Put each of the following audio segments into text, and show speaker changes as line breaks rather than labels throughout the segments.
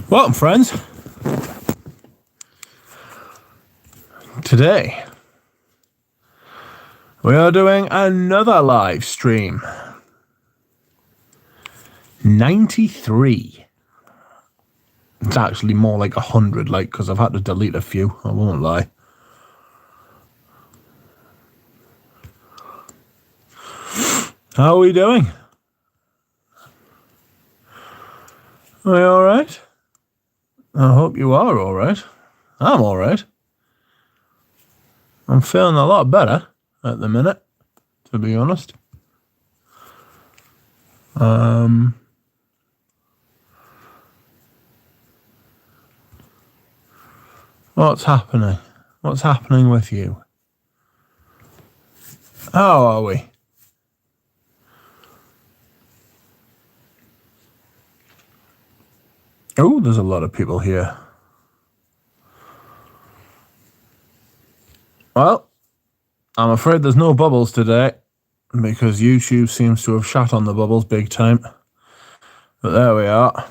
Welcome, friends. Today, we are doing another live stream. 93. It's actually more like 100, because I've had to delete a few, I won't lie. How are we doing? Are you alright? I hope you are alright. I'm alright. I'm feeling a lot better at the minute, to be honest. What's happening? What's happening with you? How are we? Oh, there's a lot of people here. Well, I'm afraid there's no bubbles today because YouTube seems to have shut on the bubbles big time. But there we are.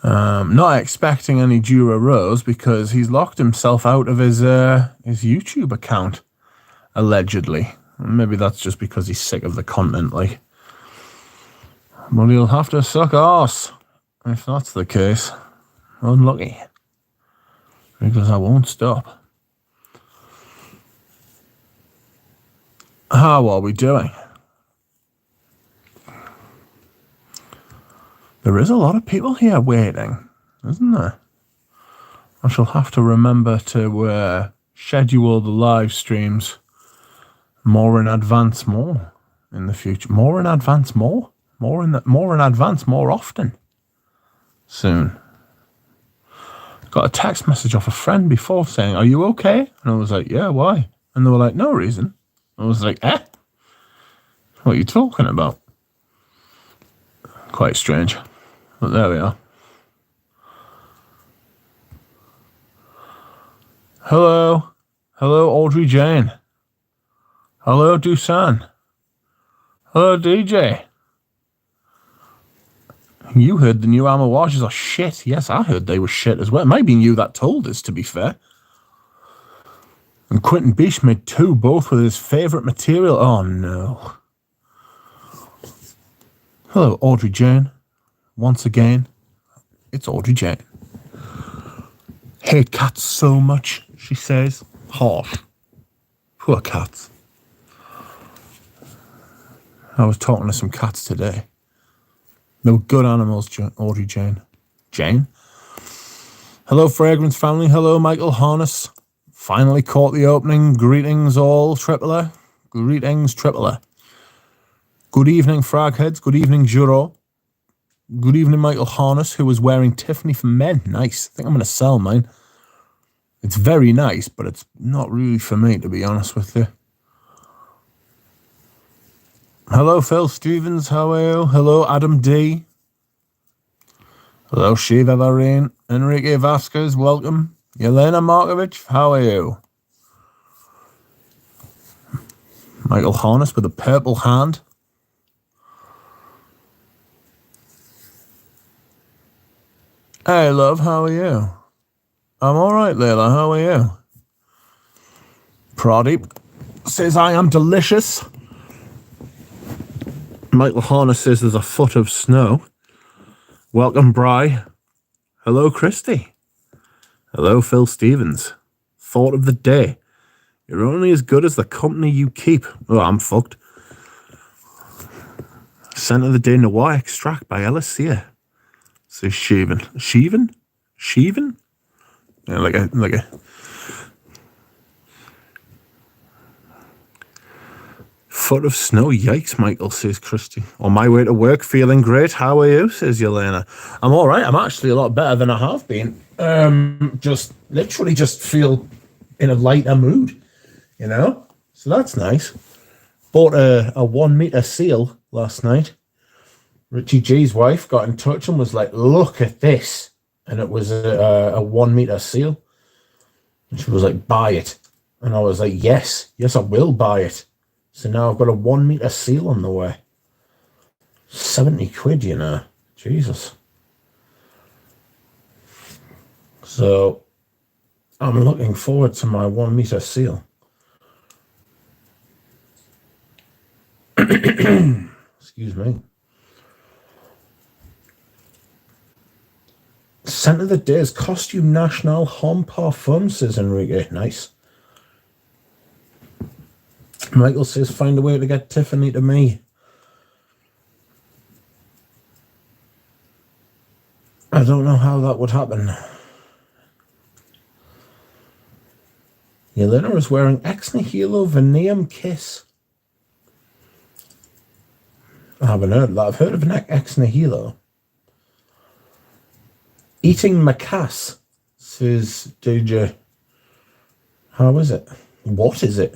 Not expecting any Jura Rose because he's locked himself out of his YouTube account, allegedly. Maybe that's just because he's sick of the content, like. But he'll have to suck arse if that's the case. Unlucky. Because I won't stop. How are we doing? There is a lot of people here waiting, isn't there? I shall have to remember to schedule the live streams more in advance in the future. More in advance more in advance more often soon. Got a text message off a friend before saying, "Are you okay?" And I was like, "Yeah, why?" And they were like, "No reason." I was like, "Eh? What are you talking about?" Quite strange. But there we are. Hello. Hello, Audrey Jane. Hello, Dusan. Hello, DJ. You heard the new Amouages are shit. Yes, I heard they were shit as well. It might have been you that told us, to be fair. And Quentin Bish made two, both with his favourite material. Oh, no. Hello, Audrey Jane. Once again, it's Audrey Jane. Hate cats so much, she says. Harsh. Poor cats. I was talking to some cats today. They were good animals, Audrey Jane. Jane? Hello, Fragrance family. Hello, Michael Harness. Finally caught the opening. Greetings, all Tripler. Greetings, Tripler. Good evening, Fragheads. Good evening, Juro. Good evening, Michael Harness, who was wearing Tiffany for men. Nice. I think I'm going to sell mine. It's very nice, but it's not really for me, to be honest with you. Hello, Phil Stevens. How are you? Hello, Adam D. Hello, Shiva Vareen. Enrique Vasquez, welcome. Yelena Markovich, how are you? Michael Harness with a purple hand. Hey, love, how are you? I'm all right, Leila. How are you? Pradeep says, I am delicious. Michael Harness says there's a foot of snow. Welcome, Bry. Hello, Christy. Hello, Phil Stevens. Thought of the day. You're only as good as the company you keep. Oh, I'm fucked. Scent of the Day Noir Extract by Alicia. Says Sheevan. Sheevan? Sheevan? Yeah, like a foot of snow. Yikes, Michael, says Christy. On my way to work, feeling great. How are you, says Yelena. I'm all right. I'm actually a lot better than I have been. Literally just feel in a lighter mood, you know? So that's nice. Bought a 1 meter seal last night. Richie G's wife got in touch and was like, look at this. And it was a 1 meter seal. And she was like, buy it. And I was like, yes, I will buy it. So now I've got a 1 meter seal on the way. 70 quid, you know. Jesus. So I'm looking forward to my 1 meter seal. Excuse me. Scent of the day is Costume National Homme Parfum, says Enrique. Nice. Michael says, find a way to get Tiffany to me. I don't know how that would happen. Yelena is wearing Ex Nihilo Veneum Kiss. I haven't heard of that. I've heard of an Ex Nihilo. Eating Macasse, says DJ. How is it? What is it?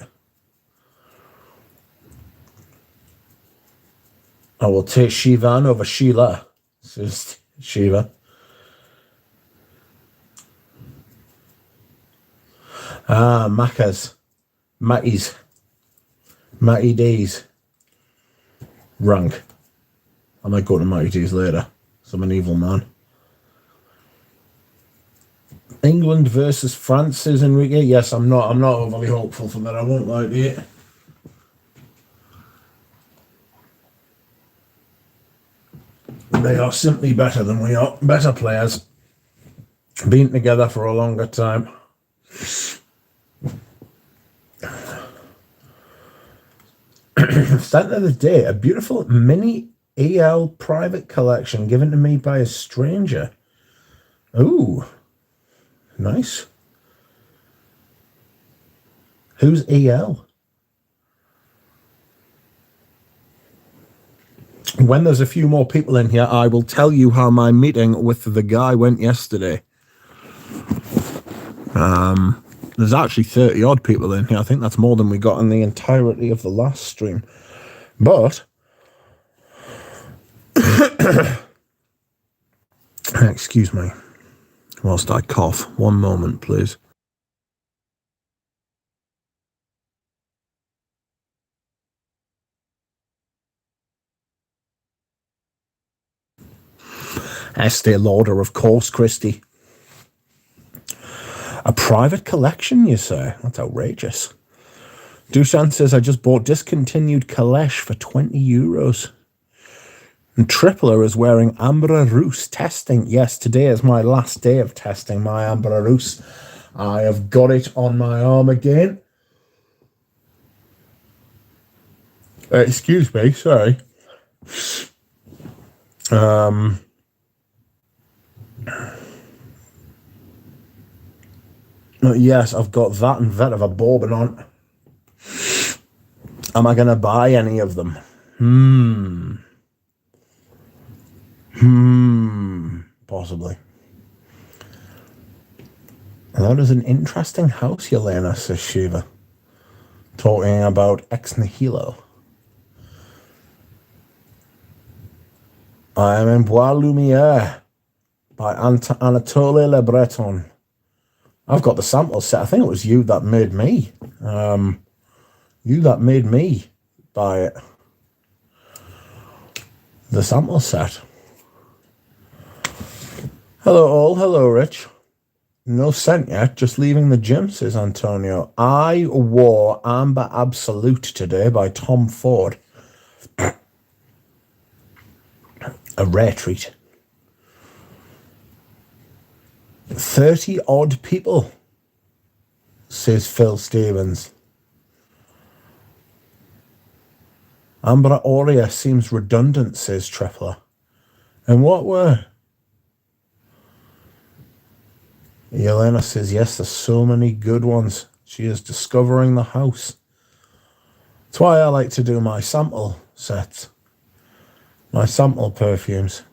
I will take Shivan over Sheila, says Shiva. Macca's. Matty's. Matty D's. Wrong. I might go to Matty D's later. So I'm an evil man. England versus France, says Enrique. Yes, I'm not overly hopeful for that. I won't lie to you. They are simply better than we are. Better players. Been together for a longer time. Scent of the day, a beautiful mini EL private collection given to me by a stranger. Ooh, nice. Who's EL? When there's a few more people in here, I will tell you how my meeting with the guy went yesterday. There's actually 30 odd people in here. I think that's more than we got in the entirety of the last stream. But excuse me whilst I cough. 1 moment, please. Estee Lauder, of course, Christy. A private collection, you say? That's outrageous. Dushan says, I just bought discontinued Kalesh for 20 euros. And Tripler is wearing Amber Rousse testing. Yes, today is my last day of testing my Amber Rousse. I have got it on my arm again. Excuse me, sorry. Yes, I've got that and that of a bourbon on. Am I going to buy any of them? Possibly. That is an interesting house, Yelena, says Shiva. Talking about Ex Nihilo. I am in Bois Lumiere by Anatole Le Breton. I've got the sample set. I think it was you that made me. You that made me buy it. The sample set. Hello all. Hello, Rich. No scent yet. Just leaving the gym, says Antonio. I wore Amber Absolute today by Tom Ford. A rare treat. 30 odd people, says Phil Stevens. Amber Aurea seems redundant, says Tripler. In what way? Yelena says, yes, there's so many good ones. She is discovering the house. That's why I like to do my sample sets. My sample perfumes.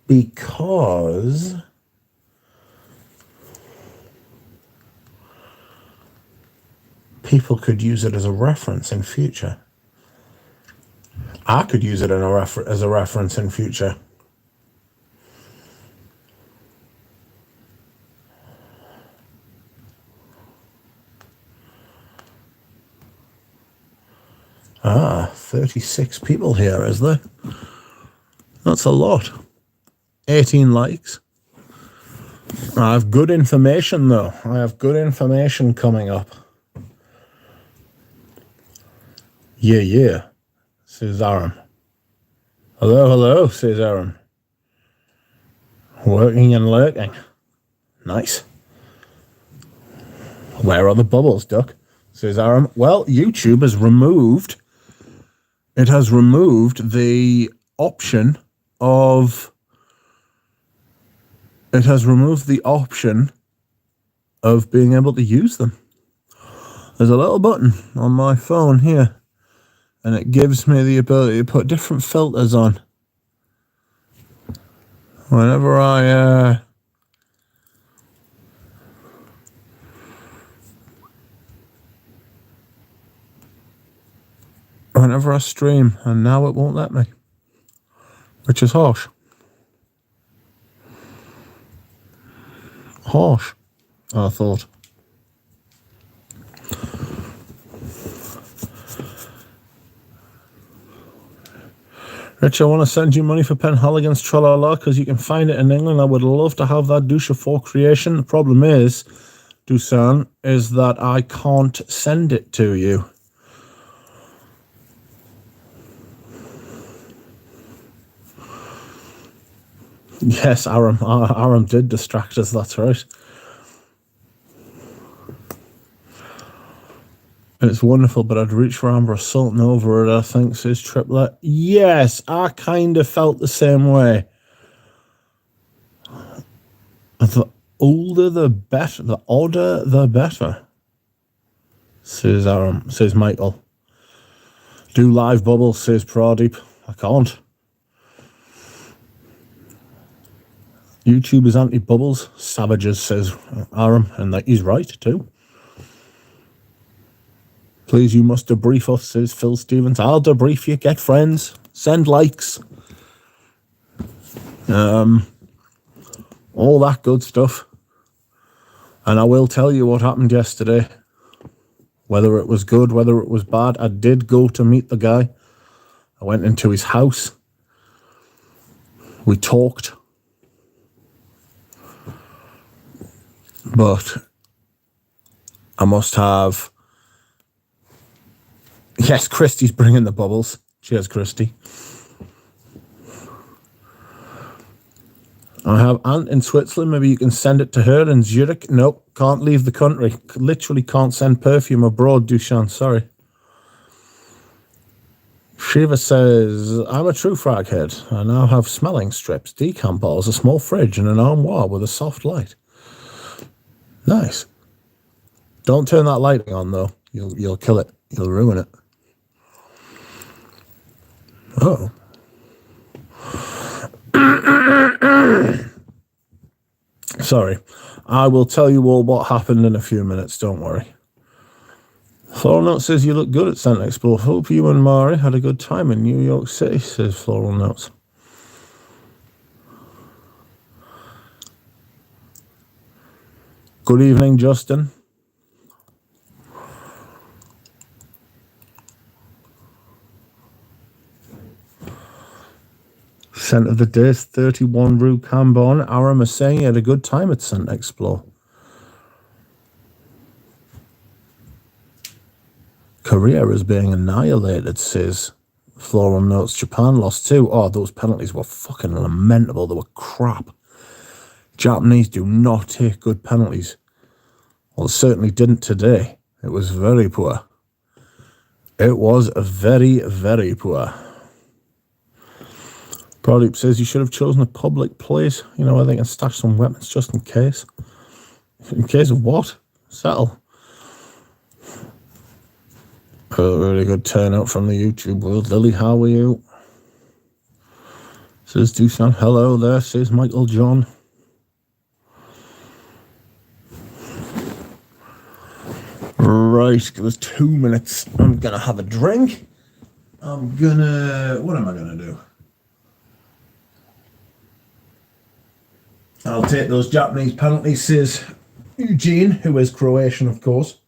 Because people could use it as a reference in future. I could use it as a reference in future. Ah, 36 people here, is there? That's a lot. 18 likes. I have good information, though. I have good information coming up. Yeah, says Aaron. Hello, says Aaron. Working and lurking. Nice. Where are the bubbles, Duck? Says Aaron. Well, YouTube has removed... It has removed the option of... It has removed the option of being able to use them. There's a little button on my phone here, and it gives me the ability to put different filters on. Whenever I stream, and now it won't let me, which is harsh. Harsh, I thought. Rich, I want to send you money for Penhaligon's Tralala because you can find it in England. I would love to have that Dusha 4 creation. The problem is, Dusan, is that I can't send it to you. Yes, Aram did distract us, that's right. It's wonderful, but I'd reach for Amber Sultan over it, I think, says Triplet. Yes, I kind of felt the same way. The older the better, the odder the better, says Aram, says Michael. Do live bubbles, says Pradeep. I can't. YouTube is anti-bubbles. Savages, says Aram, and he's right, too. Please, you must debrief us, says Phil Stevens. I'll debrief you. Get friends. Send likes. All that good stuff. And I will tell you what happened yesterday. Whether it was good, whether it was bad. I did go to meet the guy. I went into his house. We talked. But I must have... Yes, Christy's bringing the bubbles. Cheers, Christy. I have Aunt in Switzerland. Maybe you can send it to her in Zurich. Nope, can't leave the country. Literally can't send perfume abroad, Dushan. Sorry. Shiva says, I'm a true fraghead. I now have smelling strips, decant bottles, a small fridge, and an armoire with a soft light. Nice. Don't turn that lighting on, though. You'll kill it. You'll ruin it. Oh. Sorry. I will tell you all what happened in a few minutes. Don't worry. Floral Notes says you look good at Scent Explore. Hope you and Mari had a good time in New York City, says Floral Notes. Good evening, Justin. Scent of the day is 31 Rue Cambon. Aram is saying he had a good time at Scent Explore. Korea is being annihilated, says Floral Notes. Japan lost 2. Oh, those penalties were fucking lamentable. They were crap. Japanese do not take good penalties. Well, certainly didn't today. It was very poor. It was very, very poor. Pradeep says you should have chosen a public place, you know, where they can stash some weapons just in case. In case of what? Settle. A really good turnout from the YouTube world. Lily, how are you? Says Doosan. Hello there, says Michael John. Right, give us 2 minutes. I'm going to have a drink. What am I going to do? I'll take those Japanese penalties, says Eugene, who is Croatian, of course.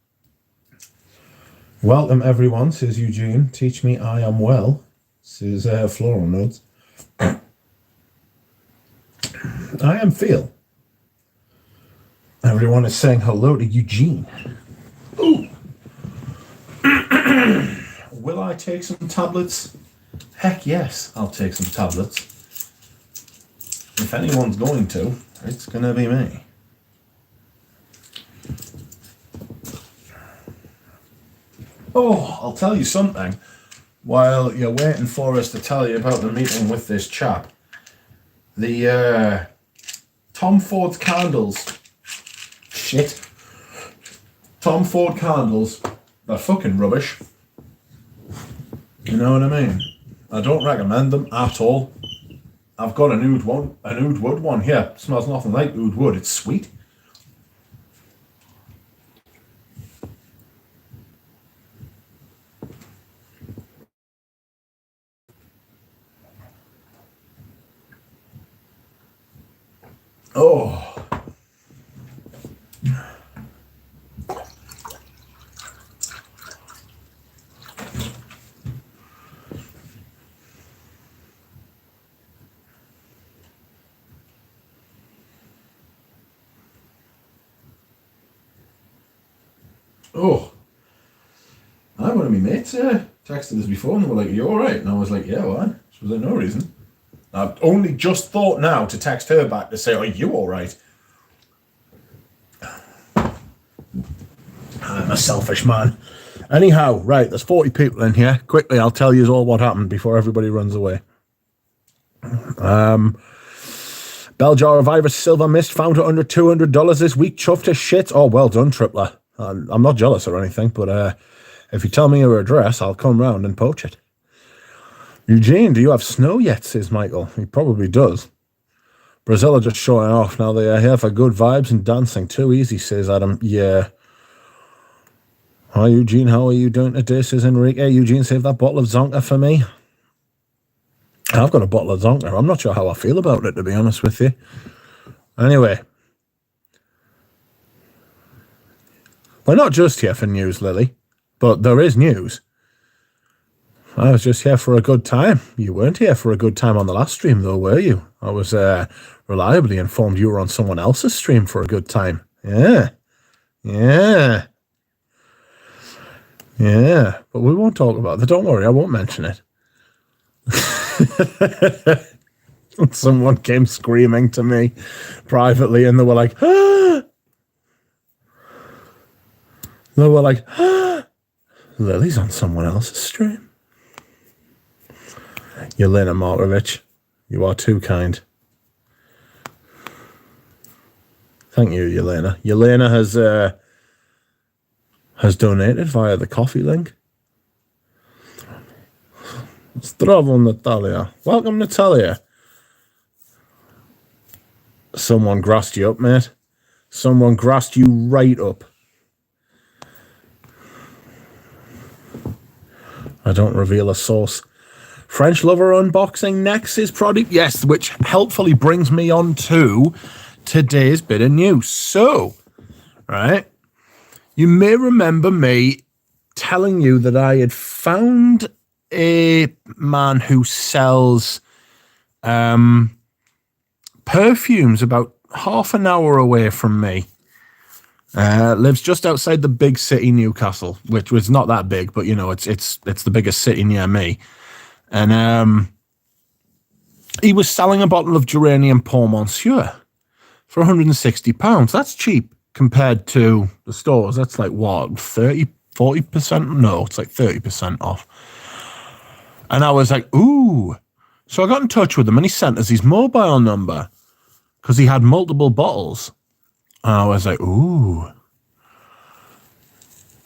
Welcome, everyone, says Eugene. Teach me I am well, says Floral Notes. I am feel. Everyone is saying hello to Eugene. Ooh. Will I take some tablets? Heck yes, I'll take some tablets. If anyone's going to, it's going to be me. Oh, I'll tell you something. While you're waiting for us to tell you about the meeting with this chap, the Tom Ford candles. Shit. Tom Ford candles. They're fucking rubbish. You know what I mean? I don't recommend them at all. I've got an oud wood one here. It smells nothing like oud wood. It's sweet. Oh. Oh. One of my mates texted us before and they were like, "Are you alright?" And I was like, "Yeah, why?" She was like, "No reason." I've only just thought now to text her back to say, "Are you alright?" I'm a selfish man. Anyhow, right, there's 40 people in here. Quickly, I'll tell you all what happened before everybody runs away. Bell jar of Iris Silver Mist found at under $200 this week. Chuffed as shit. Oh, well done, Tripler. I'm not jealous or anything, but if you tell me your address, I'll come round and poach it. Eugene, do you have snow yet, says Michael. He probably does. Brazil are just showing off. Now they are here for good vibes and dancing. Too easy, says Adam. Yeah. Hi, Eugene. How are you doing today, says Enrique. Eugene, save that bottle of Zonka for me. I've got a bottle of Zonka. I'm not sure how I feel about it, to be honest with you. Anyway. We're not just here for news, Lily, but there is news. I was just here for a good time. You weren't here for a good time on the last stream, though, were you? I was reliably informed you were on someone else's stream for a good time. Yeah. Yeah. Yeah. But we won't talk about that. Don't worry, I won't mention it. Someone came screaming to me privately and they were like, ah! They were like, ah! Lily's on someone else's stream. Yelena Markovich, you are too kind. Thank you, Yelena. Yelena has donated via the coffee link. Zdravo, Natalia. Welcome, Natalia. Someone grassed you up, mate. Someone grassed you right up. I don't reveal a source. French Lover unboxing next is product. Yes, which helpfully brings me on to today's bit of news. So, right, you may remember me telling you that I had found a man who sells perfumes about half an hour away from me. Lives just outside the big city, Newcastle, which was not that big, but you know, it's the biggest city near me. And he was selling a bottle of Geranium Pour Monsieur for £160. That's cheap compared to the stores. That's like what, 40%? No, it's like 30% off. And I was like, ooh. So I got in touch with him and he sent us his mobile number because he had multiple bottles. And I was like, ooh.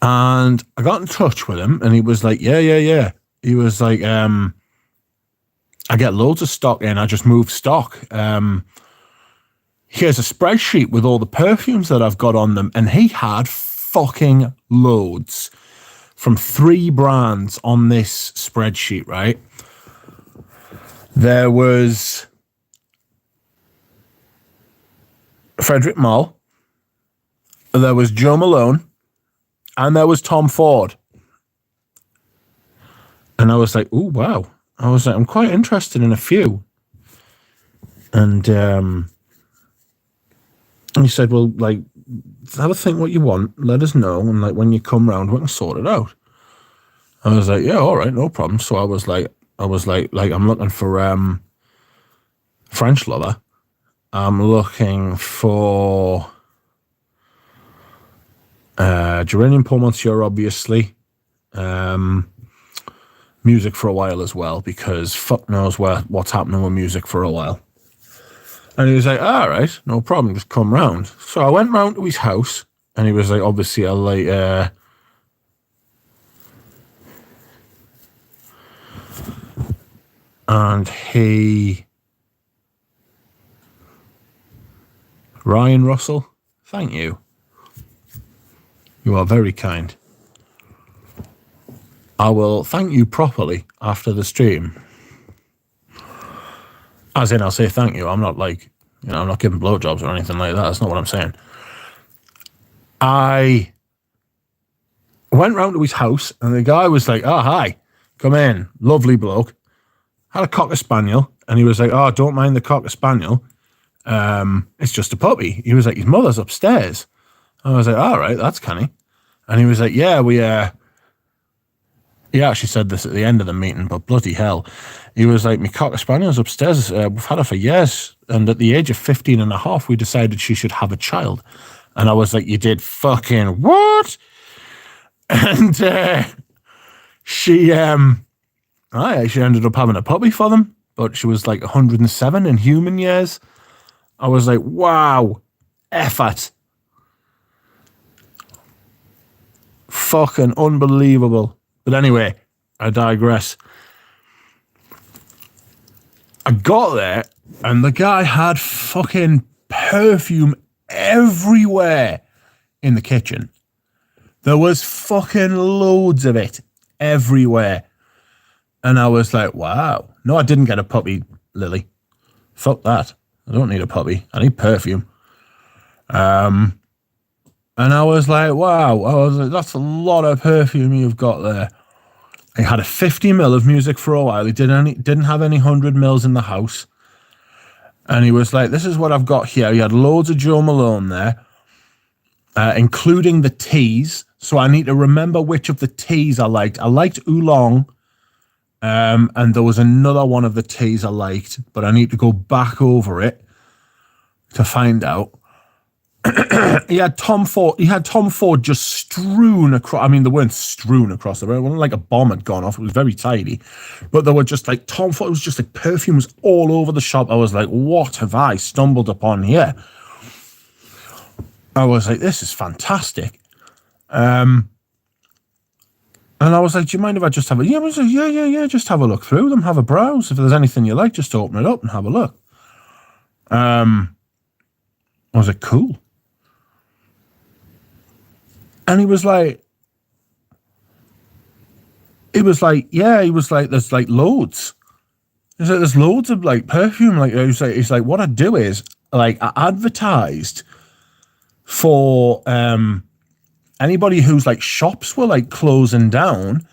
And I got in touch with him and he was like, yeah. He was like, I get loads of stock in. I just move stock. Here's a spreadsheet with all the perfumes that I've got on them. And he had fucking loads from 3 brands on this spreadsheet, right? There was Frederic Malle. There was Joe Malone. And there was Tom Ford. And I was like, ooh, wow. I was like, I'm quite interested in a few. And he said, well, like, have a think what you want. Let us know, and like when you come round, we can sort it out. I was like, yeah, all right, no problem. So I was like, I'm looking for French leather. I'm looking for geranium Paul Monsieur, obviously. Music for a while as well, because fuck knows what's happening with music for a while. And he was like, all right, no problem, just come round. So I went round to his house, and he was like, obviously, I'll like, and he, Ryan Russell, thank you. You are very kind. I will thank you properly after the stream. As in, I'll say thank you. I'm not like, I'm not giving blowjobs or anything like that. That's not what I'm saying. I went round to his house, and the guy was like, oh, hi, come in. Lovely bloke. Had a Cocker Spaniel, and he was like, oh, don't mind the Cocker Spaniel. It's just a puppy. He was like, his mother's upstairs. I was like, all right, that's canny. And he was like, yeah, he actually said this at the end of the meeting, but bloody hell. He was like, my Cocker Spaniel's upstairs. We've had her for years. And at the age of 15 and a half, we decided she should have a child. And I was like, you did fucking what? And she actually ended up having a puppy for them, but she was like 107 in human years. I was like, wow, effort. Fucking unbelievable. But anyway, I digress. I got there, and the guy had fucking perfume everywhere in the kitchen. There was fucking loads of it everywhere. And I was like, wow. No, I didn't get a puppy, Lily. Fuck that. I don't need a puppy. I need perfume. And I was like, wow. I was like, that's a lot of perfume you've got there. He had a 50 mil of music for a while. He didn't have any 100 mils in the house. And he was like, this is what I've got here. He had loads of Joe Malone there, including the teas. So I need to remember which of the teas I liked. I liked Oolong. And there was another one of the teas I liked, but I need to go back over it to find out. He had Tom Ford just strewn across. I mean, they weren't strewn across the road. It wasn't like a bomb had gone off. It was very tidy, but they were just like Tom Ford. It was just like perfume was all over the shop. I was like, what have I stumbled upon here? I was like, this is fantastic. And I was like, do you mind if I just have a... Yeah, I was like, yeah, just have a look through them, have a browse. If there's anything you like, just open it up and have a look. I was like, cool. And he was like, there's like loads. He's like, there's loads of like perfume. Like, he's like, what I do is, like, I advertised for... anybody whose like shops were like closing down,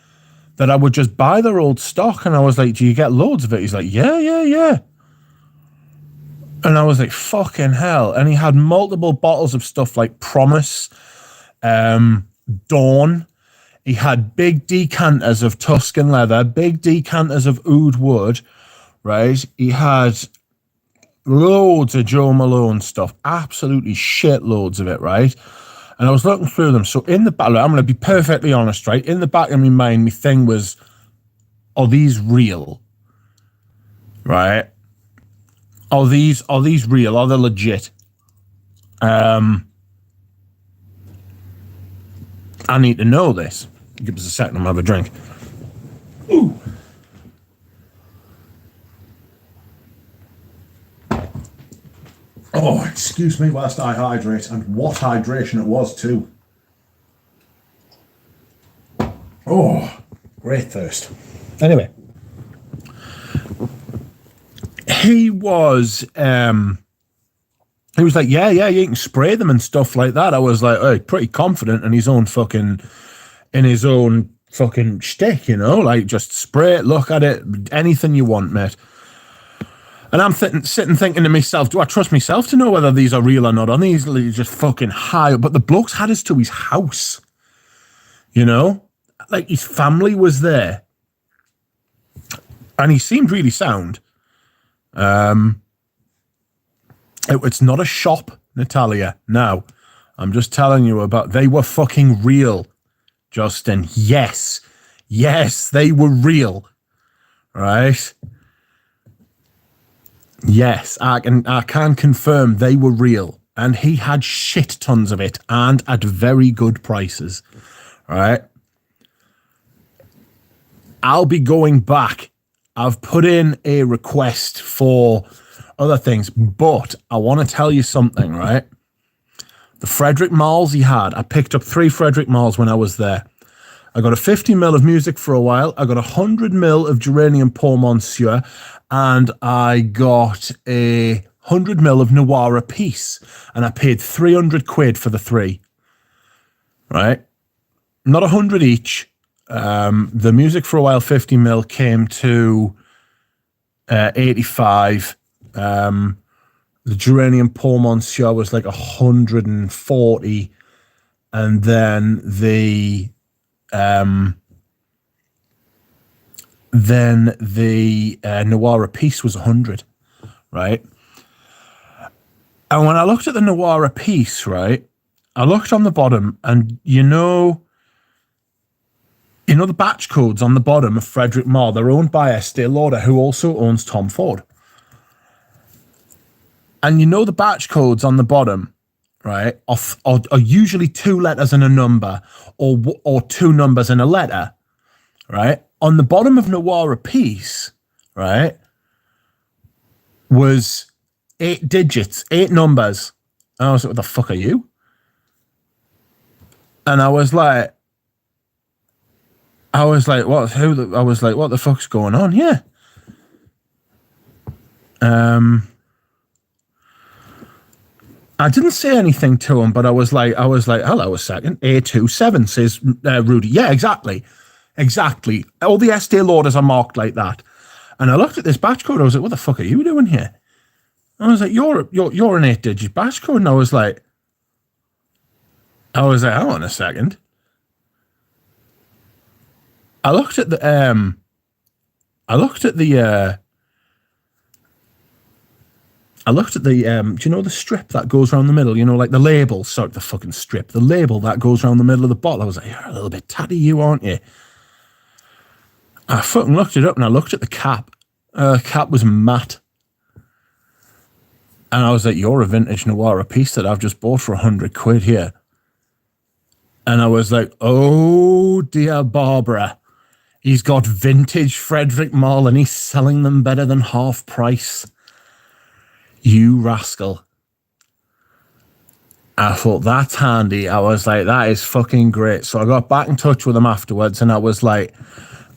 that I would just buy their old stock. And I was like, do you get loads of it? He's like, yeah. And I was like, fucking hell. And he had multiple bottles of stuff like Promise, Dawn. He had big decanters of Tuscan leather, big decanters of oud wood, right? He had loads of Joe Malone stuff, absolutely shitloads of it, right? And I was looking through them. So in the back, I'm going to be perfectly honest, right? In the back of my mind, my thing was, are these real? Right? Are these real? Are they legit? I need to know this. Give us a second, I'm going to have a drink. Ooh. Oh, excuse me whilst I hydrate, and what hydration it was too. Oh, great thirst. Anyway, he was like, yeah, you can spray them and stuff like that. I was like, oh, pretty confident in his own fucking shtick, like just spray it, look at it, anything you want, mate. And I'm sitting thinking to myself, do I trust myself to know whether these are real or not? Are these just fucking high? But the bloke's had us to his house, you know? Like, his family was there. And he seemed really sound. It's not a shop, Natalia. No. I'm just telling you about, they were fucking real, Justin. Yes. Yes, they were real. Right? Yes, I can confirm they were real. And he had shit tons of it and at very good prices. Right? I'll be going back. I've put in a request for other things, but I want to tell you something, right? The Frederick Malls he had, I picked up 3 Frederick Malls when I was there. I got a 50ml of music for a while. I got 100ml of Geranium Pour Monsieur, and I got a 100ml of Noir a piece, and I paid 300 quid for the 3. Right? Not 100 each. The music for a while 50ml came to 85. The Geranium Pour Monsieur was like 140, and then the Noir a piece was 100, right? And when I looked at the Noir a piece, right, I looked on the bottom, and you know the batch codes on the bottom of Frederick Malle, they're owned by Estee Lauder, who also owns Tom Ford. And you know the batch codes on the bottom, right, are usually 2 letters and a number, or 2 numbers and a letter, right? On the bottom of Noir a piece, right, was 8 digits, 8 numbers. And I was like, what the fuck are you? And I was like, what the fuck's going on here? I didn't say anything to him, but I was like, hello a second. A27 says Rudy. Yeah, exactly. All the Estee Lauders are marked like that. And I looked at this batch code. I was like, what the fuck are you doing here? I was like, you're an 8-digit batch code. And I was like, hold on a second. I looked at the do you know the strip that goes around the middle? You know, like the label, sorry, the fucking strip, the label that goes around the middle of the bottle. I was like, you're a little bit tatty, you, aren't you? I fucking looked it up, and I looked at the cap. Cap was matte. And I was like, you're a vintage Noir a piece that I've just bought for 100 quid here. And I was like, oh dear Barbara. He's got vintage Frederick Malle and he's selling them better than half price. You rascal. I thought, that's handy. I was like, that is fucking great. So I got back in touch with him afterwards, and I was like,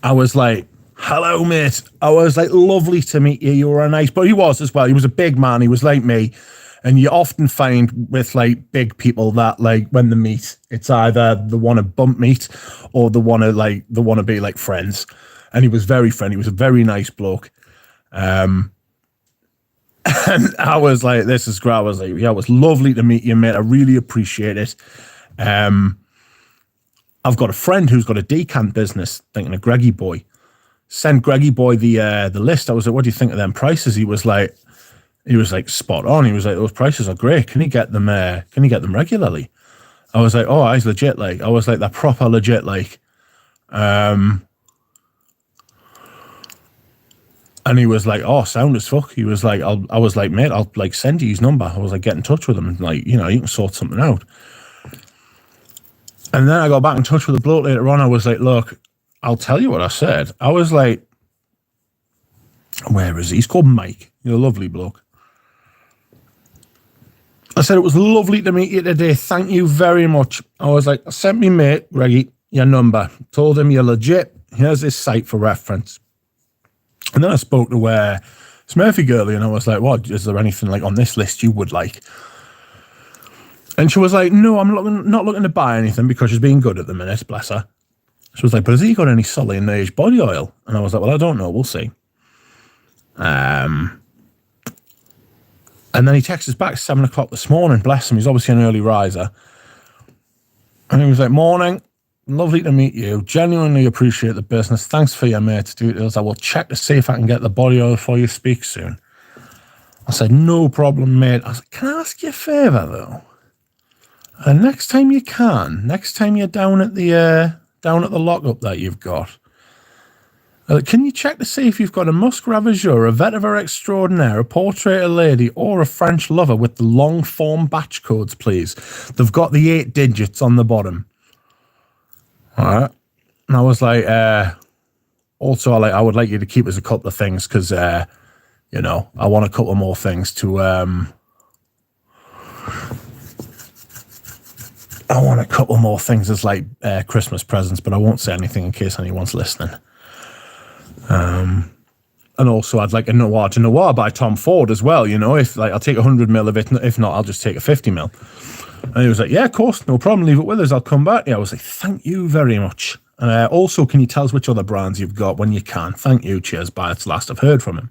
hello, mate. I was like, lovely to meet you. You were a nice, but he was as well. He was a big man. He was like me. And you often find with like big people that like when they meet, it's either the want to bump meet or the want to be like friends. And he was very friendly. He was a very nice bloke. And I was like, this is great. I was like, yeah, it was lovely to meet you, mate. I really appreciate it. I've got a friend who's got a decant business, thinking of Greggy Boy. Sent Greggy Boy the list. I was like, what do you think of them prices? He was like, spot on. He was like, those prices are great. Can you get them regularly? I was like, oh, he's legit. Like, I was like, they're proper legit. Like, and he was like, oh, sound as fuck. He was like, I was like, mate, I'll like send you his number. I was like, get in touch with him and like, you know, you can sort something out. And then I got back in touch with the bloke later on. I was like, look, I'll tell you what I said. I was like, where is he? He's called Mike. He's a lovely bloke. I said, it was lovely to meet you today. Thank you very much. I was like, I sent me mate, Reggie, your number. Told him you're legit. Here's his site for reference. And then I spoke to Smurfy Girlie, and I was like, what, is there anything like on this list you would like? And she was like, no, I'm not looking to buy anything because she's being good at the minute, bless her. She was like, but has he got any Solly and Age body oil? And I was like, well, I don't know. We'll see. And then he texts us back 7 o'clock this morning. Bless him. He's obviously an early riser. And he was like, morning. Lovely to meet you. Genuinely appreciate the business. Thanks for your mate's details. I will check to see if I can get the body oil for you. Speak soon. I said, no problem, mate. I was like, can I ask you a favour, though? And next time you can, next time you're down at the lockup that you've got, can you check to see if you've got a Musc Ravageur, a Vetiver Extraordinaire, a Portrait of Lady, or a French Lover with the long form batch codes, please? They've got the 8 digits on the bottom. All right. And I was like, also, I would like you to keep us a couple of things because, you know, I want a couple more things to, I want a couple more things as like Christmas presents, but I won't say anything in case anyone's listening. And also I'd like a Noir to Noir by Tom Ford as well, you know, if like I'll take 100ml of it, if not, I'll just take a 50ml. And he was like, yeah, of course, no problem, leave it with us, I'll come back. Yeah, I was like, thank you very much. Also, can you tell us which other brands you've got when you can? Thank you, cheers, bye, it's the last I've heard from him.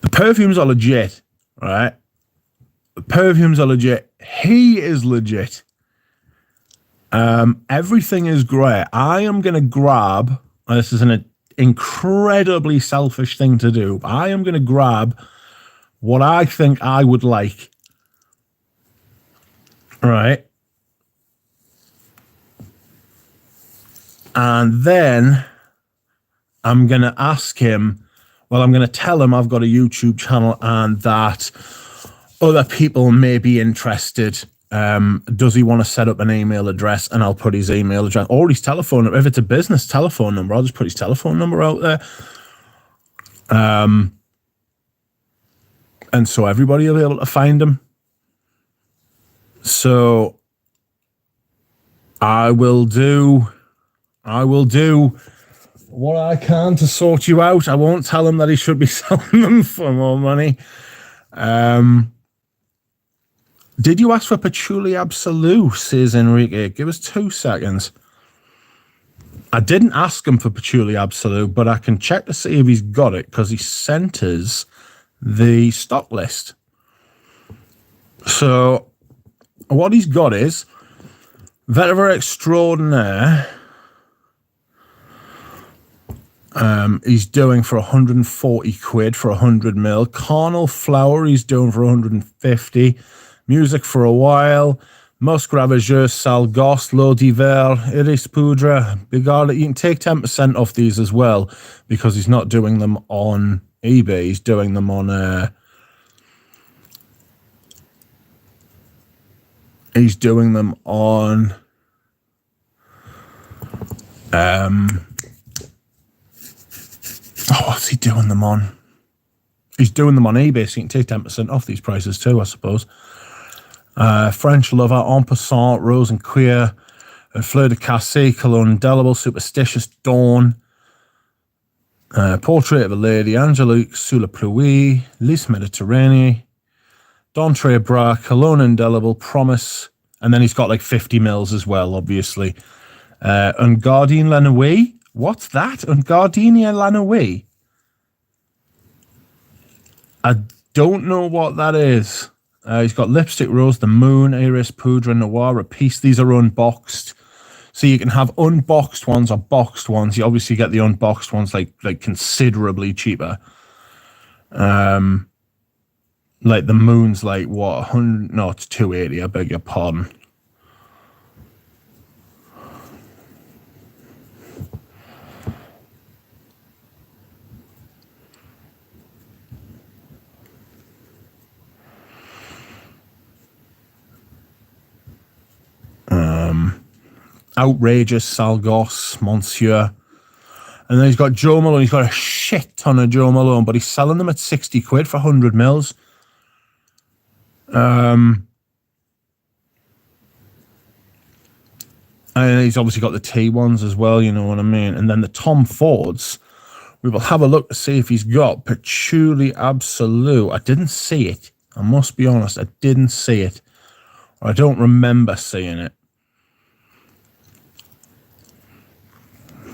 The perfumes are legit, right? The perfumes are legit. He is legit. Everything is great. I am going to grab, and this is an incredibly selfish thing to do, I am going to grab what I think I would like, right? And then I'm going to ask him, well, I'm going to tell him I've got a YouTube channel and that other people may be interested. Does he want to set up an email address? And I'll put his email address or his telephone number. If it's a business telephone number, I'll just put his telephone number out there. And so everybody will be able to find him. So I will do what I can to sort you out. I won't tell him that he should be selling them for more money. Did you ask for Patchouli Absolute, says Enrique. Give us 2 seconds. I didn't ask him for Patchouli Absolute, but I can check to see if he's got it because he sent us the stock list. So what he's got is Vetiver Extraordinaire. He's doing for 140 quid for 100ml. Carnal Flower he's doing for 150. Music for a While, Musc Ravageur, Salgost, L'Eau d'Hiver, Iris Poudre, Bigarde. You can take 10% off these as well because he's not doing them on eBay. He's doing them on what's he doing them on? He's doing them on eBay, so you can take 10% off these prices too, I suppose. French Lover, En Passant, Rose and Queer, Fleur de Cassé, Cologne Indelible, Superstitious, Dawn, Portrait of a Lady, Angelique, Sous la Pluie, Lys Méditerranée, D'Entrée Bras, Cologne Indelible, Promise, and then he's got like 50 mils as well, obviously. Un Gardien La Nuit, what's that? Un Gardien La Nuit? I don't know what that is. He's got Lipstick Rose, The Moon, Iris Poudre, Noir, Peace. These are unboxed. So you can have unboxed ones or boxed ones. You obviously get the unboxed ones like considerably cheaper. Like The Moon's like what, 100? No, it's 280. I beg your pardon. Outrageous, Salgoss, Monsieur. And then he's got Joe Malone. He's got a shit ton of Joe Malone, but he's selling them at 60 quid for 100 mils. And he's obviously got the T ones as well, you know what I mean? And then the Tom Fords, we will have a look to see if he's got Patchouli Absolute. I didn't see it. I must be honest, I didn't see it. I don't remember seeing it.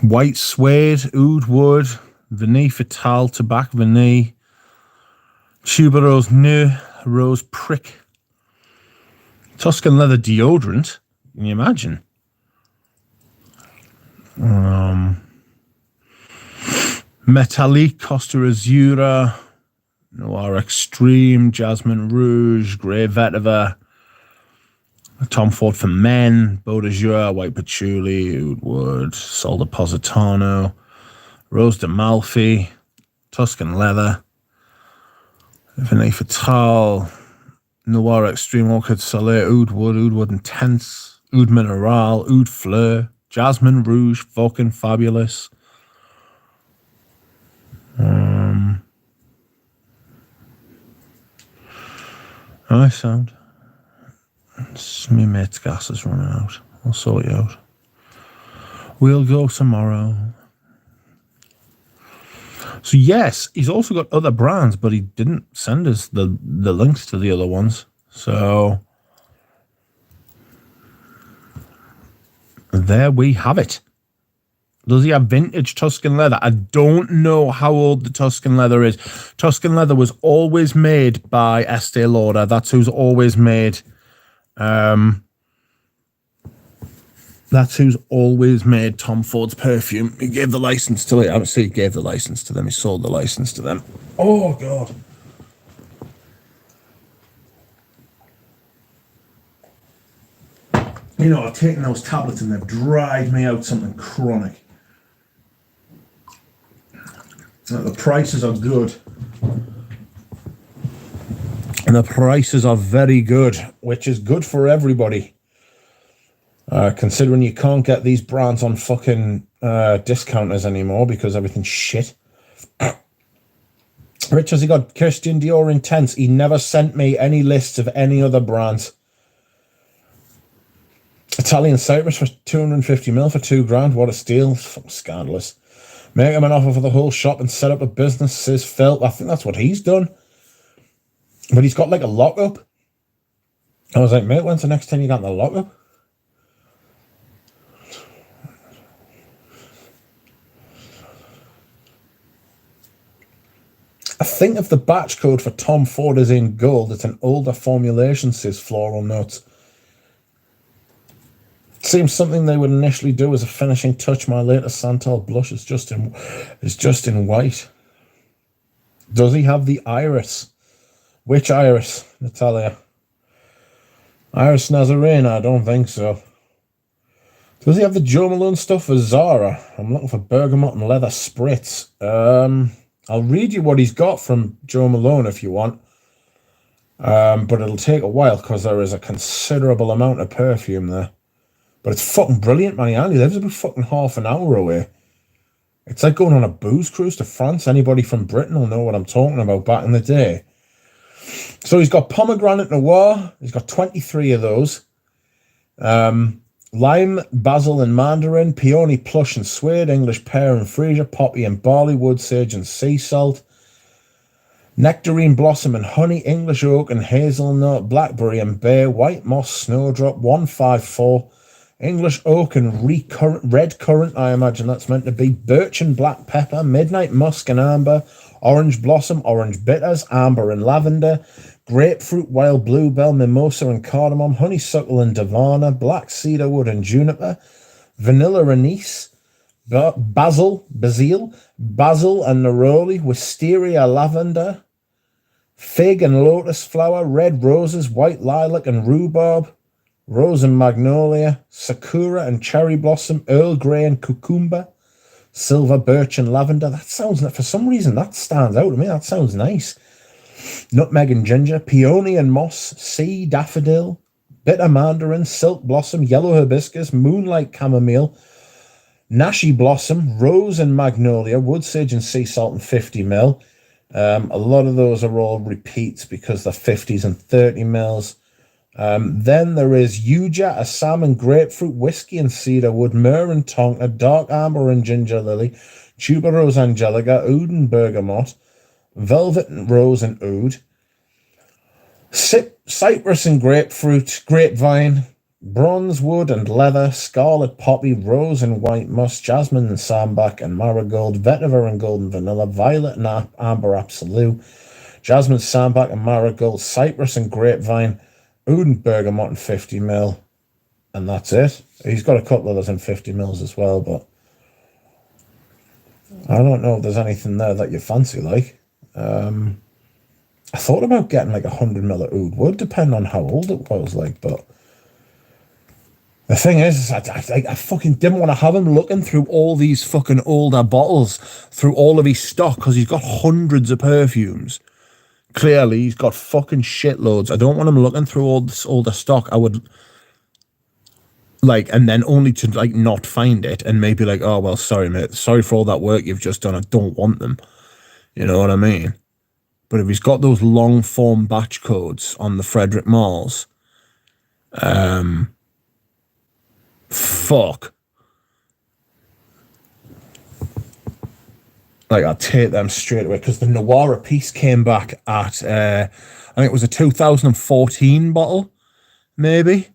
White Suede, Oud Wood, Vanille Fatale, Tabac Vanille, Tuberose New, rose prick. Tuscan leather deodorant. Can you imagine? Metallique, Costa Azura, Noir Extreme, Jasmine Rouge, Grey Vetiver, Tom Ford for Men, Beau de Jour, White Patchouli, Oud Wood, Sol de Positano, Rose de Malfi, Tuscan Leather, Vinay Fatal, Noir Extreme, Orchid Soleil, Oud Wood Intense, Oud Mineral, Oud Fleur, Jasmine Rouge, fucking fabulous. I sound. My mate's gas is running out. I'll sort you out. We'll go tomorrow. So yes, he's also got other brands, but he didn't send us the links to the other ones. So there we have it. Does he have vintage Tuscan leather? I don't know how old the Tuscan leather is. Tuscan leather was always made by Estee Lauder. That's who's always made. That's who's always made Tom Ford's perfume. He gave the license to it. I don't say he gave the license to them. He sold the license to them. Oh God. You know, I've taken those tablets and they've dried me out something chronic. The prices are good. And the prices are very good, which is good for everybody. Considering you can't get these brands on fucking discounters anymore because everything's shit. Rich, has he got Christian Dior Intense? He never sent me any lists of any other brands. Italian Cypress for 250ml for $2,000. What a steal. Fucking scandalous. Make him an offer for the whole shop and set up a business, says Phil. I think that's what he's done. But he's got like a lockup. I was like, mate, when's the next time you got the lockup? I think if the batch code for Tom Ford is in gold, it's an older formulation, says Floral Notes. Seems something they would initially do as a finishing touch. My latest Santal blush is just in white. Does he have the iris? Which iris, Natalia? Iris Nazarene? I don't think so. Does he have the Jo Malone stuff for Zara? I'm looking for bergamot and leather spritz. I'll read you what he's got from Jo Malone if you want. But it'll take a while because there is a considerable amount of perfume there. But it's fucking brilliant, man. He only lives about fucking half an hour away. It's like going on a booze cruise to France. Anybody from Britain will know what I'm talking about back in the day. So he's got Pomegranate Noir. He's got 23 of those. Lime, Basil and Mandarin. Peony, Plush and Suede. English Pear and Freesia. Poppy and Barley. Wood, Sage and Sea Salt. Nectarine, Blossom and Honey. English Oak and Hazelnut. Blackberry and Bay. White Moss, Snowdrop. 154. English Oak and Red Currant, I imagine that's meant to be. Birch and Black Pepper, Midnight Musk and Amber, Orange Blossom, Orange Bitters, Amber and Lavender, Grapefruit, Wild Bluebell, Mimosa and Cardamom, Honeysuckle and Davana, Black Cedarwood and Juniper, Vanilla Anise, Basil and Neroli, Wisteria Lavender, Fig and Lotus Flower, Red Roses, White Lilac and Rhubarb, Rose and Magnolia, Sakura and Cherry Blossom, Earl Grey and Cucumber, Silver Birch and Lavender. That sounds, for some reason, that stands out to me. That sounds nice. Nutmeg and Ginger, Peony and Moss, Sea Daffodil, Bitter Mandarin, Silk Blossom, Yellow Hibiscus, Moonlight Chamomile, Nashi Blossom, Rose and Magnolia, Wood Sage and Sea Salt and 50ml. A lot of those are all repeats because they're 50s and 30mls. Then there is Yuja, Assam and Grapefruit, Whiskey and Cedarwood, Myrrh and Tonka, Dark Amber and Ginger Lily, Tuberose Angelica, Oud and Bergamot, Velvet and Rose and Oud, Cypress and Grapefruit, Grapevine, Bronze Wood and Leather, Scarlet Poppy, Rose and White Musk, Jasmine and Sambac and Marigold, Vetiver and Golden Vanilla, Violet and Amber Absolute, Jasmine, Sambac and Marigold, Cypress and Grapevine, Oud and Bergamot in 50ml. And that's it. He's got a couple others in 50ml as well, but I don't know if there's anything there that you fancy, like. I thought about getting like 100ml of Oud. Would depend on how old it was, like, but the thing is, I fucking didn't want to have him looking through all these fucking older bottles, through all of his stock, because he's got hundreds of perfumes. Clearly, he's got fucking shitloads. I don't want him looking through all this older stock. I would, like, and then only to, like, not find it and maybe like, oh, well, sorry, mate. Sorry for all that work you've just done. I don't want them. You know what I mean? But if he's got those long-form batch codes on the Frederick Malls, fuck. Like, I'll take them straight away, because the Noir piece came back at, I think it was a 2014 bottle, maybe.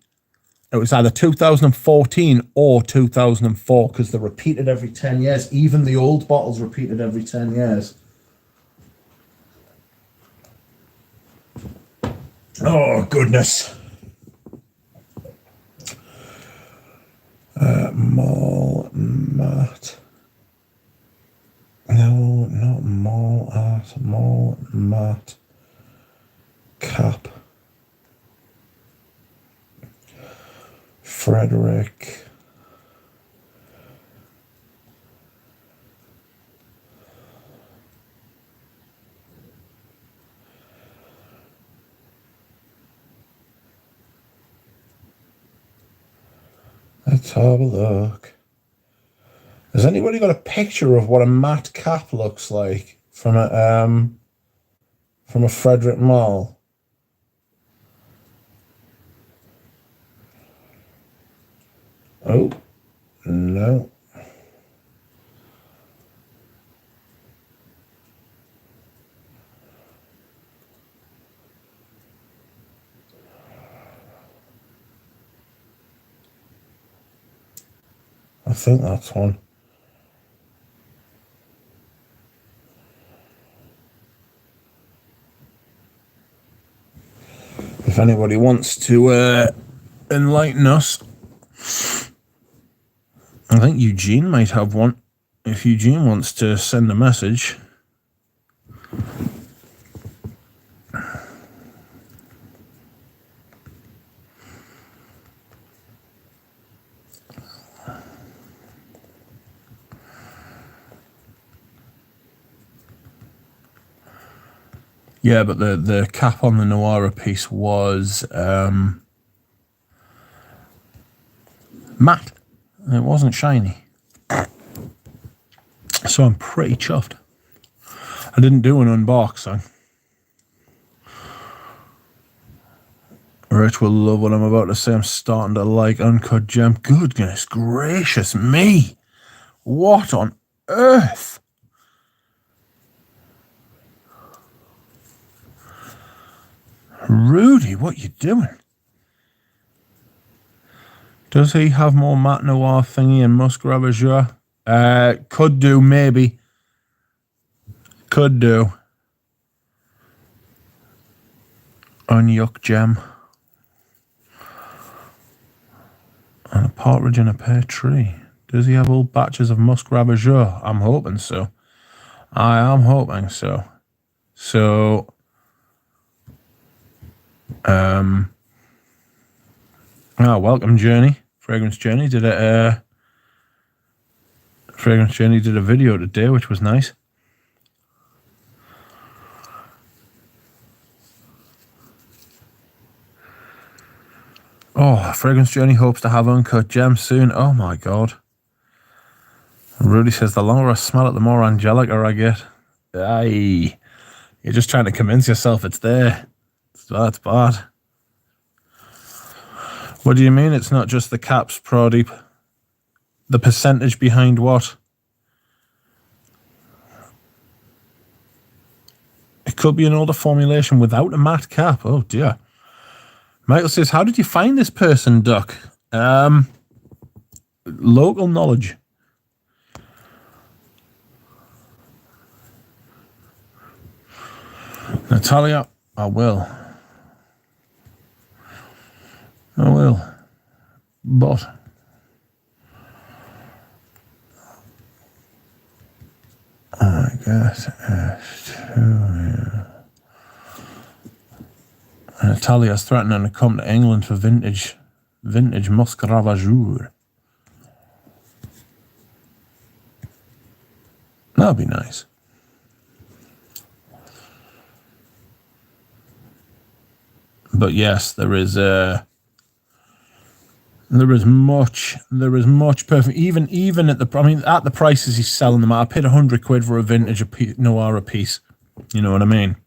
It was either 2014 or 2004, because they're repeated every 10 years. Even the old bottles repeated every 10 years. Oh, goodness. Mall Matte. No, not Mall Art. Mall Matte. Cap. Frederick. Let's have a look. Has anybody got a picture of what a matte cap looks like from a Frederick Mall? Oh, no. I think that's one. If anybody wants to enlighten us, I think Eugene might have one. If Eugene wants to send a message. Yeah, but the cap on the Noir piece was matte. It wasn't shiny. So I'm pretty chuffed. I didn't do an unboxing. Rich will love what I'm about to say. I'm starting to like Uncut Gem. Goodness gracious me. What on earth? Rudy, what you doing? Does he have more Matte Noir thingy and Musk Ravageur? Could do, maybe. Could do. Unyuck Gem. And a partridge in a pear tree. Does he have all batches of Musk Ravageur? I'm hoping so. I am hoping so. So, welcome Journey. Fragrance Journey did a video today, which was nice. Oh, Fragrance Journey hopes to have Uncut Gem soon. Oh my god. Rudy says the longer I smell it, the more angelica I get. Aye. You're just trying to convince yourself it's there. That's bad. What do you mean it's not just the caps, Pradeep? The percentage behind what? It could be an older formulation without a matte cap. Oh dear. Michael says, how did you find this person, Duck? Local knowledge. Natalia, I will. But I guess Natalia's threatening to come to England for vintage Musk Ravageur. That'd be nice. But yes, there is much perfume. Even at the prices he's selling them at. I paid £100 for a vintage Noir a piece. You know what I mean?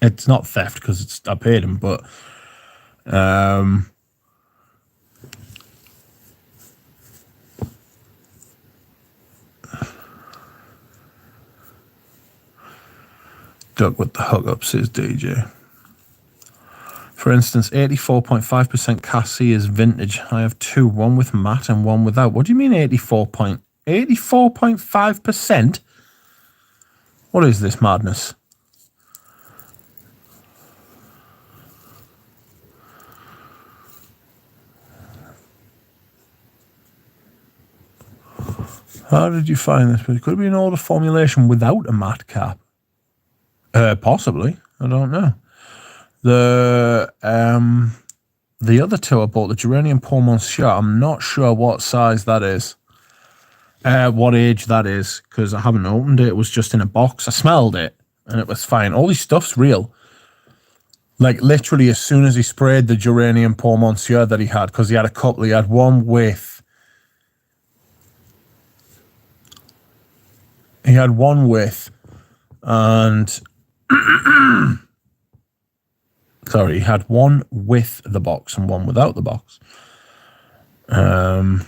It's not theft because I paid him, but Duck with the hookup, says DJ. For instance, 84.5% Cassie is vintage. I have two, one with matte and one without. What do you mean 84.5%? What is this madness? How did you find this? It could be an older formulation without a matte cap. Possibly. I don't know. The other two I bought, the Geranium Pour Monsieur, I'm not sure what size that is. What age that is, because I haven't opened it. It was just in a box. I smelled it, and it was fine. All this stuff's real. Like, literally, as soon as he sprayed the Geranium Pour Monsieur that he had, because he had a couple. He had one with... and... Sorry, he had one with the box and one without the box. I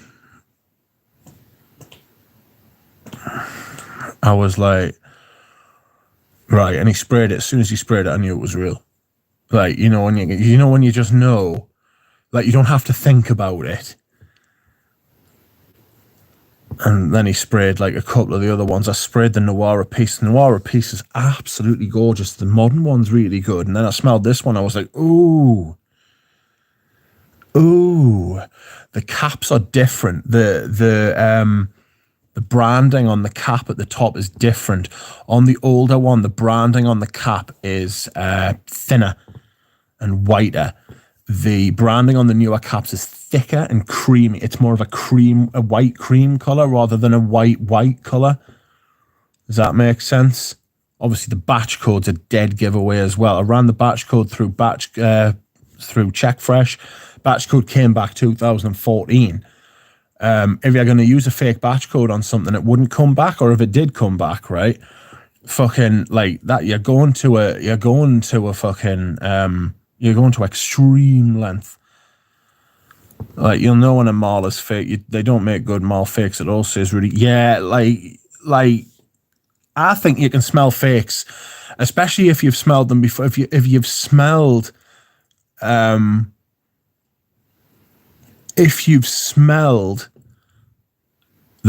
was like, right, and he sprayed it. As soon as he sprayed it, I knew it was real. Like, when you just know, like, you don't have to think about it. And then he sprayed like a couple of the other ones. I sprayed the Noir piece. The Noir piece is absolutely gorgeous. The modern one's really good. And then I smelled this one. I was like, ooh. The caps are different. The branding on the cap at the top is different. On the older one, the branding on the cap is thinner and whiter. The branding on the newer caps is thicker and creamy. It's more of a white cream color rather than a white color. Does that make sense? Obviously, the batch code's a dead giveaway as well. I ran the batch code through Check Fresh. Batch code came back 2014. If you're going to use a fake batch code on something, it wouldn't come back, or if it did come back, right? Fucking like that, you're going to extreme length. Like, you'll know when a mall is fake. They don't make good mall fakes at all, says Rudy. Yeah, like I think you can smell fakes, especially if you've smelled them before. If you've smelled the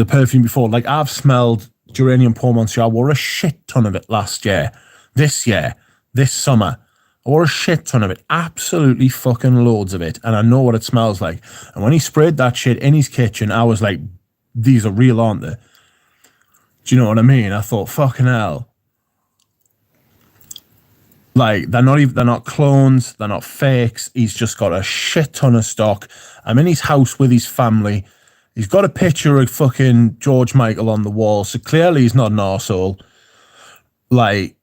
perfume before, like I've smelled Geranium Pour Monsieur. I wore a shit ton of it last year, this summer. I wore a shit ton of it, absolutely fucking loads of it, and I know what it smells like. And when he sprayed that shit in his kitchen, I was like, these are real, aren't they? Do you know what I mean? I thought, fucking hell. Like, they're not clones, they're not fakes. He's just got a shit ton of stock. I'm in his house with his family. He's got a picture of fucking George Michael on the wall, so clearly he's not an arsehole. Like,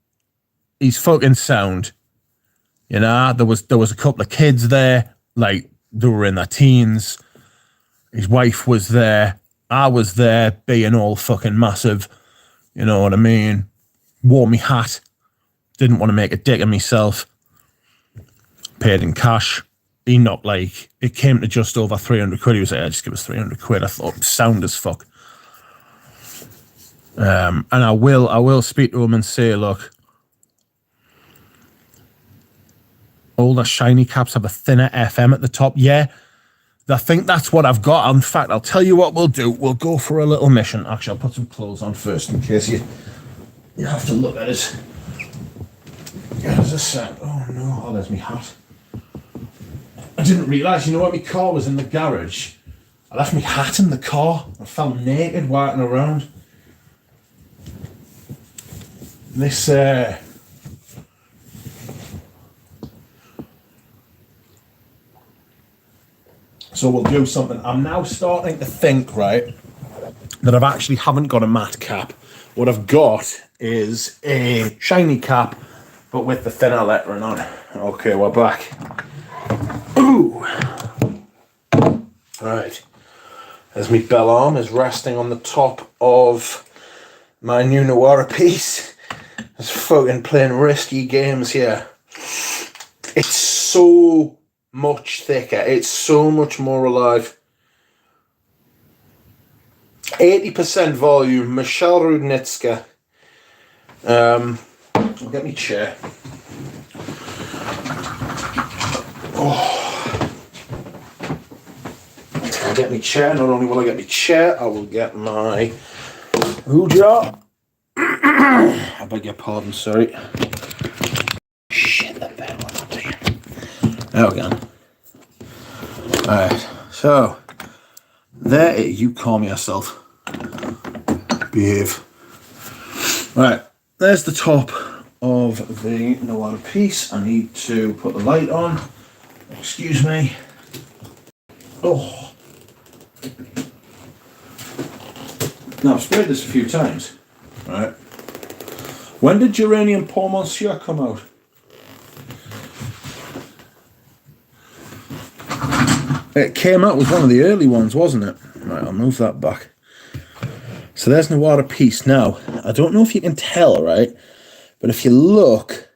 he's fucking sound. You know, there was a couple of kids there, like they were in their teens. His wife was there. I was there, being all fucking massive. You know what I mean? Wore me hat. Didn't want to make a dick of myself. Paid in cash. He knocked it came to just over 300 quid. He was like, just give us 300 quid. I thought, sound as fuck. And I will speak to him and say, look, all the shiny caps have a thinner FM at the top. Yeah, I think that's what I've got. In fact, I'll tell you what we'll do. We'll go for a little mission. Actually, I'll put some clothes on first in case you have to look at it. us a sec. Oh no, oh, there's my hat. I didn't realise, you know what, my car was in the garage. I left my hat in the car. I felt naked walking around. This, so we'll do something. I'm now starting to think, right, that I actually haven't got a matte cap. What I've got is a shiny cap, but with the thinner lettering on. Okay, we're back. Ooh. Right. As my bell arm is resting on the top of my new Noir piece. It's fucking playing risky games here. It's so much thicker. It's so much more alive. 80% volume. Michelle Rudnitska. I'll get me chair. Oh. I'll get me chair. Not only will I get me chair, I will get my hoojar. I beg your pardon, sorry. Shit, the bed, what am I doing? There we go. Alright, so there you calm yourself. Behave. Right, there's the top of the Noir piece. I need to put the light on. Excuse me. Oh. Now, I've sprayed this a few times, right? When did Geranium Pour Monsieur come out? It came out with one of the early ones, wasn't it? Right, I'll move that back. So there's Noir piece. Now, I don't know if you can tell, right? But if you look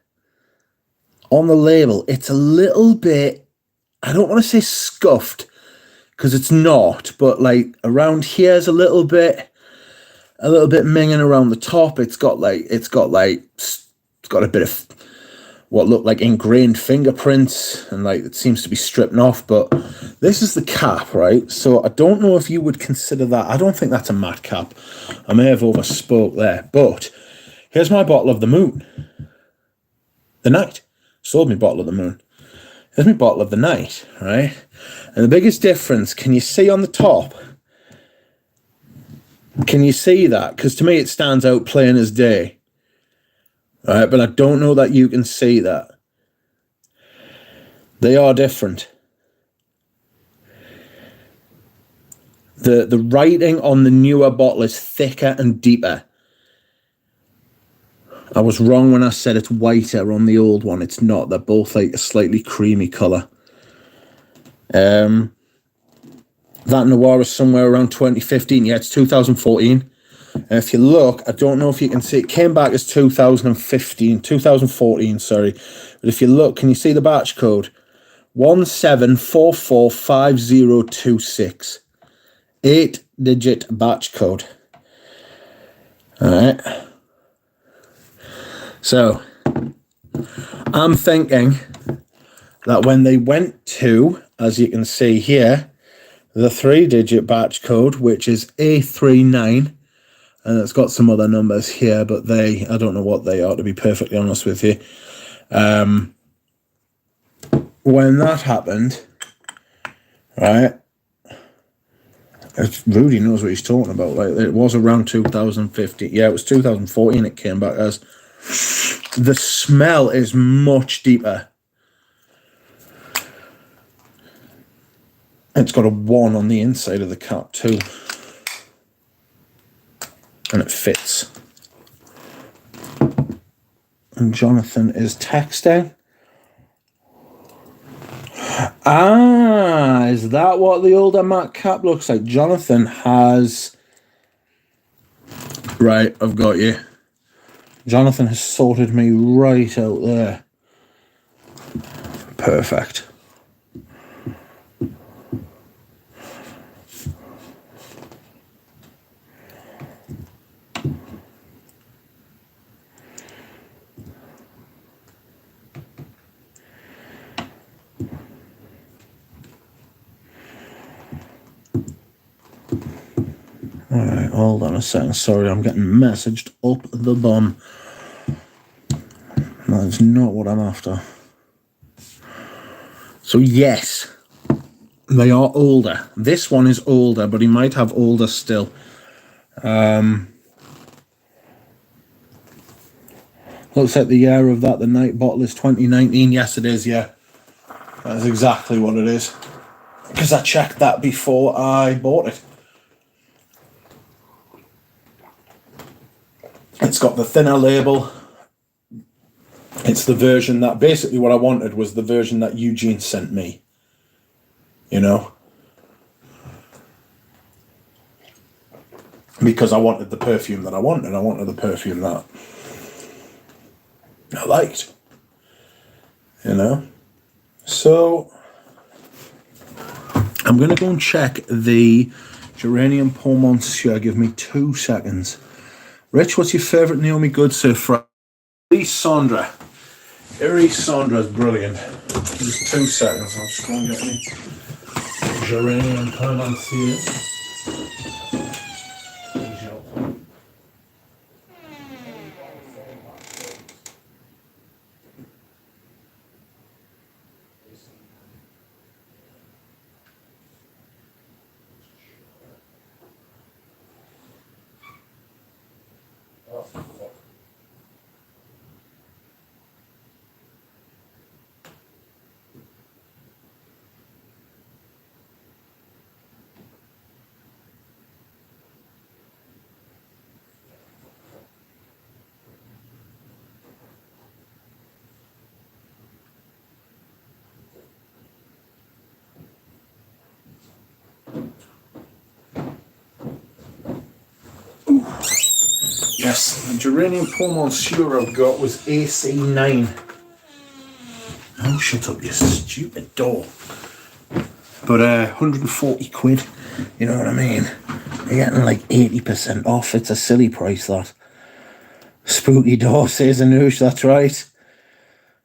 on the label, it's a little bit, I don't want to say scuffed, because it's not, but like around here's a little bit minging around the top. It's got a bit of what look like ingrained fingerprints, and like it seems to be stripping off. But this is the cap, right? So I don't know if you would consider that. I don't think that's a matte cap. I may have overspoke there, but here's my bottle of the moon. The night. Sold me bottle of the moon. Here's my bottle of the night, right? And the biggest difference, can you see on the top? Can you see that? Because to me it stands out plain as day. All right, but I don't know that you can see that. They are different. The writing on the newer bottle is thicker and deeper. I was wrong when I said it's whiter on the old one. It's not. They're both like a slightly creamy colour. That Noir is somewhere around 2015. Yeah, it's 2014. And if you look, I don't know if you can see, it came back as 2014, sorry. But if you look, can you see the batch code? 17445026. 8-digit batch code. All right. So, I'm thinking that when they went to, as you can see here, the 3-digit batch code, which is A39, and it's got some other numbers here, but I don't know what they are, to be perfectly honest with you. When that happened, right, Rudy knows what he's talking about. Like, it was around 2015. Yeah, it was 2014 it came back as. The smell is much deeper. It's got a 1 on the inside of the cap too. And it fits. And Jonathan is texting. Ah, is that what the older matte cap looks like? Jonathan has... Right, I've got you. Jonathan has sorted me right out there. Perfect. Alright, hold on a second. Sorry, I'm getting messaged up the bum. That's not what I'm after. So yes, they are older. This one is older, but he might have older still. Looks like the year of that, the night bottle is 2019. Yes, it is, yeah. That's exactly what it is. Because I checked that before I bought it. It's got the thinner label. It's the version that, basically what I wanted was the version that Eugene sent me. You know? Because I wanted the perfume that I wanted. I wanted the perfume that I liked. You know? So, I'm going to go and check the Geranium Pour Monsieur. Give me 2 seconds. Rich, what's your favourite Naomi Good so far? Iris Sandra. Iris Sandra is brilliant. Just 2 seconds. I'll just go and get me Geranium Pour Monsieur. Yes, the Geranium Pour Monsieur I've got was AC9. Oh, shut up, you stupid door. But 140 quid, you know what I mean? You're getting like 80% off. It's a silly price, that. Spooky Door, says Anoush, that's right.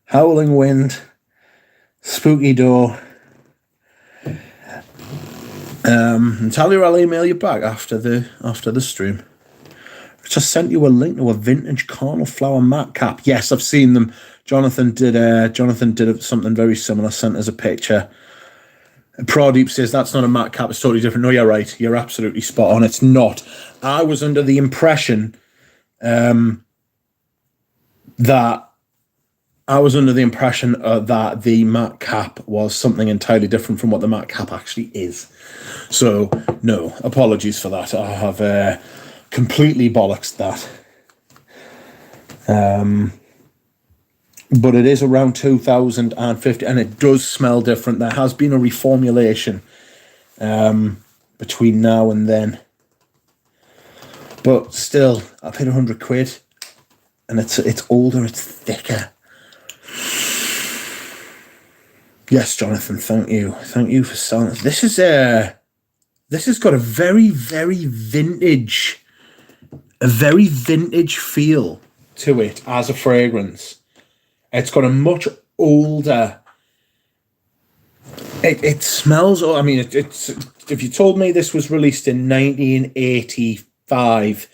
Howling Wind, Spooky Door. Natalia, I'll email you back after the stream. I just sent you a link to a vintage Carnal Flower matte cap. Yes, I've seen them. Jonathan did something very similar. Sent us a picture. Pradeep says that's not a matte cap. It's totally different. No, you're right. You're absolutely spot on. It's not. I was under the impression that the matte cap was something entirely different from what the matte cap actually is. So no, apologies for that. I have completely bollocksed that. But it is around 2050 and it does smell different. There has been a reformulation between now and then. But still, I paid 100 quid and it's older, it's thicker. Yes, Jonathan, thank you. Thank you for selling it. This has got a very, very vintage feel to it as a fragrance. It's got a much older. It smells. I mean, it's. If you told me this was released in 1985,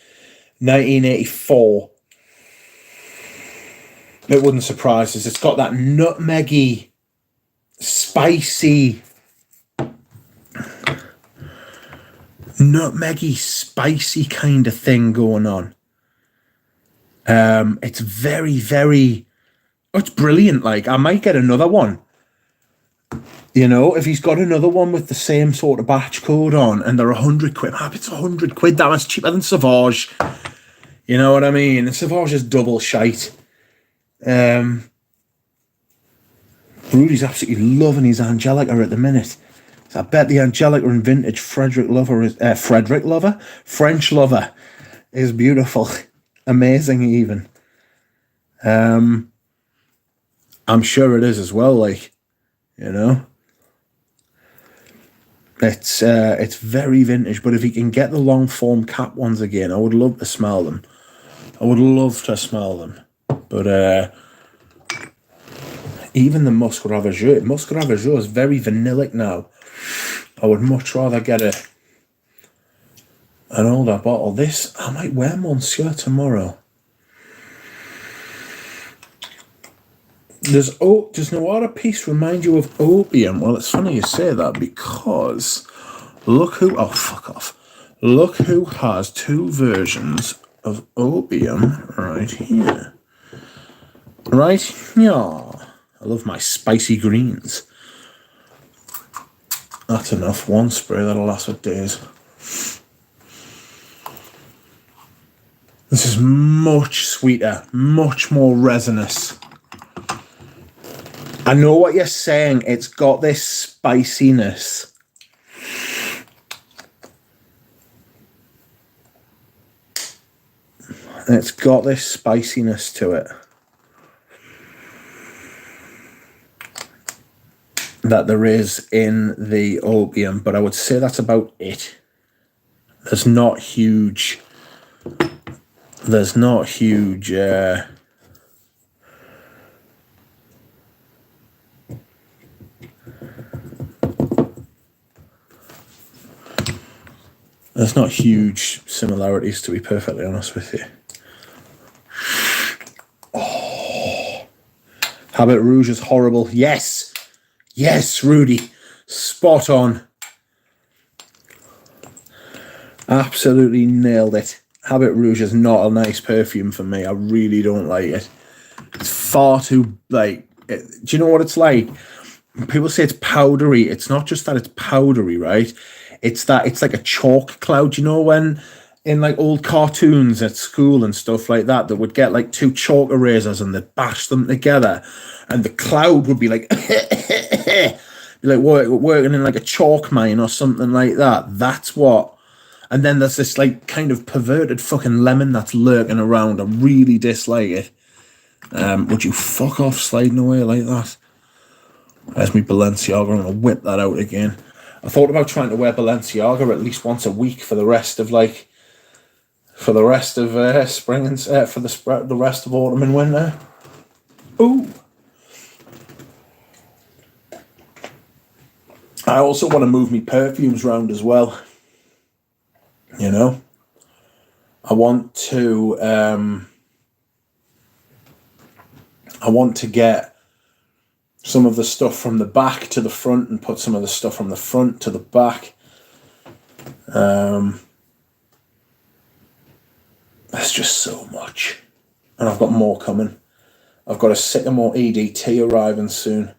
1984, it wouldn't surprise us. It's got that nutmeggy, spicy kind of thing going on. It's very, very. Oh, it's brilliant. Like, I might get another one. You know, if he's got another one with the same sort of batch code on and they're 100 quid, it's 100 quid. That was cheaper than Sauvage. You know what I mean? And Sauvage is double shite. Rudy's absolutely loving his Angelica at the minute. So I bet the Angelica and vintage French Lover is beautiful. Amazing even. I'm sure it is as well, like, you know. It's very vintage, but if you can get the long form cap ones again, I would love to smell them. But even the Muscat Ravageur is very vanillic now. I would much rather get an older bottle. This, I might wear Monsieur tomorrow. Does no other piece remind you of opium? Well, it's funny you say that because look who, oh fuck off. Look who has two versions of opium right here. Right here. I love my spicy greens. That's enough. One spray that'll last for days. This is much sweeter, much more resinous. I know what you're saying. It's got this spiciness. It's got this spiciness to it that there is in the opium, but I would say that's about it. There's not huge... There's not huge... There's not huge similarities, to be perfectly honest with you. Oh, Habit Rouge is horrible. Yes. Yes, Rudy. Spot on. Absolutely nailed it. Habit Rouge is not a nice perfume for me. I really don't like it. It's far too, like... do you know what it's like? People say it's powdery. It's not just that it's powdery, right? It's that it's like a chalk cloud, you know, when in like old cartoons at school and stuff like that, that would get like two chalk erasers and they'd bash them together and the cloud would be like, be like working in like a chalk mine or something like that. That's what. And then there's this like kind of perverted fucking lemon that's lurking around. I really dislike it. Would you fuck off sliding away like that? There's me Balenciaga. I'm going to whip that out again. I thought about trying to wear Balenciaga at least once a week for the rest of like, for the rest of spring and for the rest of autumn and winter. Ooh. I also want to move me perfumes round as well. You know, I want to get some of the stuff from the back to the front and put some of the stuff from the front to the back. There's just so much. And I've got more coming. I've got a Sycamore EDT arriving soon.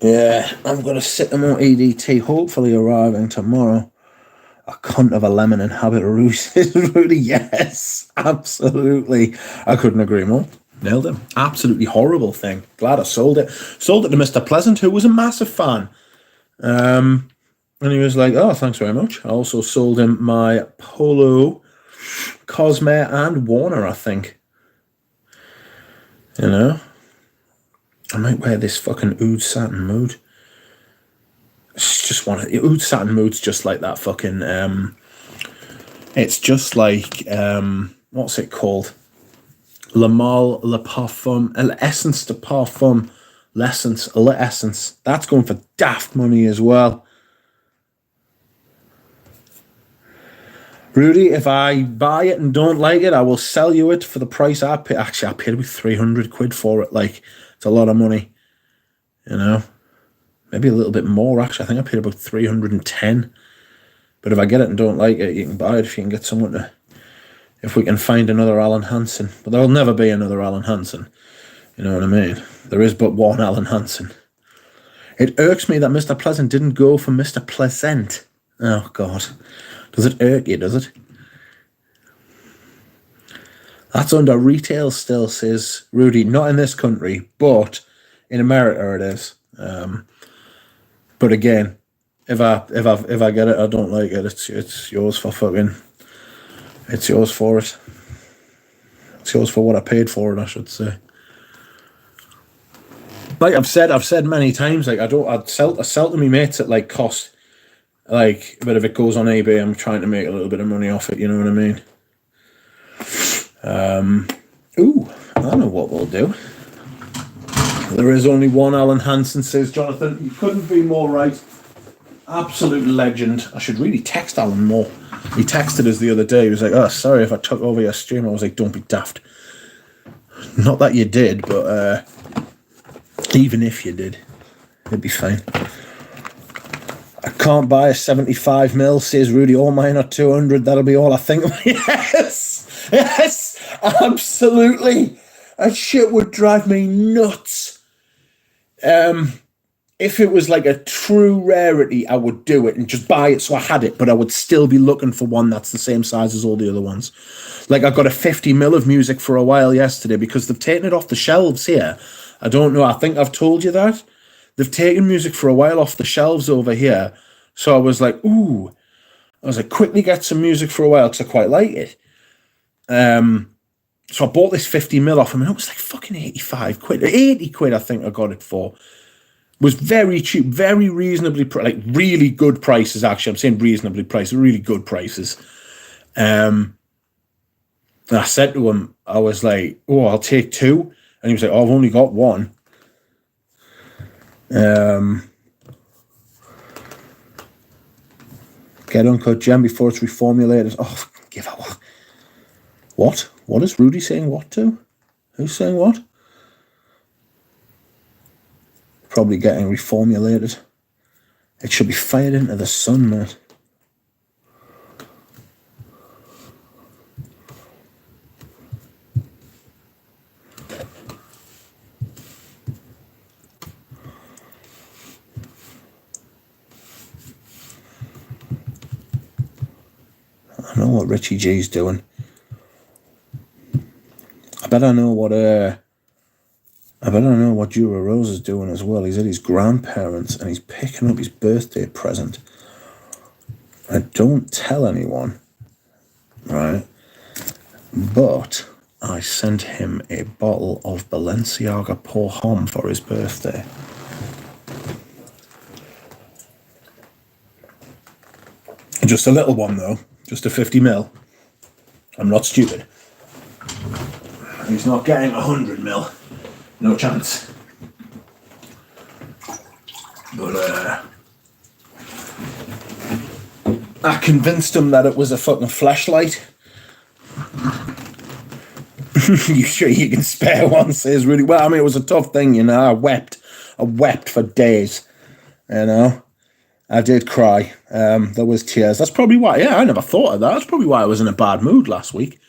Yeah, I've got a Sycamore EDT hopefully arriving tomorrow. A cunt of a lemon and Habit Rouge is really, yes, absolutely. I couldn't agree more. Nailed it. Absolutely horrible thing. Glad I sold it. Sold it to Mr. Pleasant, who was a massive fan. And he was like, oh, thanks very much. I also sold him my Polo, Cosme, and Warner, I think. You know? I might wear this fucking Oud Satin Mood. It's just one of Oud Satin Mood's just like that fucking it's just like what's it called? Le Mal, Le Parfum, L'Essence de Parfum, L'Essence. That's going for daft money as well. Rudy, if I buy it and don't like it, I will sell you it for the price I pay. Actually, I paid about 300 quid for it. Like, it's a lot of money, you know. Maybe a little bit more, actually. I think I paid about 310. But if I get it and don't like it, you can buy it if you can get someone to... If we can find another Alan Hansen. But there'll never be another Alan Hansen. You know what I mean? There is but one Alan Hansen. It irks me that Mr. Pleasant didn't go for Mr. Pleasant. Oh, God. Does it irk you, does it? That's under retail still, says Rudy. Not in this country, but in America it is. But again, if I get it, I don't like it. It's yours for fucking. It's yours for it. It's yours for what I paid for it, I should say. Like I've said many times, like I'd sell to me mates at like cost. Like, but if it goes on eBay, I'm trying to make a little bit of money off it. You know what I mean? Ooh, I know what we'll do. There is only one Alan Hansen, says Jonathan. You couldn't be more right. Absolute legend. I should really text Alan more. He texted us the other day. He was like, "Oh, sorry if I took over your stream." I was like, "Don't be daft." Not that you did, but even if you did, it'd be fine. I can't buy a 75mm, says Rudy. All mine are 200. That'll be all I think. Yes, yes, absolutely. That shit would drive me nuts. If it was like a true rarity, I would do it and just buy it so I had it, but I would still be looking for one that's the same size as all the other ones. Like, I got a 50mm of music for a while yesterday because they've taken it off the shelves here. I don't know, I think I've told you that. They've taken music for a while off the shelves over here. So I was like, ooh. I was like, quickly get some music for a while because I quite like it. So I bought this 50mm off him and it was like fucking 85 quid. 80 quid I think I got it for. Was very cheap, very reasonably, like really good prices, actually. I'm saying reasonably priced, really good prices. And I said to him, I was like, oh, I'll take two. And he was like, oh, I've only got one. Get Uncut Gem before it's reformulated. Oh, give up. What? What is Rudy saying what to? Who's saying what? Probably getting reformulated. It should be fired into the sun, mate. I know what Richie G's doing. I bet I know what Jura Rose is doing as well. He's at his grandparents and he's picking up his birthday present. I don't tell anyone, right? But I sent him a bottle of Balenciaga Pour Homme for his birthday. Just a little one though, just a 50mm. I'm not stupid. He's not getting 100mm. No chance. But I convinced him that it was a fucking flashlight. You sure you can spare one? Says Rudy. Well, I mean, it was a tough thing, you know. I wept for days, you know. I did cry. There was tears. That's probably why. Yeah, I never thought of that. That's probably why I was in a bad mood last week.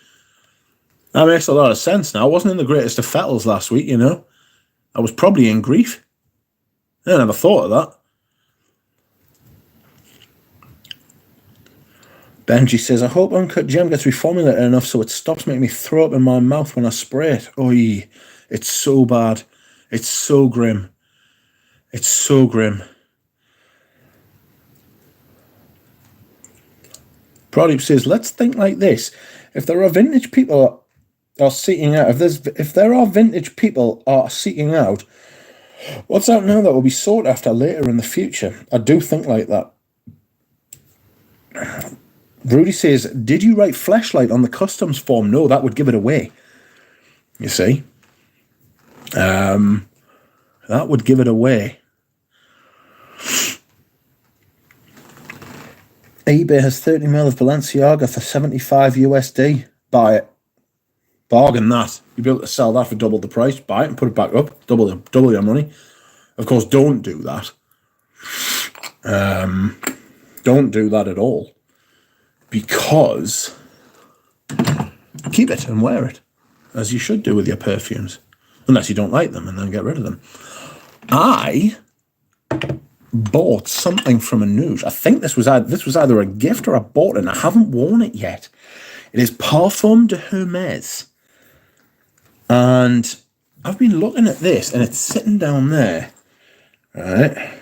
That makes a lot of sense now. I wasn't in the greatest of fettles last week, you know. I was probably in grief. I never thought of that. Benji says, I hope Uncut Gem gets reformulated enough so it stops making me throw up in my mouth when I spray it. Oy, it's so bad. It's so grim. It's so grim. Prodip says, let's think like this. If there are vintage people are seeking out, if there are vintage people are seeking out, what's out now that will be sought after later in the future? I do think like that. Rudy says, did you write flashlight on the customs form? No, that would give it away. You see? That would give it away. eBay has 30mm of Balenciaga for 75 USD. Buy it. Bargain that. You'll be able to sell that for double the price. Buy it and put it back up. Double your money. Of course, don't do that. Don't do that at all. Because keep it and wear it, as you should do with your perfumes. Unless you don't like them and then get rid of them. I bought something from Anoush. I think this was either a gift or I bought it and I haven't worn it yet. It is Parfum de Hermes. And I've been looking at this and it's sitting down there. Right.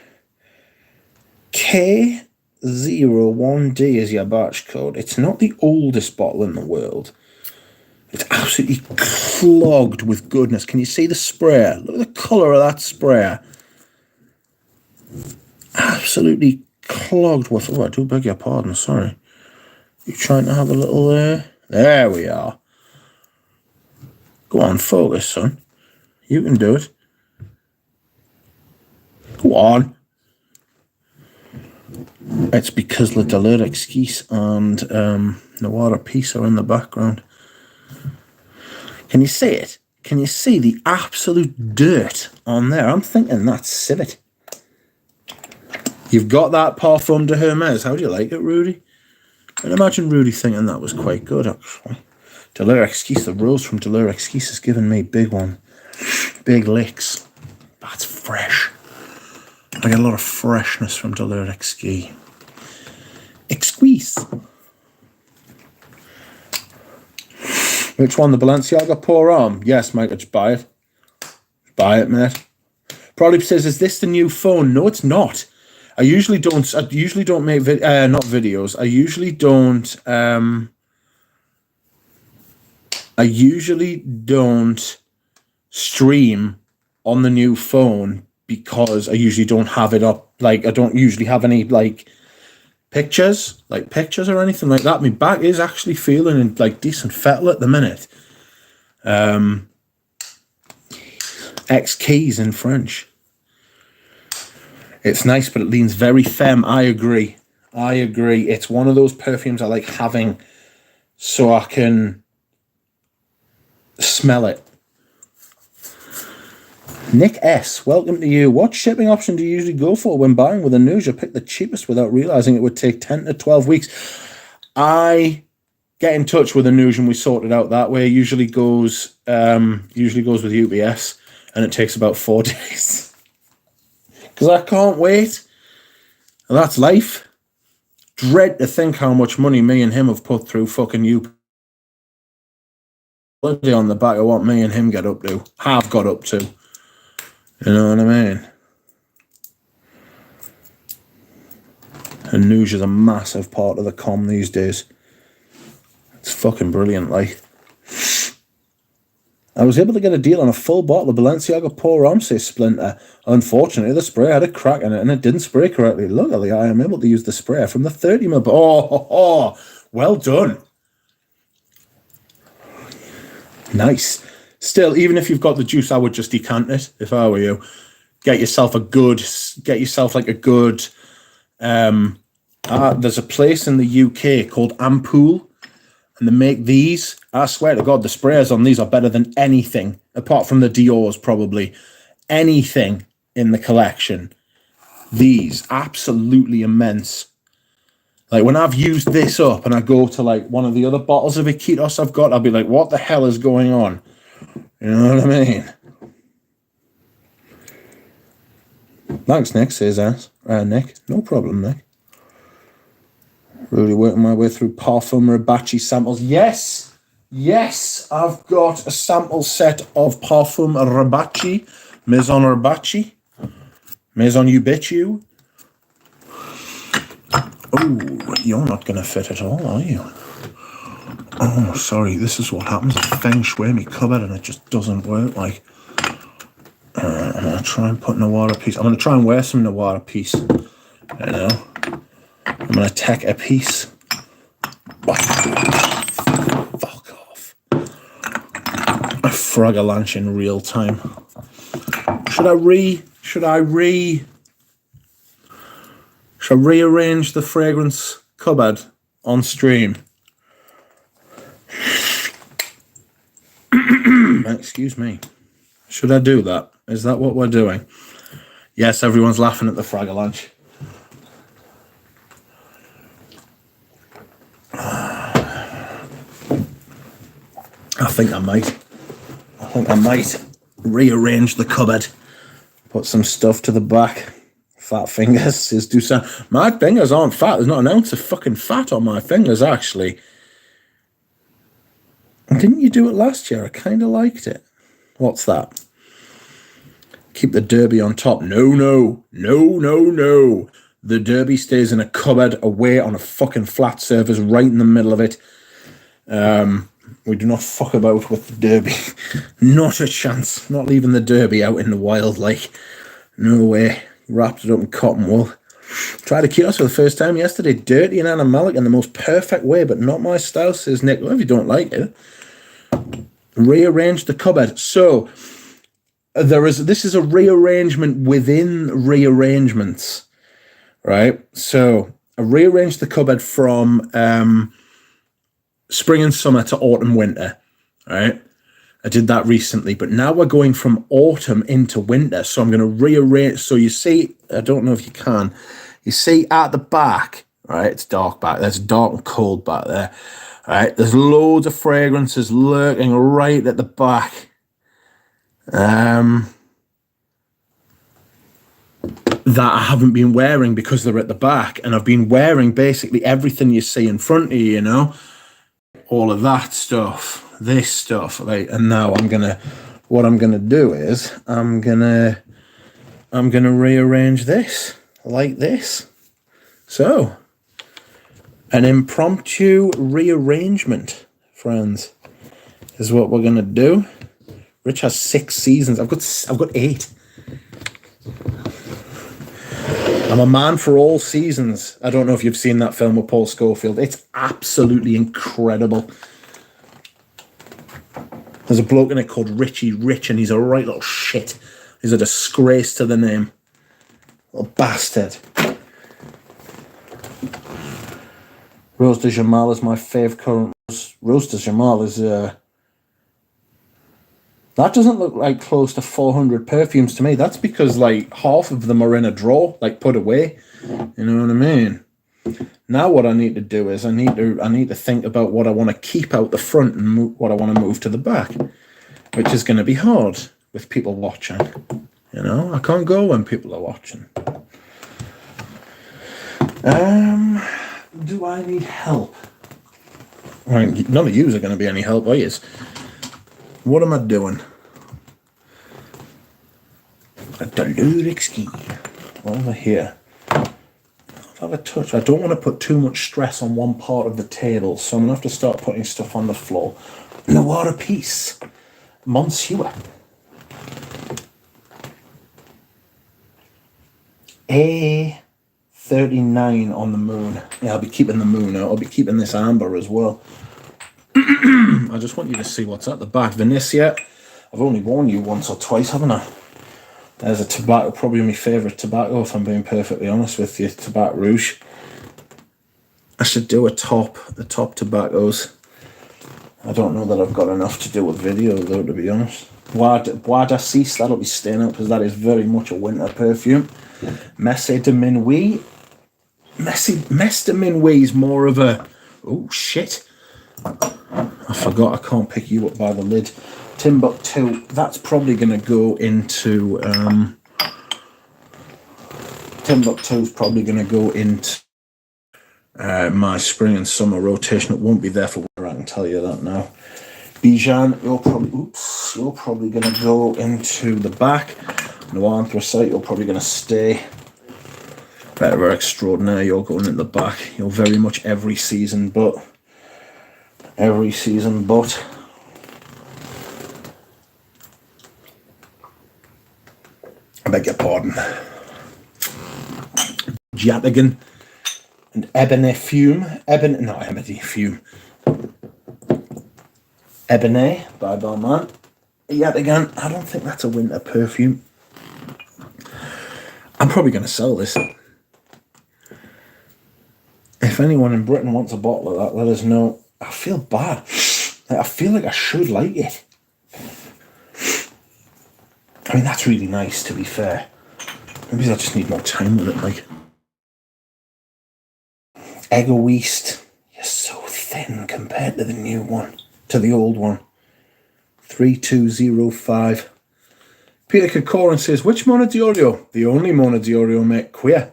K01D is your batch code. It's not the oldest bottle in the world. It's absolutely clogged with goodness. Can you see the sprayer? Look at the colour of that sprayer. Absolutely clogged with... Oh, I do beg your pardon, sorry. You trying to have a little there? There we are. Go on, focus, son. You can do it. Go on. It's because Le Deleur Exquise and Noir Peace are in the background. Can you see it? Can you see the absolute dirt on there? I'm thinking that's civet. You've got that Parfum de Hermes. How do you like it, Rudy? And imagine Rudy thinking that was quite good, actually. Deleur Exquise, the rose from Deleur Exquise has given me big licks. That's fresh. I get a lot of freshness from Deleur Exquise. Exquise. Which one? The Balenciaga Pour Homme? Yes, Mike, just buy it. Buy it, mate. Probably says, is this the new phone? No, it's not. I usually don't make not videos. I usually don't stream on the new phone because I usually don't have it up. Like, I don't usually have any like pictures or anything like that. My back is actually feeling in like decent fettle at the minute. X keys in French. It's nice, but it leans very femme. I agree. It's one of those perfumes I like having so I can smell it. Nick S, welcome to you. What shipping option do you usually go for when buying with a Nuge? I pick the cheapest without realizing it would take 10 to 12 weeks. I get in touch with a Nuge and we sort it out that way. Usually goes with UPS and it takes about 4 days. Because I can't wait. And that's life. Dread to think how much money me and him have put through fucking UPS on the back of what me and him have got up to. You know what I mean? And Nuge is a massive part of the comm these days. It's fucking brilliant, like. I was able to get a deal on a full bottle of Balenciaga Pour Homme, says Splinter. Unfortunately, the spray had a crack in it and it didn't spray correctly. Luckily, I am able to use the sprayer from the 30ml. Oh, well done. Nice. Still, even if you've got the juice, I would just decant it if I were you. Get yourself there's a place in the UK called Ampoule, and they make these. I swear to God, the sprayers on these are better than anything, apart from the Dior's probably. Anything in the collection. These, absolutely immense. Like, when I've used this up and I go to, like, one of the other bottles of Iquitos I've got, I'll be like, what the hell is going on? You know what I mean? Thanks, Nick, says Nick. No problem, Nick. Really working my way through Parfum Rabachi samples. Yes, I've got a sample set of Parfum Rabachi, Maison Rabachi, Maison Ubitu. Oh, you're not going to fit at all, are you? Oh, sorry, this is what happens. I feng shui my cupboard and it just doesn't work. Like, I'm going to try and put Noir Peace. I'm going to try and wear some Noir Peace. You know? I'm going to take a piece. Fuck off. A Fragalanche in real time. Should I rearrange the fragrance cupboard on stream? Excuse me. Should I do that? Is that what we're doing? Yes, everyone's laughing at the Fragalanche. I think I might rearrange the cupboard. Put some stuff to the back. Fat fingers says do some. My fingers aren't fat. There's not an ounce of fucking fat on my fingers, actually. Didn't you do it last year? I kind of liked it. What's that? Keep the derby on top. No. The derby stays in a cupboard away on a fucking flat surface right in the middle of it. We do not fuck about with the derby. Not a chance. Not leaving the derby out in the wild, like. No way. Wrapped it up in cotton wool. Tried a Iquitos for the first time yesterday. Dirty and animalic in the most perfect way, but not my style, says Nick. Well, if you don't like it, rearrange the cupboard. So this is a rearrangement within rearrangements. right? So I rearranged the cupboard from spring and summer to autumn, winter, right? I did that recently, but now we're going from autumn into winter. So I'm going to rearrange. So you see, I don't know if you can, you see at the back, right? It's dark back there. It's dark and cold back there, right? There's loads of fragrances lurking right at the back. That I haven't been wearing because they're at the back, and I've been wearing basically everything you see in front of you, you know, all of that stuff, this stuff, right? And now what I'm gonna do is I'm gonna rearrange this like this. So, an impromptu rearrangement, friends, is what we're gonna do. Rich has 6 seasons. I've got 8. I'm a man for all seasons. I don't know if you've seen that film with Paul Scofield. It's absolutely incredible. There's a bloke in it called Richie Rich, and he's a right little shit. He's a disgrace to the name. Little bastard. Rose de Jamal is my fave current. Rose de Jamal is... that doesn't look like close to 400 perfumes to me. That's because, like, half of them are in a drawer, like, put away. You know what I mean? Now what I need to do is I need to think about what I want to keep out the front and what I want to move to the back, which is going to be hard with people watching. You know, I can't go when people are watching. Do I need help? Right, none of yous are going to be any help, are yous? What am I doing? A Deluric ski over here. Have a touch. I don't want to put too much stress on one part of the table, so I'm going to have to start putting stuff on the floor. Noir Peace. Monsieur. A39 on the moon. Yeah, I'll be keeping the moon out. I'll be keeping this amber as well. I just want you to see what's at the back. Vinicia. I've only worn you once or twice, haven't I? There's a tobacco, probably my favourite tobacco, if I'm being perfectly honest with you, Tobacco Rouge. I should do the top tobaccos. I don't know that I've got enough to do a video, though, to be honest. Bois d'Assis, that'll be staying up, because that is very much a winter perfume. Messe de Minuit. Messe de Minuit is more of a... Oh, shit. I forgot I can't pick you up by the lid. Timbuktu, that's probably going to go into... Timbuktu's probably going to go into my spring and summer rotation. It won't be there for winter, I can tell you that now. Bijan, you're probably going to go into the back. Noir Anthracite, you're probably going to stay. Vetiver Extraordinaire, you're going in the back. You're very much every season, but... I beg your pardon. Jattigan and Ebony Fume. Ebony by Balmain. Jattigan, I don't think that's a winter perfume. I'm probably going to sell this. If anyone in Britain wants a bottle of that, let us know. I feel bad. I feel like I should like it. I mean, that's really nice, to be fair. Maybe I just need more time with it, like. Egoist. You're so thin compared to the new one. To the old one. 3205. Peter Kokorin says, which Monodiorio? The only Monodiorio, mate. Queer.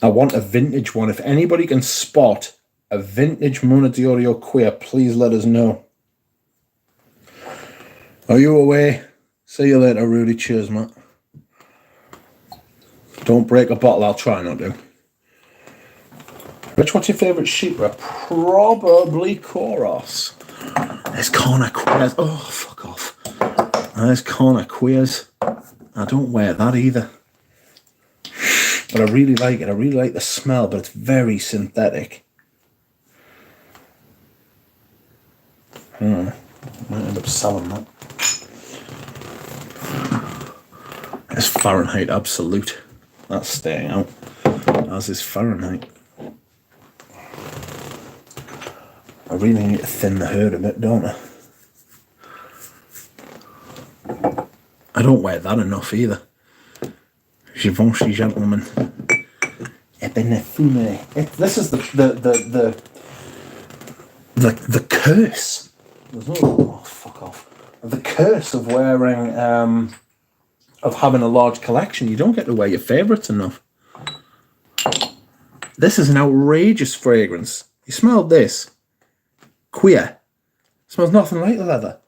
I want a vintage one. If anybody can spot a vintage Monodiorio Queer, please let us know. Are you away? See you later, Rudy. Cheers, mate. Don't break a bottle. I'll try not to. Rich, what's your favourite sheetra? Probably Koros. There's Corner Queers. Oh, fuck off. There's Corner Queers. I don't wear that either. But I really like it. I really like the smell, but it's very synthetic. I might end up selling that. It's Fahrenheit Absolute. That's staying out, as is Fahrenheit. I really need to thin the herd a bit, don't I? I don't wear that enough either. Givenchy gentleman. Perfume. This is the curse. There's no, oh, fuck off. The curse of wearing, of having a large collection. You don't get to wear your favourites enough. This is an outrageous fragrance. You smelled this? Queer. It smells nothing like leather.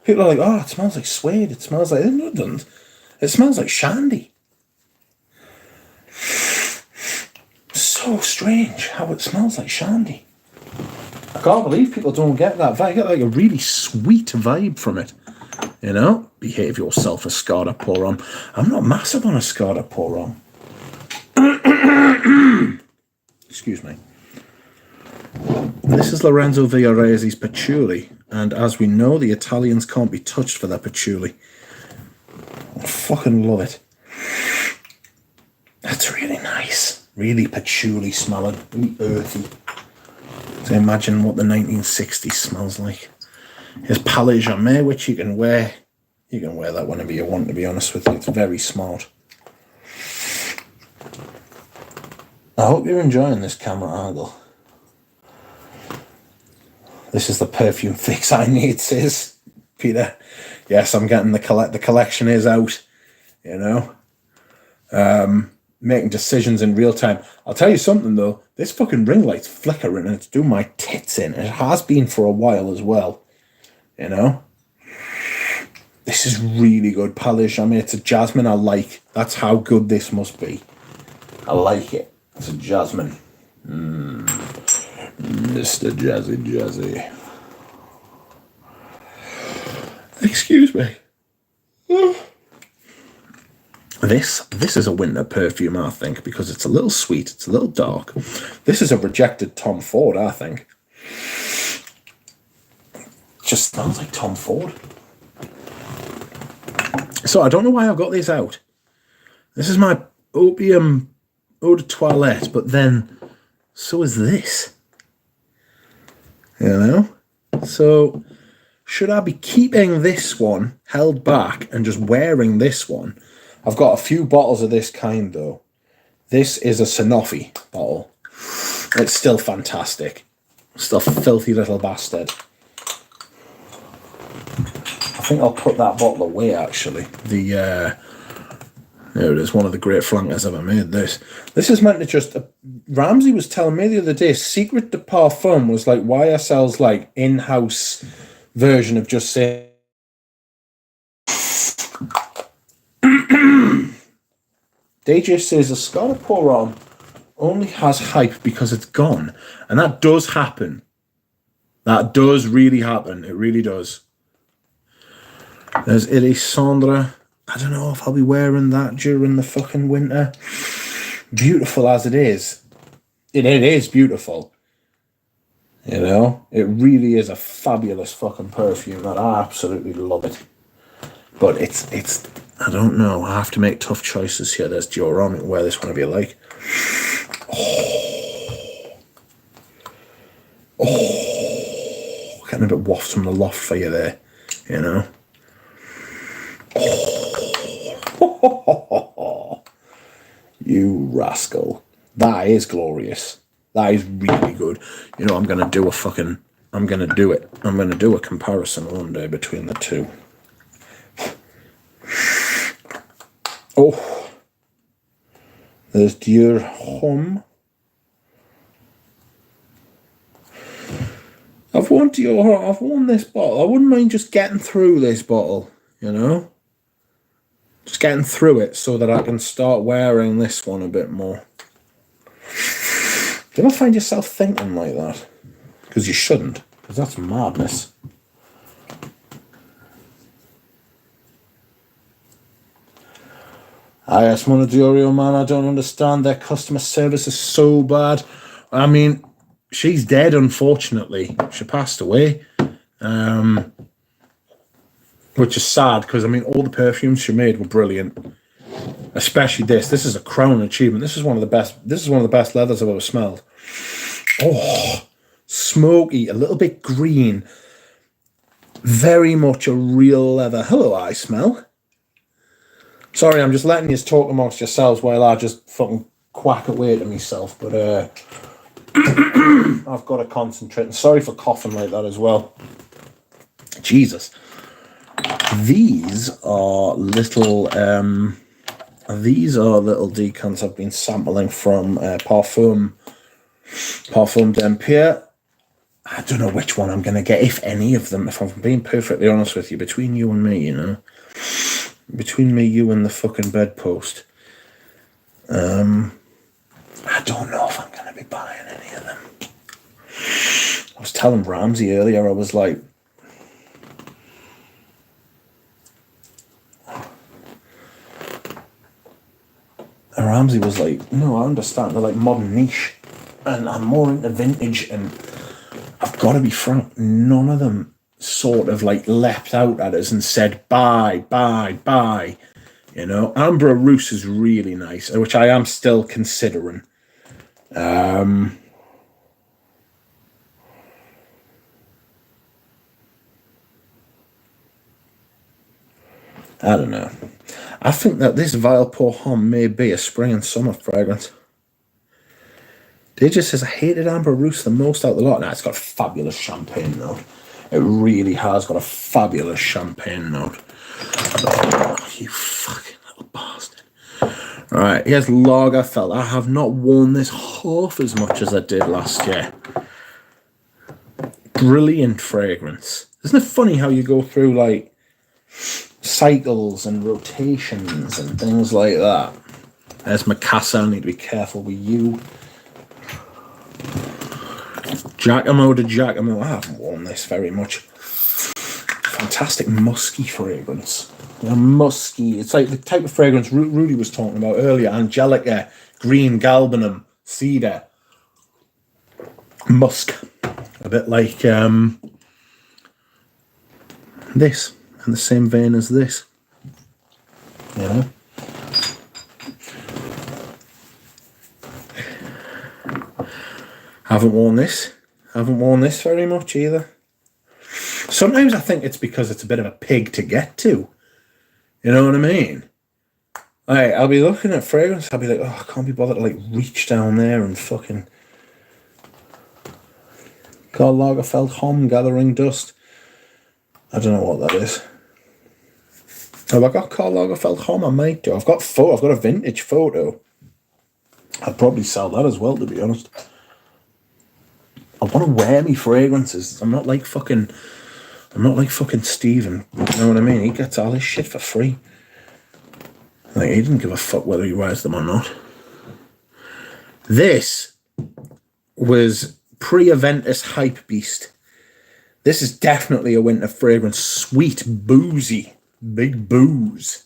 People are like, oh, it smells like suede. It smells like... No, it doesn't. It smells like shandy. So strange how it smells like shandy. I can't believe people don't get that vibe. I get like a really sweet vibe from it. You know? Behave yourself, Escada Porom. I'm not massive on Escada Porom. Excuse me. This is Lorenzo Villarese's Patchouli, and as we know, the Italians can't be touched for their patchouli. I fucking love it. That's really nice. Really patchouli smelling, really earthy. So imagine what the 1960s smells like. Here's Palais Jamais, which you can wear. You can wear that whenever you want, to be honest with you. It's very smart. I hope you're enjoying this camera angle. This is the perfume fix I need, says Peter. Yes, I'm getting the collection is out, you know. Making decisions in real time. I'll tell you something though, this fucking ring light's flickering and it's doing my tits in. It has been for a while as well, you know. This is really good. Palais Jamais. It's a jasmine I like. That's how good this must be. I like it. It's a jasmine. Mr. Jazzy. Excuse me. This is a winter perfume, I think, because it's a little sweet, it's a little dark. This is a rejected Tom Ford, I think. Just smells like Tom Ford. So I don't know why I've got these out. This is my opium eau de toilette, but then so is this. You know? So should I be keeping this one held back and just wearing this one? I've got a few bottles of this kind though. This is a Sanofi bottle. It's still fantastic. Still a filthy little bastard. I think I'll put that bottle away actually. There it is, one of the great flankers ever made this. This is meant to just... Ramsey was telling me the other day, Secret de Parfum was like YSL's like in-house version of just saying... DJ says Escada Porom only has hype because it's gone. And that does happen. That does really happen. It really does. There's Elisandra. I don't know if I'll be wearing that during the fucking winter. Beautiful as it is. It is beautiful. You know? It really is a fabulous fucking perfume that I absolutely love it. But it's I don't know. I have to make tough choices here. There's Dioron. Wear this whenever you like. Getting a bit wafts from the loft for you there. You know? You rascal. That is glorious. That is really good. You know, I'm going to do it. I'm going to do a comparison one day between the two. Oh. There's Dior Homme. I've worn this bottle. I wouldn't mind just getting through this bottle, you know? Just getting through it so that I can start wearing this one a bit more. Do you ever find yourself thinking like that? Because you shouldn't, because that's madness. Yes, Monodiorio, man, I don't understand. Their customer service is so bad. I mean, she's dead, unfortunately. She passed away. Which is sad, because, I mean, all the perfumes she made were brilliant. Especially this. This is a crown achievement. This is one of the best. This is one of the best leathers I've ever smelled. Oh, smoky, a little bit green. Very much a real leather. Hello, I smell. Sorry, I'm just letting you talk amongst yourselves while I just fucking quack away to myself. But I've got to concentrate. And sorry for coughing like that as well. Jesus. These are little decants I've been sampling from Perfume d'Empire. I don't know which one I'm going to get, if any of them, if I'm being perfectly honest with you, between you and me, you know. Between me, you, and the fucking bedpost. I don't know if I'm going to be buying any of them. I was telling Ramsey earlier, I was like, and Ramsey was like, no, I understand, they're like modern niche, and I'm more into vintage, and I've got to be frank, none of them sort of like leapt out at us and said, buy. You know, Amber Rousse is really nice, which I am still considering. I don't know. I think that this Vile Pour Homme may be a spring and summer fragrance. DJ says, I hated Amber Rousse the most out of the lot. Now, it's got a fabulous champagne note. It really has got a fabulous champagne note. Oh, you fucking little bastard. Alright, here's Lagerfeld. I have not worn this half as much as I did last year. Brilliant fragrance. Isn't it funny how you go through, like, cycles and rotations and things like that? There's Mikasa. I need to be careful with you. Giacomo de Giacomo. I haven't worn this very much. Fantastic musky fragrance. You know, musky. It's like the type of fragrance Rudy was talking about earlier. Angelica, green galbanum, cedar, musk. A bit like this, in the same vein as this. You know. Haven't worn this very much either. Sometimes I think it's because it's a bit of a pig to get to. You know what I mean? Like, I'll be looking at fragrance, I'll be like, oh, I can't be bothered to like reach down there and fucking... Karl Lagerfeld Homme Gathering Dust. I don't know what that is. Have I got Karl Lagerfeld Homme? I might do. I've got a vintage photo. I'd probably sell that as well, to be honest. I want to wear me fragrances. I'm not like fucking Steven. You know what I mean? He gets all his shit for free. Like, he didn't give a fuck whether he wears them or not. This was pre-Aventus Hype Beast. This is definitely a winter fragrance. Sweet, boozy, big booze.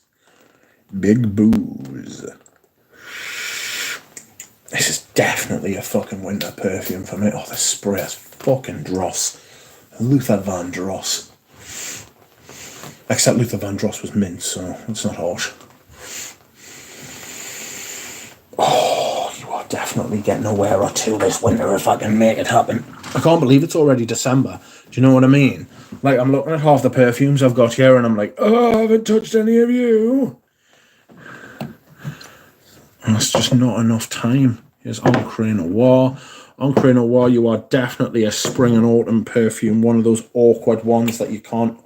Big booze. This is definitely a fucking winter perfume for me. Oh, the spray is fucking dross. Luther Vandross. Except Luther Vandross was mint, so it's not harsh. Oh, you are definitely getting a wear or two this winter if I can make it happen. I can't believe it's already December. Do you know what I mean? Like, I'm looking at half the perfumes I've got here and I'm like, oh, I haven't touched any of you. And it's just not enough time. Here's Ancre Noir. Ancre Noir, you are definitely a spring and autumn perfume. One of those awkward ones that you can't...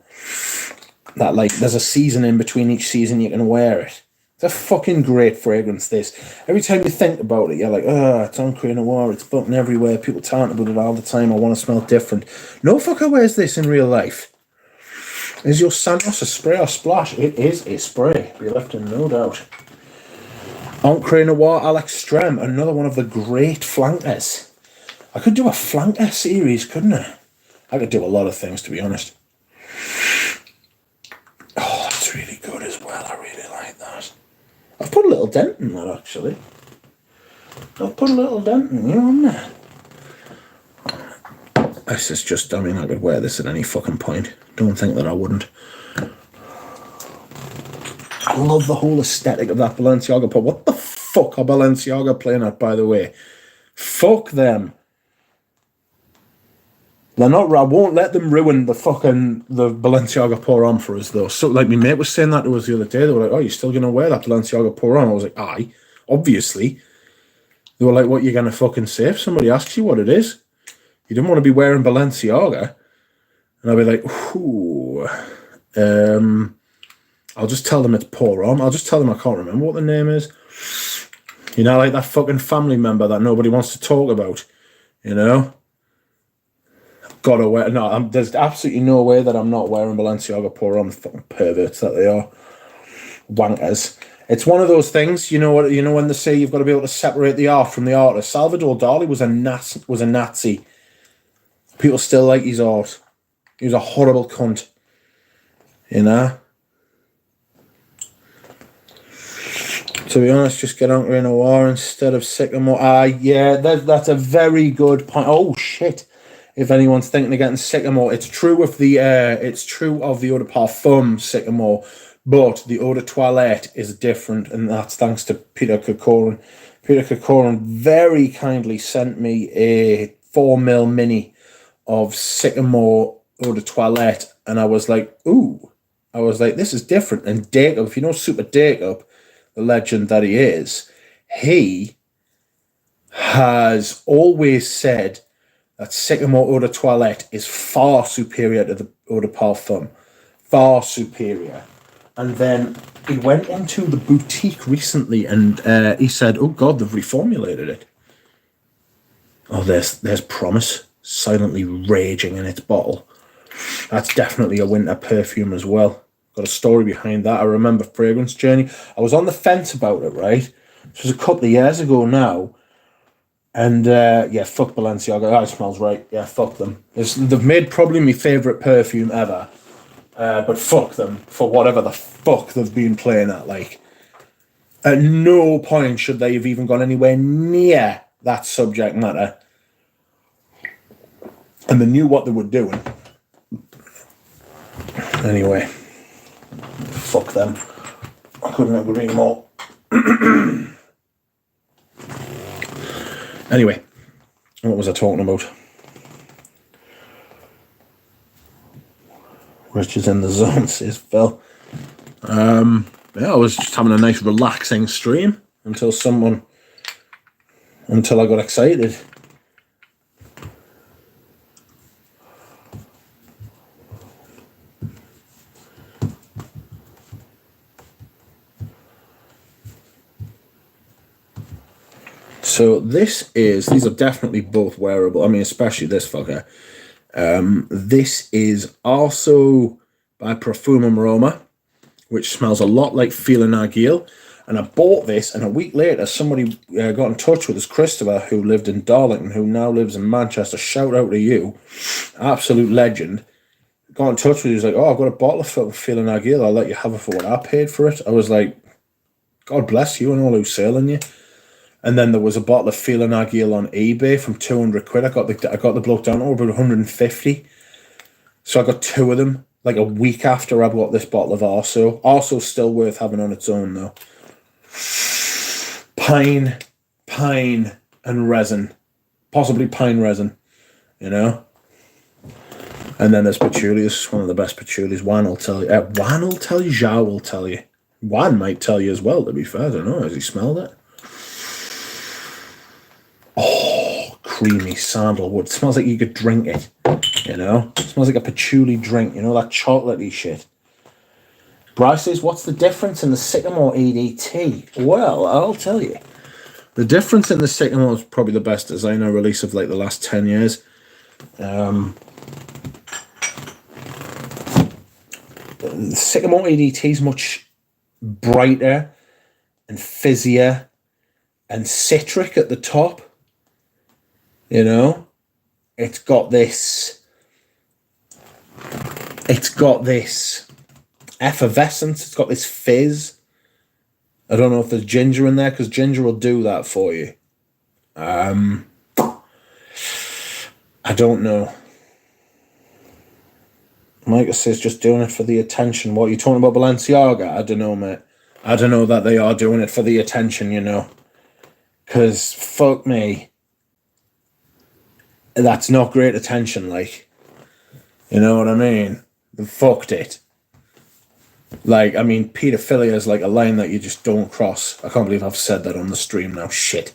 That, like, there's a season in between each season you can wear it. It's a fucking great fragrance, this. Every time you think about it, you're like, oh, it's Ancre Noir. It's fucking everywhere. People talk about it all the time. I want to smell different. No fucker wears this in real life. Is your Santos a spray or splash? It is a spray. Be left in no doubt. Ancre Noir à l'Extrême, another one of the great flankers. I could do a flanker series, couldn't I? I could do a lot of things, to be honest. Oh, that's really good as well. I really like that. I've put a little dent in that, actually. I've put a little dent in, you know, haven't I? This is just, I mean, I could wear this at any fucking point. Don't think that I wouldn't. I love the whole aesthetic of that Balenciaga. But what the fuck are Balenciaga playing at, by the way? Fuck them. They're not. I won't let them ruin the Balenciaga pour on for us, though. So, like, my mate was saying that to us the other day. They were like, "Oh, you're still gonna wear that Balenciaga pour on?" I was like, "Aye, obviously." They were like, "What, you're gonna fucking say if somebody asks you what it is? You don't want to be wearing Balenciaga." And I'll be like, "Ooh, I'll just tell them it's pour on. I'll just tell them I can't remember what the name is. You know, like that fucking family member that nobody wants to talk about. You know." Gotta wear. No, there's absolutely no way that I'm not wearing Balenciaga pour on. The fucking perverts that they are, wankers. It's one of those things. You know what? You know when they say you've got to be able to separate the art from the artist. Salvador Dali was a Nazi. People still like his art. He was a horrible cunt. You know. To be honest, just get on to a war instead of Sycamore. Yeah, that's a very good point. Oh shit. If anyone's thinking of getting Sycamore, it's true of the eau de parfum Sycamore, but the eau de toilette is different, and that's thanks to Peter Kokorin. Peter Kokorin very kindly sent me a 4mm mini of Sycamore eau de toilette, and I was like, ooh. I was like, this is different. And Jacob, if you know Super Jacob, the legend that he is, he has always said that Sycamore eau de toilette is far superior to the eau de parfum. Far superior. And then he went into the boutique recently and he said, oh God, they've reformulated it. Oh, there's Promise silently raging in its bottle. That's definitely a winter perfume as well. Got a story behind that. I remember Fragrance Journey. I was on the fence about it, right? This was a couple of years ago now. And yeah, fuck Balenciaga. That smells right. Yeah, fuck them. They've made probably my favourite perfume ever. But fuck them for whatever the fuck they've been playing at. Like, at no point should they have even gone anywhere near that subject matter. And they knew what they were doing. Anyway, fuck them. I couldn't agree more. Anyway, what was I talking about? Rich is in the zone, says Phil. Yeah, I was just having a nice relaxing stream until I got excited. So these are definitely both wearable. I mean, especially this fucker. This is also by Perfume Aroma, which smells a lot like Fila Nagil. And I bought this, and a week later, somebody got in touch with us, Christopher, who lived in Darlington, who now lives in Manchester. Shout out to you. Absolute legend. Got in touch with you. He was like, oh, I've got a bottle of Fila Nagil. I'll let you have it for what I paid for it. I was like, God bless you and all who's selling you. And then there was a bottle of Fila Nagil on eBay from 200 quid. I got the bloke down to about 150. So I got two of them, like a week after I bought this bottle of Arso. Arso's still worth having on its own, though. Pine, and resin. Possibly pine resin, you know? And then there's patchouli. This is one of the best patchoulis. Juan will tell you. Juan will tell you. Zhao will tell you. Juan might tell you as well, to be fair. I don't know. Has he smelled it? Oh, creamy sandalwood. It smells like you could drink it, you know? It smells like a patchouli drink, you know, that chocolatey shit. Bryce says, what's the difference in the Sycamore EDT? Well, I'll tell you. The difference in the Sycamore is probably the best designer release of like the last 10 years. The Sycamore EDT is much brighter and fizzier and citric at the top. You know, it's got this effervescence. It's got this fizz. I don't know if there's ginger in there, because ginger will do that for you. I don't know. Micah says just doing it for the attention. What, are you talking about Balenciaga? I don't know, mate. I don't know that they are doing it for the attention, you know. Because, fuck me, that's not great attention, like. You know what I mean? They fucked it. Like, I mean, paedophilia is like a line that you just don't cross. I can't believe I've said that on the stream now. Shit.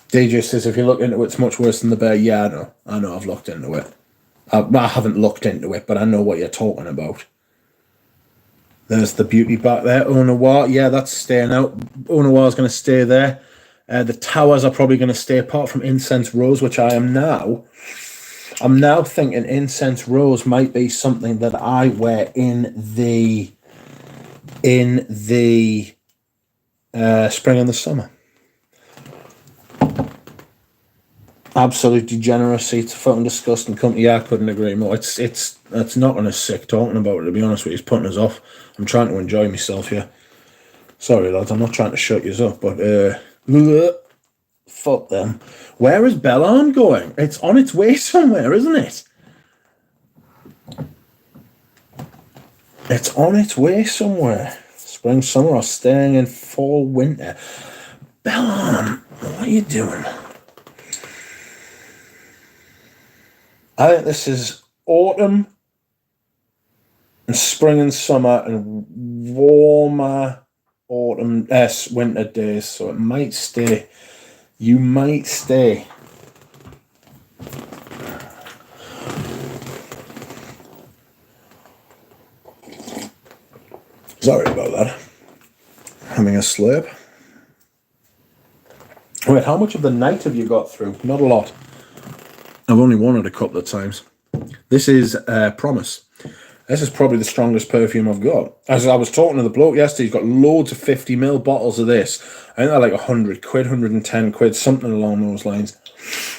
DJ says, if you look into it, it's much worse than the bear. Yeah, I know, I've looked into it. I haven't looked into it, but I know what you're talking about. There's the beauty back there. Au Noir, yeah, that's staying out. Au Noir's going to stay there. The towers are probably going to stay apart from Incense Rose, which I am now. I'm now thinking Incense Rose might be something that I wear in the spring and the summer. Absolute degeneracy. It's fucking disgusting company. Yeah, I couldn't agree more. It's knocking us sick talking about it, to be honest with you. It's putting us off. I'm trying to enjoy myself here. Sorry, lads, I'm not trying to shut you up, but fuck them. Where is Bellarn going? It's on its way somewhere, isn't it? It's on its way somewhere. Spring, summer, or staying in fall, winter. Bellarn, what are you doing? I think this is autumn and spring and summer and warmer autumn, winter days. So it might stay. You might stay. Sorry about that. Having a slurp. Wait, how much of the night have you got through? Not a lot. I've only worn it a couple of times. This is Promise. This is probably the strongest perfume I've got. As I was talking to the bloke yesterday, he's got loads of 50ml bottles of this. I think they're like 100 quid, 110 quid, something along those lines,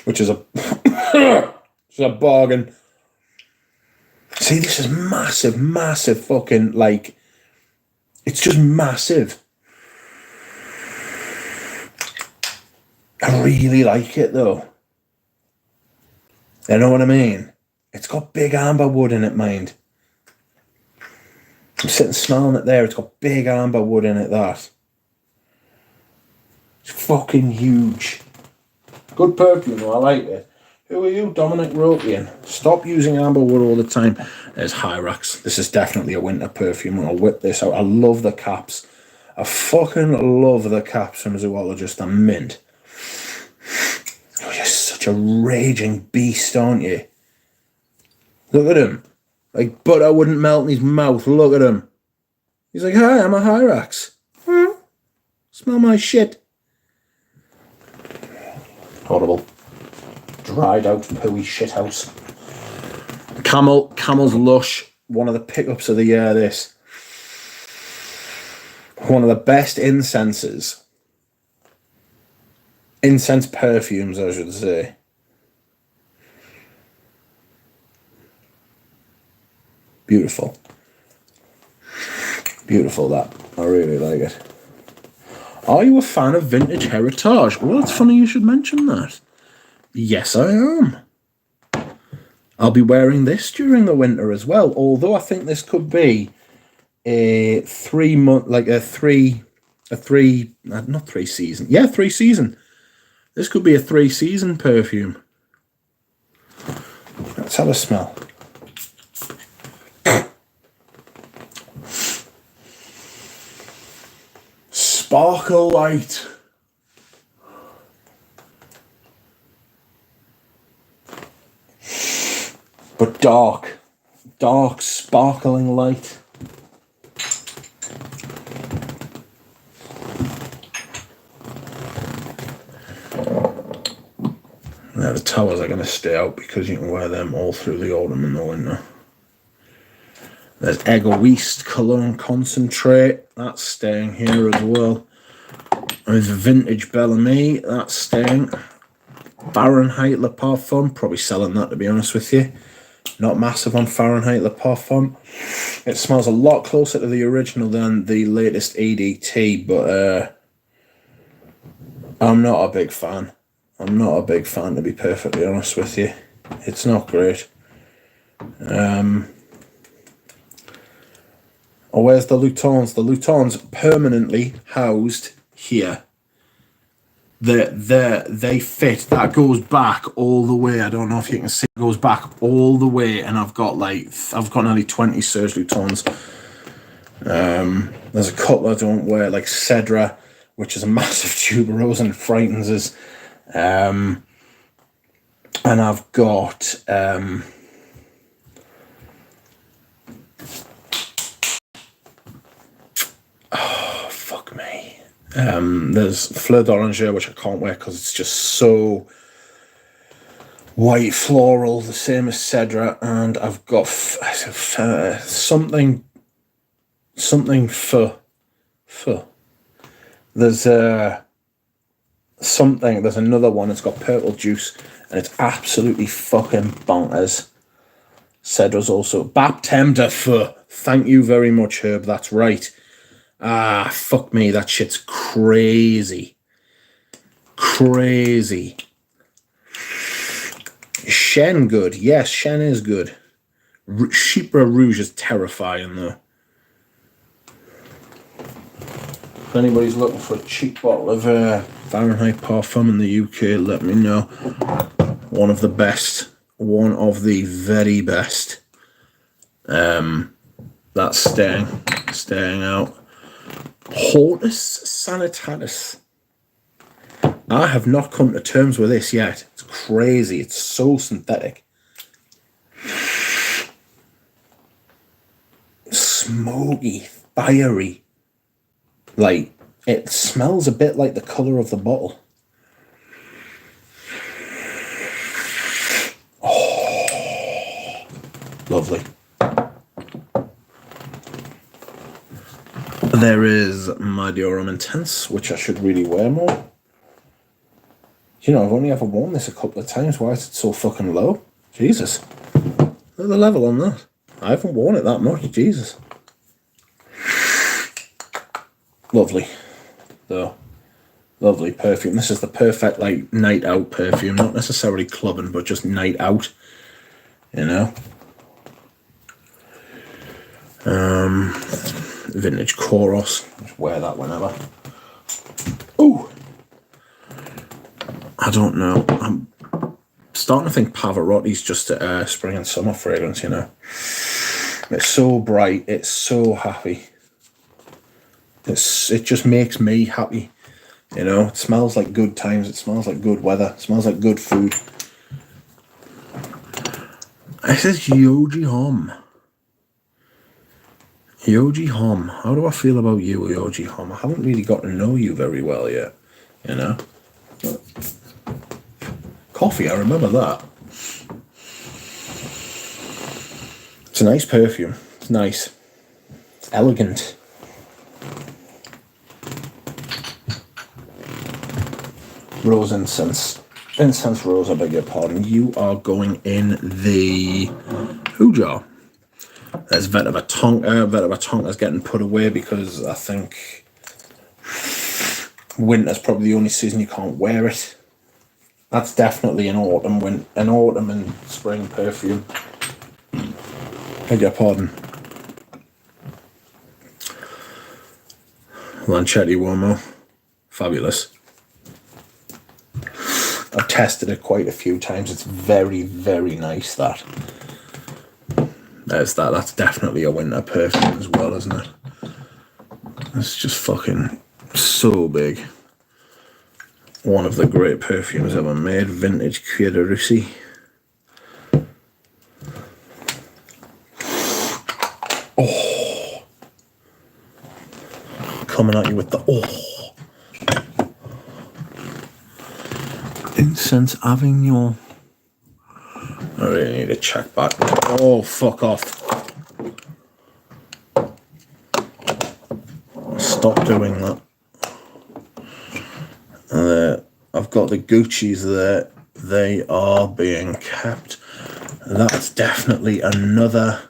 which is a, it's a bargain. See, this is massive, massive fucking, like, it's just massive. I really like it, though. You know what I mean? It's got big amber wood in it, mind. I'm sitting smelling it there. It's got big amber wood in it, that. It's fucking huge. Good perfume, though. I like it. Who are you, Dominic Rokian? Stop using amber wood all the time. There's Hyrax. This is definitely a winter perfume. I'll whip this out. I love the caps. I fucking love the caps from Zoologist. I'm mint. Oh, you're such a raging beast, aren't you? Look at him. Like butter wouldn't melt in his mouth. Look at him. He's like, hi, I'm a Hyrax. Smell my shit. Horrible. Dried out pooey shithouse. Camel's Lush. One of the pickups of the year, this. One of the best incenses. Incense perfumes, I should say. Beautiful. Beautiful, that. I really like it. Are you a fan of vintage heritage? Well, it's funny you should mention that. Yes, I am. I'll be wearing this during the winter as well, although I think this could be a 3 month, like not 3 season. Yeah, 3 season. This could be a 3 season perfume. Let's have a smell. Sparkle light. But dark. Dark, sparkling light. Now the towers are going to stay out because you can wear them all through the autumn and the winter. There's Egoist Cologne Concentrate. That's staying here as well. There's Vintage Bellamy. That's staying. Fahrenheit Le Parfum. Probably selling that, to be honest with you. Not massive on Fahrenheit Le Parfum. It smells a lot closer to the original than the latest EDT, but I'm not a big fan. I'm not a big fan, to be perfectly honest with you. It's not great. Oh, where's the Lutons? The Lutons permanently housed here. They fit. That goes back all the way. I don't know if you can see. It goes back all the way, and I've got nearly 20 Serge Lutons. There's a couple I don't wear, like Cedra, which is a massive tuberose and frightens us. And I've got fuck me. There's Fleur d'Oranger, which I can't wear because it's just so white floral, the same as Cedra, and I've got something for. There's there's another one. It's got purple juice, and it's absolutely fucking bonkers. Cedra's also Baptemda for. Thank you very much, Herb. That's right. Ah, fuck me, that shit's crazy. Crazy. Shen good. Yes, Shen is good. Chypre Rouge is terrifying, though. If anybody's looking for a cheap bottle of Fahrenheit Parfum in the UK, let me know. One of the best. One of the very best. That's staying out. Hortus Sanitatis. I have not come to terms with this yet. It's crazy. It's so synthetic. Smoky, fiery. Like, it smells a bit like the colour of the bottle. Oh, lovely. There is my Diorum Intense, which I should really wear more. You know, I've only ever worn this a couple of times. Why is it so fucking low? Jesus. Look at the level on that. I haven't worn it that much. Jesus. Lovely. Though. Lovely perfume. This is the perfect, like, night out perfume. Not necessarily clubbing, but just night out. You know? Vintage Koros. Just wear that whenever. Ooh. I don't know. I'm starting to think Pavarotti's just a spring and summer fragrance, you know. It's so bright. It's so happy. It just makes me happy. You know, it smells like good times. It smells like good weather. It smells like good food. This is Yoji Hom. Yoji Hom. How do I feel about you, Yoji Hom? I haven't really got to know you very well yet, you know. Coffee, I remember that. It's a nice perfume. It's nice. It's elegant. Rose incense. Incense rose, I beg your pardon. You are going in the who jar? There's Vetiver Tonka. Vetiver Tonka's getting put away because I think winter's probably the only season you can't wear it. That's definitely an autumn and spring perfume. Beg your pardon. Lanchetti Uomo. Fabulous. I've tested it quite a few times. It's very, very nice, that. There's that. That's definitely a winter perfume as well, isn't it? It's just fucking so big. One of the great perfumes ever made. Vintage Cuir de Russie. Oh. Coming at you with the oh. Incense Avignon. I really need to check back. Oh, fuck off. Stop doing that. I've got the Gucci's there. They are being kept. That's definitely another.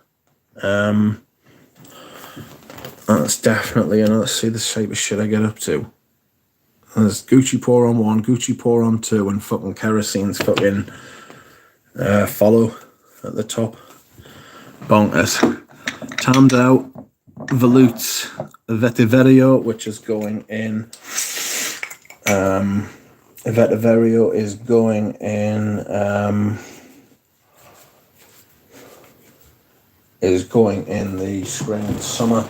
That's definitely another. See the type of shit I get up to. There's Gucci Pour on 1, Gucci Pour on 2, and fucking Kerosine's fucking follow at the top. Bonkers. Timed out Volutes Vetiverio, which is going in. Vetiverio is going in. Is going in the spring and summer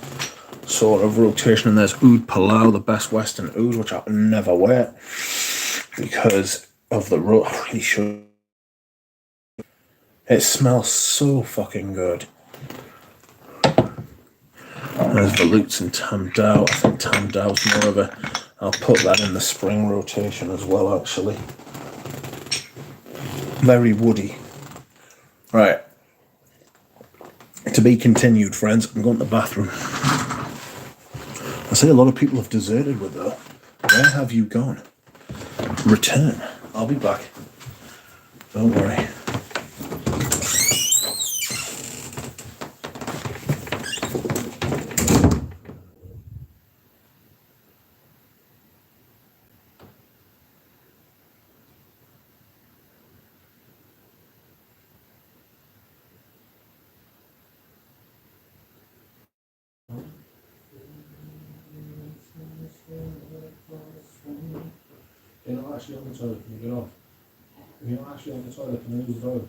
sort of rotation. And there's Oud Palau, the best Western oud, which I never wear because of the road. I really should. It smells so fucking good. There's Volutes and Tam Dao. I think Tam Dao's more of a... I'll put that in the spring rotation as well, actually. Very woody. Right. To be continued, friends. I'm going to the bathroom. I see a lot of people have deserted with her. Where have you gone? Return. I'll be back. Don't worry. You're not actually on the toilet, can you get off? If you're not actually on the toilet, can you use the toilet?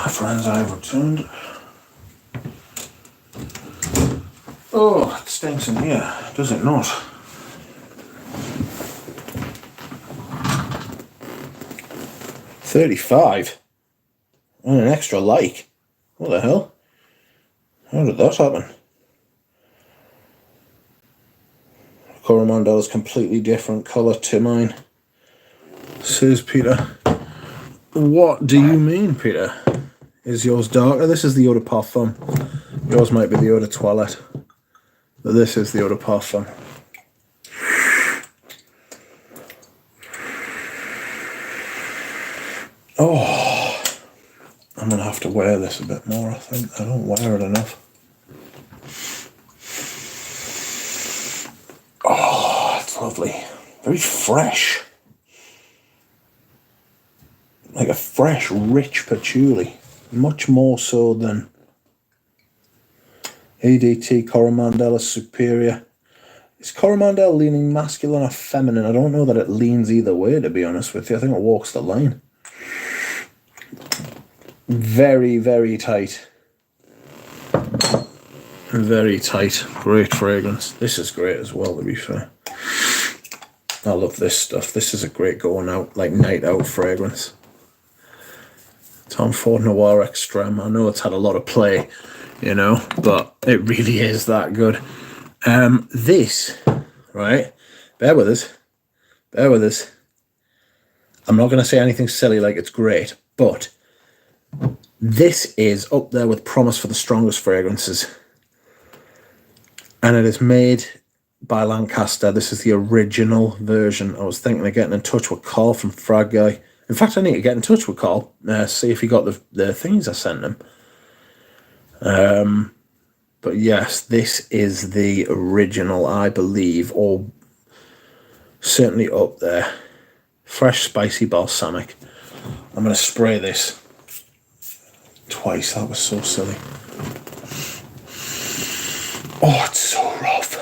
Friends, I have returned. Oh, it stinks in here, does it not? $35 and an extra like. What the hell? How did that happen? Coromandel is completely different colour to mine, says Peter. What do you mean, Peter? Is yours darker? This is the eau de parfum. Yours might be the eau de toilette, but this is the eau de parfum. Oh, I'm going to have to wear this a bit more, I think. I don't wear it enough. Oh, it's lovely. Very fresh. Like a fresh, rich patchouli. Much more so than ADT Coromandel is superior. Is Coromandel leaning masculine or feminine? I don't know that it leans either way, to be honest with you. I think it walks the line. Very, very tight. Very tight. Great fragrance. This is great as well, to be fair. I love this stuff. This is a great going out, like night out fragrance. Tom Ford Noir Extreme. I know it's had a lot of play, you know, but it really is that good. This right? Bear with us. Bear with us. I'm not going to say anything silly like it's great, but this is up there with Promise for the strongest fragrances. And it is made by Lancaster. This is the original version. I was thinking of getting in touch with Carl from Frag Guy. In fact, I need to get in touch with Carl, see if he got the things I sent him. But yes, this is the original, I believe, or certainly up there. Fresh, spicy balsamic. I'm going to spray this twice. That was so silly. Oh, it's so rough.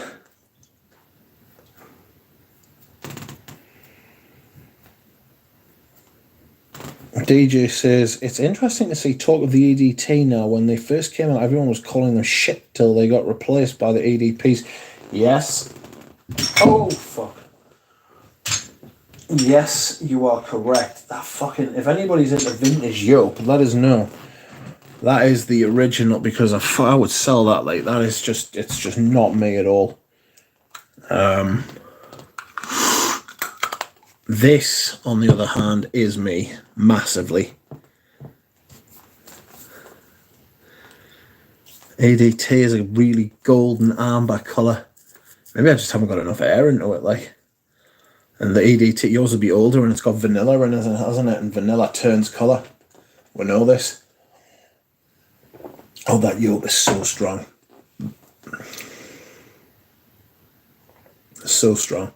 DJ says, it's interesting to see talk of the EDT now. When they first came out, everyone was calling them shit till they got replaced by the EDPs. Yes. Oh, fuck. Yes, you are correct. That fucking... If anybody's into vintage Yope, let us know. That is the original, because I would sell that. Like, that is just... It's just not me at all. This, on the other hand, is me. Massively. ADT is a really golden amber colour. Maybe I just haven't got enough air into it, like. And the ADT, yours will be older and it's got vanilla in it, hasn't it? And vanilla turns colour. We know this. Oh, that yolk is so strong. It's so strong.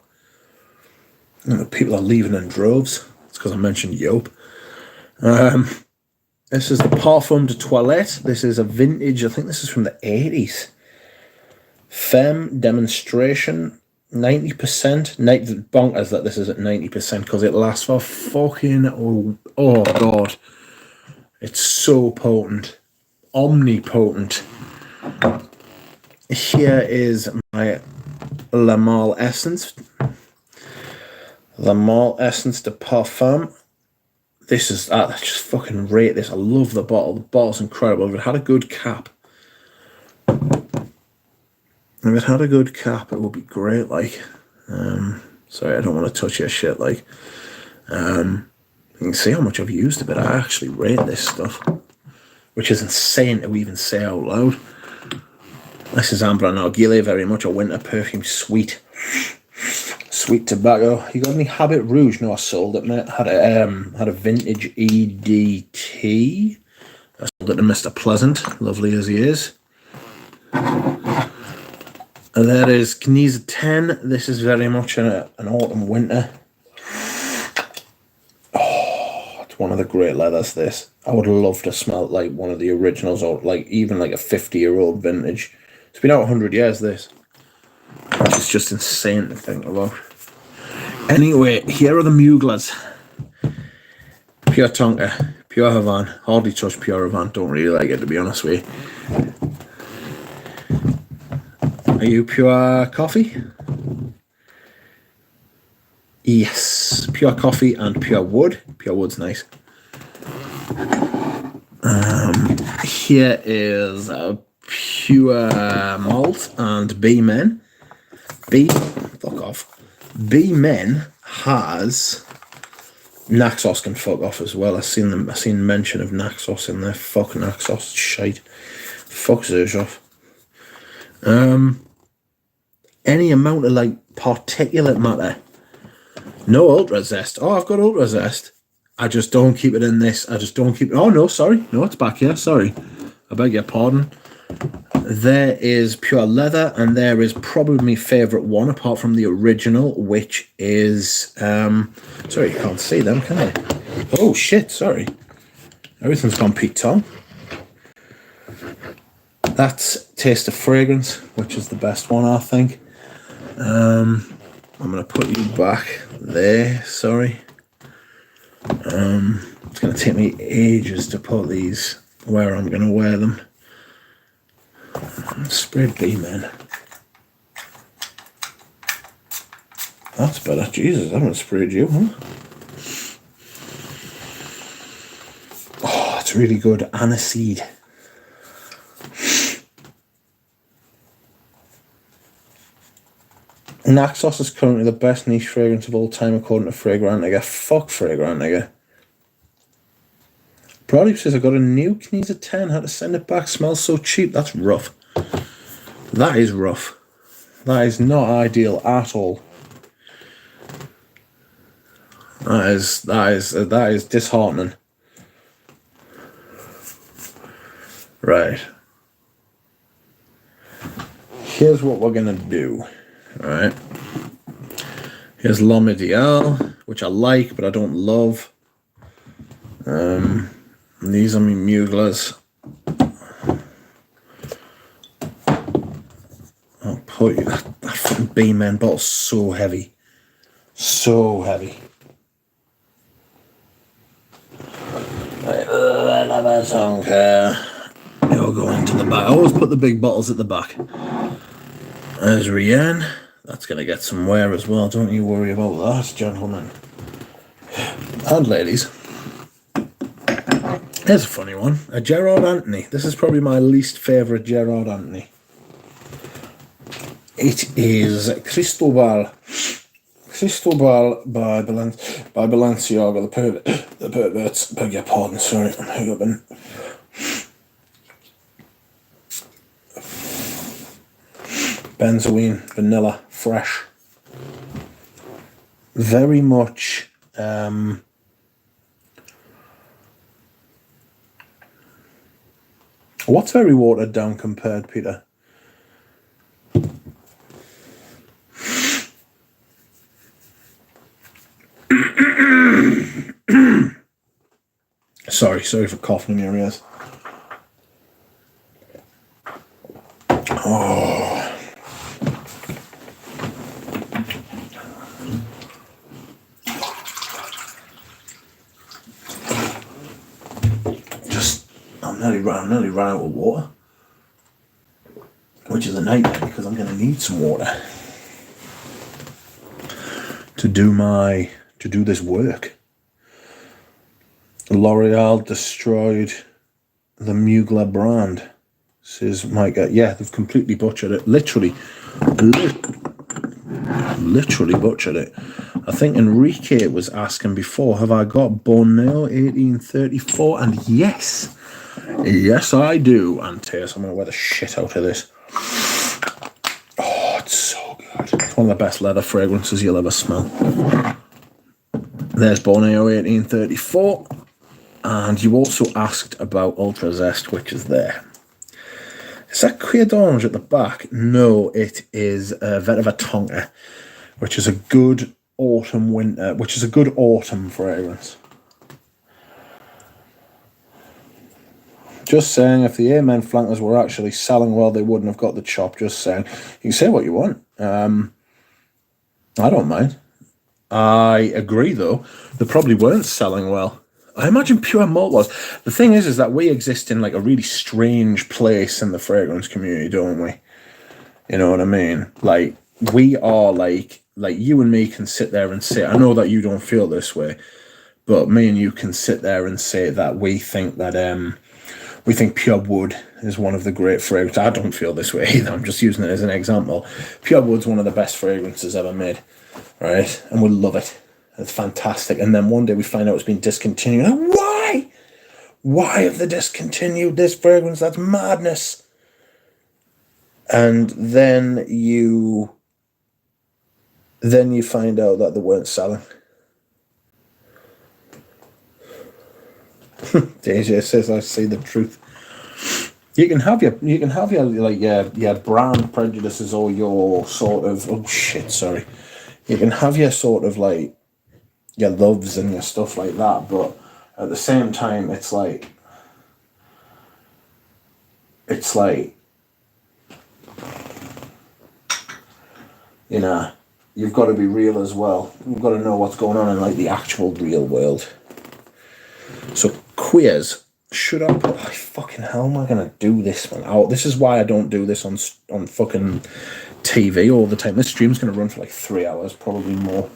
And the people are leaving in droves. It's because I mentioned Yope. This is the Parfum de Toilette. This is a vintage, I think this is from the 80s. Femme Demonstration. 90%. Bonkers that this is at 90% because it lasts for fucking... Oh, God. It's so potent. Omnipotent. Here is my La Male Essence. La Male Essence de Parfum. This is... I just fucking rate this. I love the bottle. The bottle's incredible. If it had a good cap... If it had a good cap, it would be great, like. Sorry, I don't want to touch your shit, like. You can see how much I've used of it. I actually rate this stuff, which is insane to even say out loud. This is Amber and Nargile, very much a winter perfume, sweet tobacco. You got any Habit Rouge? No, I sold it, mate. Had a vintage EDT. I sold it to Mr. Pleasant, lovely as he is. And there is Knees 10. This is very much an autumn winter. Oh, it's one of the great leathers, this. I would love to smell it like one of the originals, or like even like a 50-year-old vintage. It's been out 100 years, this. Which is just insane to think about. Anyway, here are the Muglers. Pure Tonka, Pure Havana. Hardly touch Pure Havana. Don't really like it, to be honest with you. Are you Pure Coffee? Yes, Pure Coffee and Pure Wood. Pure Wood's nice. Here is Pure Malt and B-Men. Fuck off. B-Men has... Naxos can fuck off as well. I've seen mention of Naxos in there. Fuck Naxos, shite. Fuck Zershov. Any amount of like particulate matter. No Ultra Zest. Oh, I've got Ultra Zest. I just don't keep it in this. I just don't keep it. Oh no, sorry. No, it's back here. Sorry. I beg your pardon. There is Pure Leather, and there is probably my favourite one apart from the original, which is sorry, you can't see them, can you? Oh shit, sorry. Everything's gone Pete Tong. That's Taste of Fragrance, which is the best one, I think. I'm going to put you back there, sorry. It's going to take me ages to put these where I'm going to wear them. Sprayed B-Men. That's better. Jesus, I haven't sprayed you, huh? Oh, it's really good. Aniseed. Naxos is currently the best niche fragrance of all time according to Fragrantica. Fuck Fragrantica. Brody says, I got a nuke, needs a 10, had to send it back, smells so cheap. That's rough. That is rough. That is not ideal at all. That is disheartening. Right. Here's what we're gonna do. Alright. Here's L'Homme Ideal, which I like, but I don't love. These are my Mugglers. I'll put you, that fucking B-Men bottle's so heavy. So heavy. You'll go into the back. I always put the big bottles at the back. There's Rienne. That's going to get some wear as well. Don't you worry about that, gentlemen. And ladies. Here's a funny one. A Gerard Anthony. This is probably my least favourite Gerard Anthony. It is Cristobal. Cristobal by Balenciaga. The perverts. Beg your pardon, sorry. I'm hiccuping. Benzoin, vanilla, fresh. Very much what's very watered down compared, Peter? Sorry for coughing in your ears. Oh. I'm nearly run out of water, which is a nightmare because I'm going to need some water to do this work. L'Oreal destroyed the Mugler brand, says Micah. Yeah, they've completely butchered it. Literally butchered it. I think Enrique was asking before, have I got Borneo 1834? And yes, I do. And Taste, I'm going to wear the shit out of this. Oh, it's so good. It's one of the best leather fragrances you'll ever smell. There's Borneo 1834. And you also asked about Ultra Zest, which is there. Is that Cuir d'Orange at the back? No, it is Vetiver Tonka, which is a good autumn fragrance. Just saying, if the Amen flankers were actually selling well, they wouldn't have got the chop. Just saying. You can say what you want. I don't mind. I agree, though. They probably weren't selling well. I imagine Pure Malt was. The thing is that we exist in like a really strange place in the fragrance community, don't we? You know what I mean? Like, we are like you and me can sit there and say, I know that you don't feel this way, but me and you can sit there and say that we think Pure Wood is one of the great fragrances. I don't feel this way either. I'm just using it as an example. Pure Wood's one of the best fragrances ever made, right? And we love it. It's fantastic. And then one day we find out it's been discontinued. Why? Why have they discontinued this fragrance? That's madness. And then you find out that they weren't selling. DJ says, I see the truth. You can have your brand prejudices or your sort of you can have your sort of like your loves and your stuff like that, but at the same time it's like you know, you've got to be real as well. You've got to know what's going on in like the actual real world. So Queers, should I put, fucking hell am I going to do this one out? This is why I don't do this on fucking TV all the time. This stream's going to run for like 3 hours, probably more.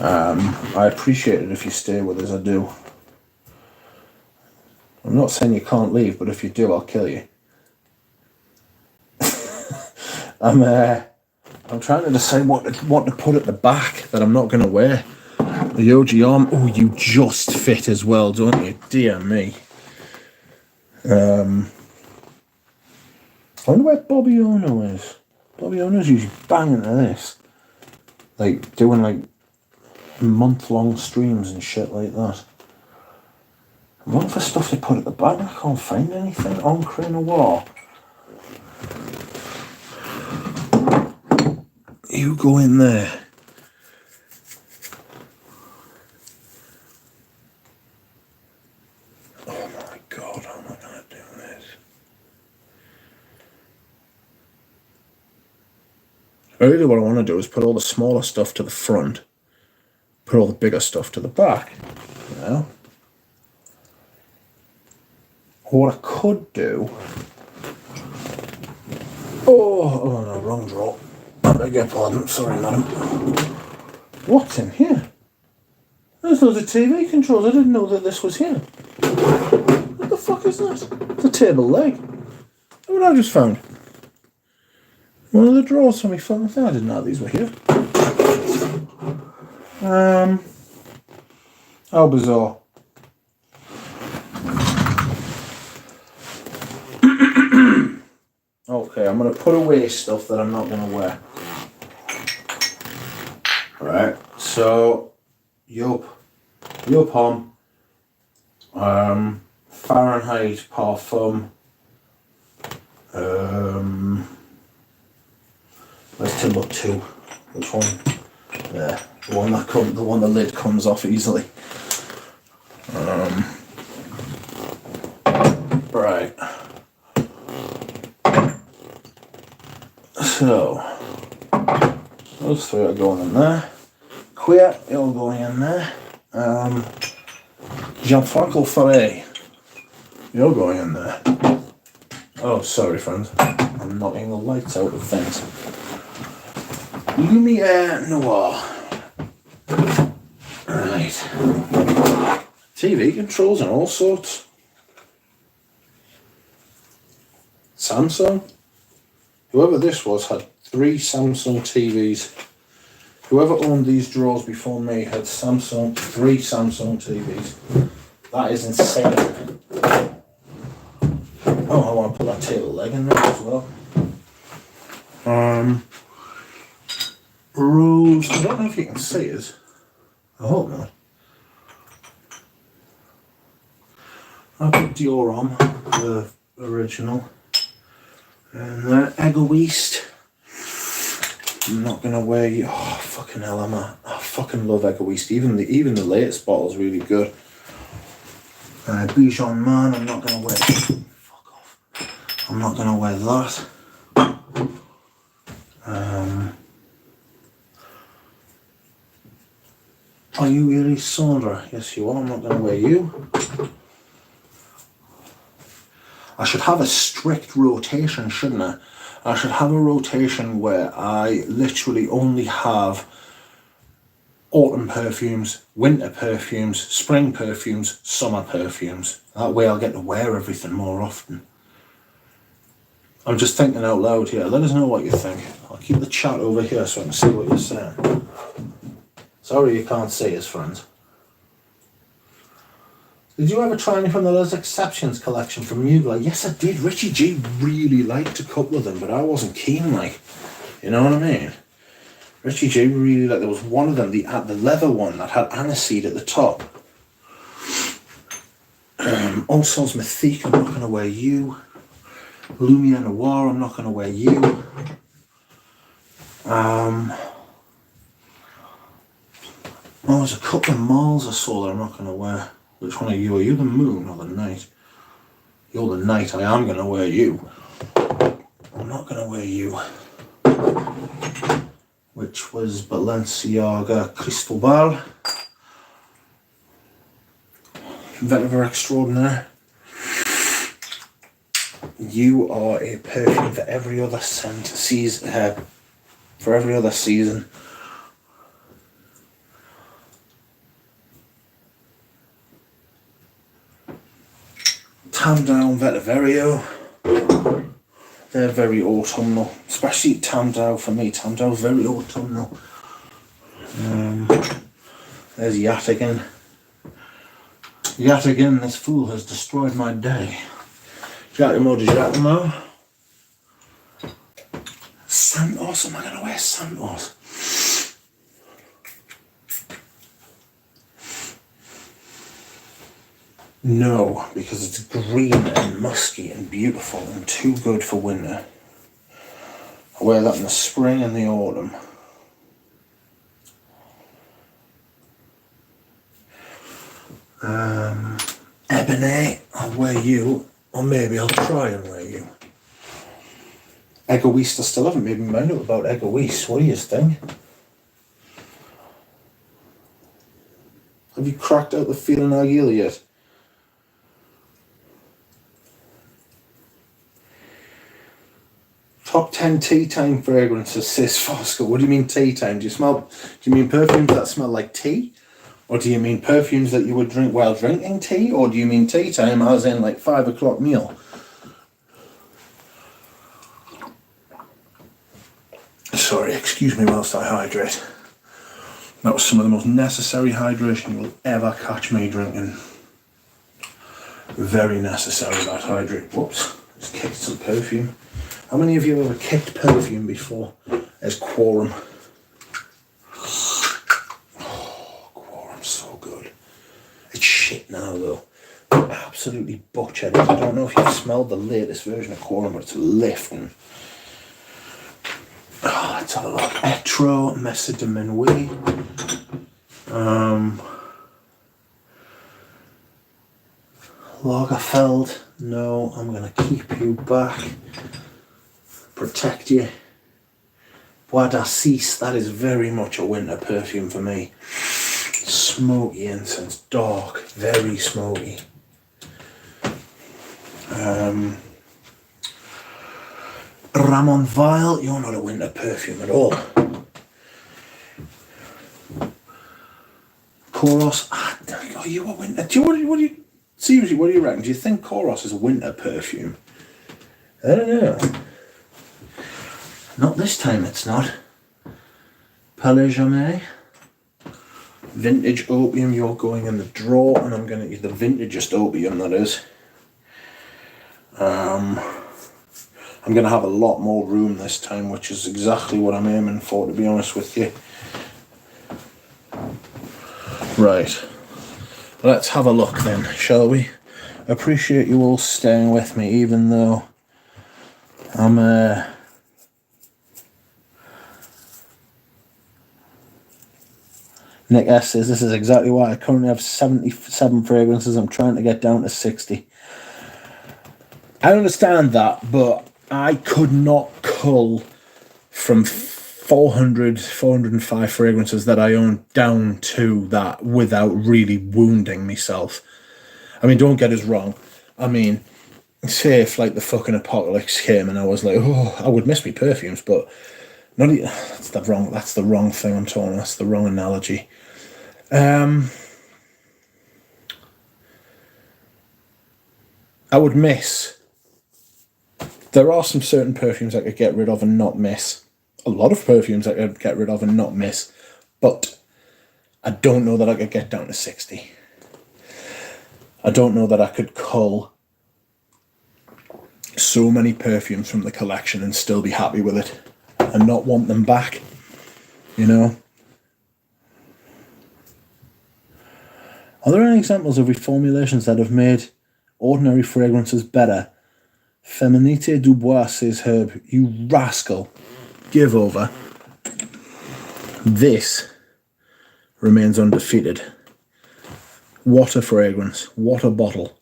I appreciate it if you stay with us, I do. I'm not saying you can't leave, but if you do, I'll kill you. I'm trying to decide what to put at the back that I'm not going to wear. The OG arm. Oh, you just fit as well, don't you? Dear me. I wonder where Bobby Ono is. Bobby Ono's usually banging to this. Like, doing, like, month-long streams and shit like that. I'm looking for stuff to put at the back. I can't find anything on Crane War. You go in there. Oh my god, how am I going to do this? Really what I want to do is put all the smaller stuff to the front. Put all the bigger stuff to the back. You know? What I could do... Oh no, wrong drawer. I beg your pardon, sorry madam. What's in here? There's loads of TV controls. I didn't know that this was here. What the fuck is that? It's a table leg. What I just found? One of the drawers from my fucking thing. I didn't know these were here. How bizarre. Okay, I'm going to put away stuff that I'm not going to wear. Right, so, yup, Fahrenheit Parfum, where's Timbuktu? Which one? There, the one the lid comes off easily. Right. So, those three are going in there. Queer, you're going in there. Gianfranco Ferre, you're going in there. Oh, sorry, friends. I'm knocking the lights out of things. Lumiere Noir. Right. TV controls and all sorts. Samsung. Whoever this was had 3 Samsung TVs. Whoever owned these drawers before me had 3 Samsung TVs. That is insane. Oh, I want to put that table leg in there as well. Rose, I don't know if you can see it. I hope not. I put Dior on, the original. And Egoist. I'm not gonna wear you. Oh fucking hell, I fucking love Egoist. Even the latest bottle's really good. Bichon Man, I'm not gonna wear. Fuck off. I'm not gonna wear that. Are you really Sandra? Yes, you are. I'm not gonna wear you. I should have a strict rotation, shouldn't I? I should have a rotation where I literally only have autumn perfumes, winter perfumes, spring perfumes, summer perfumes. That way I'll get to wear everything more often. I'm just thinking out loud here. Let us know what you think. I'll keep the chat over here so I can see what you're saying. Sorry you can't see us, friends. Did you ever try any from the Love's Exceptions collection from Mugler? Yes, I did. Richie G really liked a couple of them, but I wasn't keen, like. You know what I mean? Richie G really liked... There was one of them, the leather one, that had aniseed at the top. Also, Mythique, I'm not going to wear you. Lumiere Noir, I'm not going to wear you. Oh, there's a couple of malls I saw that I'm not going to wear. Which one are you? Are you the moon or the night? You're the night. I am going to wear you. I'm not going to wear you. Which was Balenciaga Cristobal. Vetiver Extraordinaire. You are a perfume for every other season. For every other season. Tam Down Vetiverio. They're very autumnal, especially Tamdao for me. Tamdao's very autumnal. There's Yat again. Yet again, this fool has destroyed my day. Giacomo di Giacomo. Santos, am I going to wear Santos? No, because it's green and musky and beautiful and too good for winter. I wear that in the spring and the autumn. Ebony, I'll wear you, or maybe I'll try and wear you. Egoist, I still haven't made my mind up about Egoist. What do you think? Have you cracked out the feeling Argula yet? Top 10 tea time fragrances, says Fosco. What do you mean tea time? Do you mean perfumes that smell like tea? Or do you mean perfumes that you would drink while drinking tea? Or do you mean tea time as in like 5 o'clock meal? Sorry, excuse me whilst I hydrate. That was some of the most necessary hydration you will ever catch me drinking. Very necessary, that hydrate. Whoops, just kicked some perfume. How many of you have ever kicked perfume before? There's Quorum. It's shit now though. Absolutely butchered it. I don't know if you've smelled the latest version of Quorum, but it's lifting. Oh, let's have a look. Etro, Messe de Menuet. Lagerfeld. No, I'm going to keep you back. Protect you. Bois d'Assis. That is very much a winter perfume for me. Smoky incense, dark, very smoky. Ramon Vile, you're not a winter perfume at all. Koros, are you a winter? What do you seriously? What do you reckon? Do you think Koros is a winter perfume? I don't know. Not this time. It's not. Palais Jamais. Vintage Opium, you're going in the drawer, and I'm going to use the vintagest opium, that is. I'm going to have a lot more room this time, which is exactly what I'm aiming for, to be honest with you. Right. Let's have a look then, shall we? I appreciate you all staying with me, even though I'm Nick S says, this is exactly why I currently have 77 fragrances. I'm trying to get down to 60. I understand that, but I could not cull from 405 fragrances that I own down to that without really wounding myself. I mean, don't get us wrong. I mean, say if like the fucking apocalypse came and I was like, oh, I would miss me perfumes, but not even, that's the wrong thing I'm talking. That's the wrong analogy. I would miss. There are some certain perfumes I could get rid of and not miss. A lot of perfumes I could get rid of and not miss, but I don't know that I could get down to 60. I don't know that I could cull so many perfumes from the collection and still be happy with it and not want them back, you know? Are there any examples of reformulations that have made ordinary fragrances better? Feminité Dubois, says Herb. You rascal. Give over. This remains undefeated. What a fragrance. What a bottle.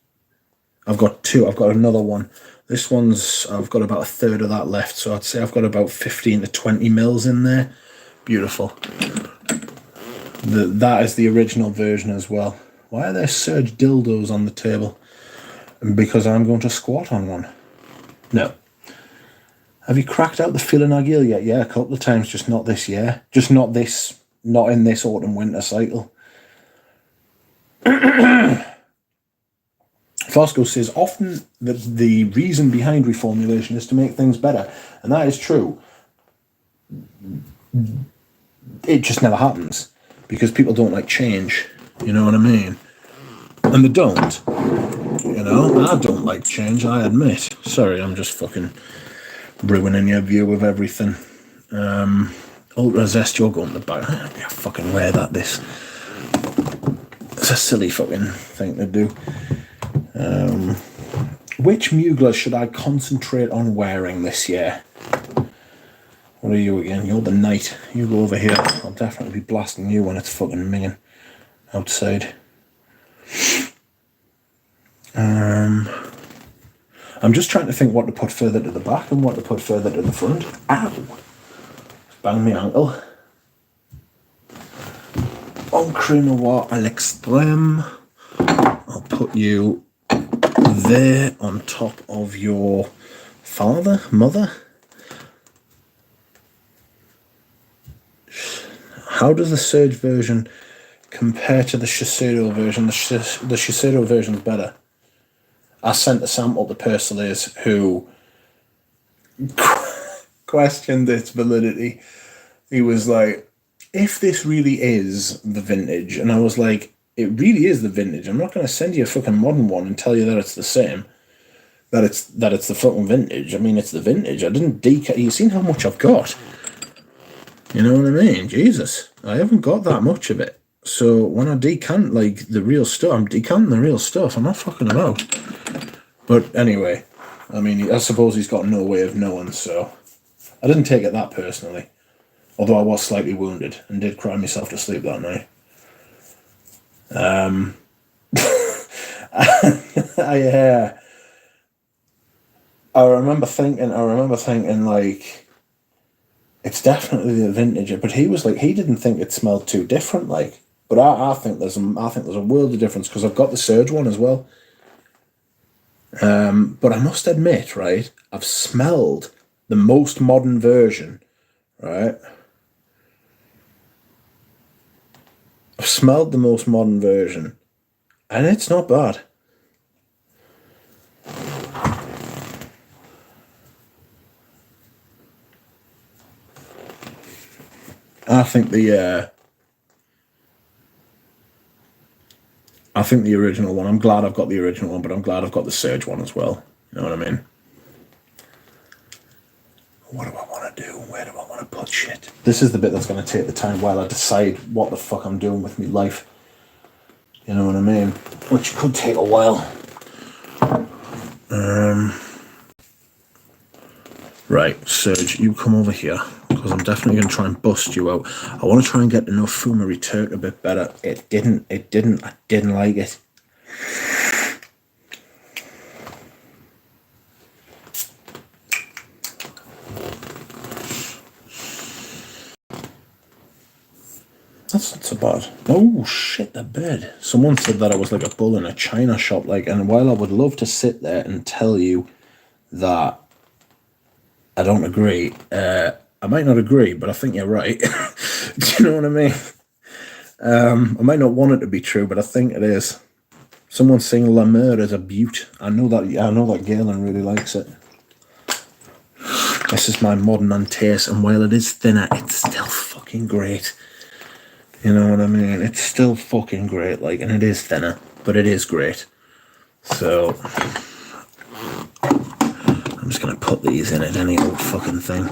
I've got two. I've got another one. This one's, I've got about a third of that left, so I'd say I've got about 15 to 20 mils in there. Beautiful. That is the original version as well. Why are there Surge dildos on the table? Because I'm going to squat on one. No. Have you cracked out the Feeling Argula yet? Yeah, a couple of times, just not this year. Just not in this autumn-winter cycle. Fosco says, often the reason behind reformulation is to make things better. And that is true. It just never happens because people don't like change. You know what I mean? And they don't. You know, I don't like change, I admit. Sorry, I'm just fucking ruining your view of everything. Ultra Zest, you're going to the back. I fucking wear that, this. It's a silly fucking thing to do. Which Mugler should I concentrate on wearing this year? What are you again? You're the knight. You go over here. I'll definitely be blasting you when it's fucking minging outside. I'm just trying to think what to put further to the back and what to put further to the front. Ow! Bang my ankle. Encre Noir à l'extrême. I'll put you there on top of your mother. How does the Surge version compare to the Shiseido version? The Shiseido version is better. I sent a sample to Persolays who questioned its validity. He was like, if this really is the vintage, and I was like, it really is the vintage. I'm not going to send you a fucking modern one and tell you that it's the same. That it's the fucking vintage. I mean, it's the vintage. I didn't decant. You've seen how much I've got. You know what I mean? Jesus. I haven't got that much of it. So when I decant, like, the real stuff, I'm decanting the real stuff. I'm not fucking about. But anyway, I mean, I suppose he's got no way of knowing, so I didn't take it that personally. Although I was slightly wounded and did cry myself to sleep that night. I remember thinking, like, it's definitely the vintage, but he was like, he didn't think it smelled too different, like. But I think there's a world of difference because I've got the Surge one as well. But I must admit, right, I've smelled the most modern version, right? I've smelled the most modern version, and it's not bad. I think the original one. I'm glad I've got the original one, but I'm glad I've got the Surge one as well. You know what I mean? What do I want to do? Where do I want to put shit? This is the bit that's going to take the time while I decide what the fuck I'm doing with my life. You know what I mean? Which could take a while. Right, Surge, you come over here, because I'm definitely going to try and bust you out. I want to try and get to know Fumery Turk a bit better. I didn't like it. That's not so bad. Oh shit, the bed. Someone said that I was like a bull in a china shop, like, and while I would love to sit there and tell you that I don't agree, I might not agree, but I think you're right. Do you know what I mean? I might not want it to be true, but I think it is. Someone's saying La Mer is a beaut. I know that Galen really likes it. This is my modern Antace, and while it is thinner, it's still fucking great. You know what I mean? It's still fucking great, like, and it is thinner, but it is great. So I'm just going to put these in it, any old fucking thing.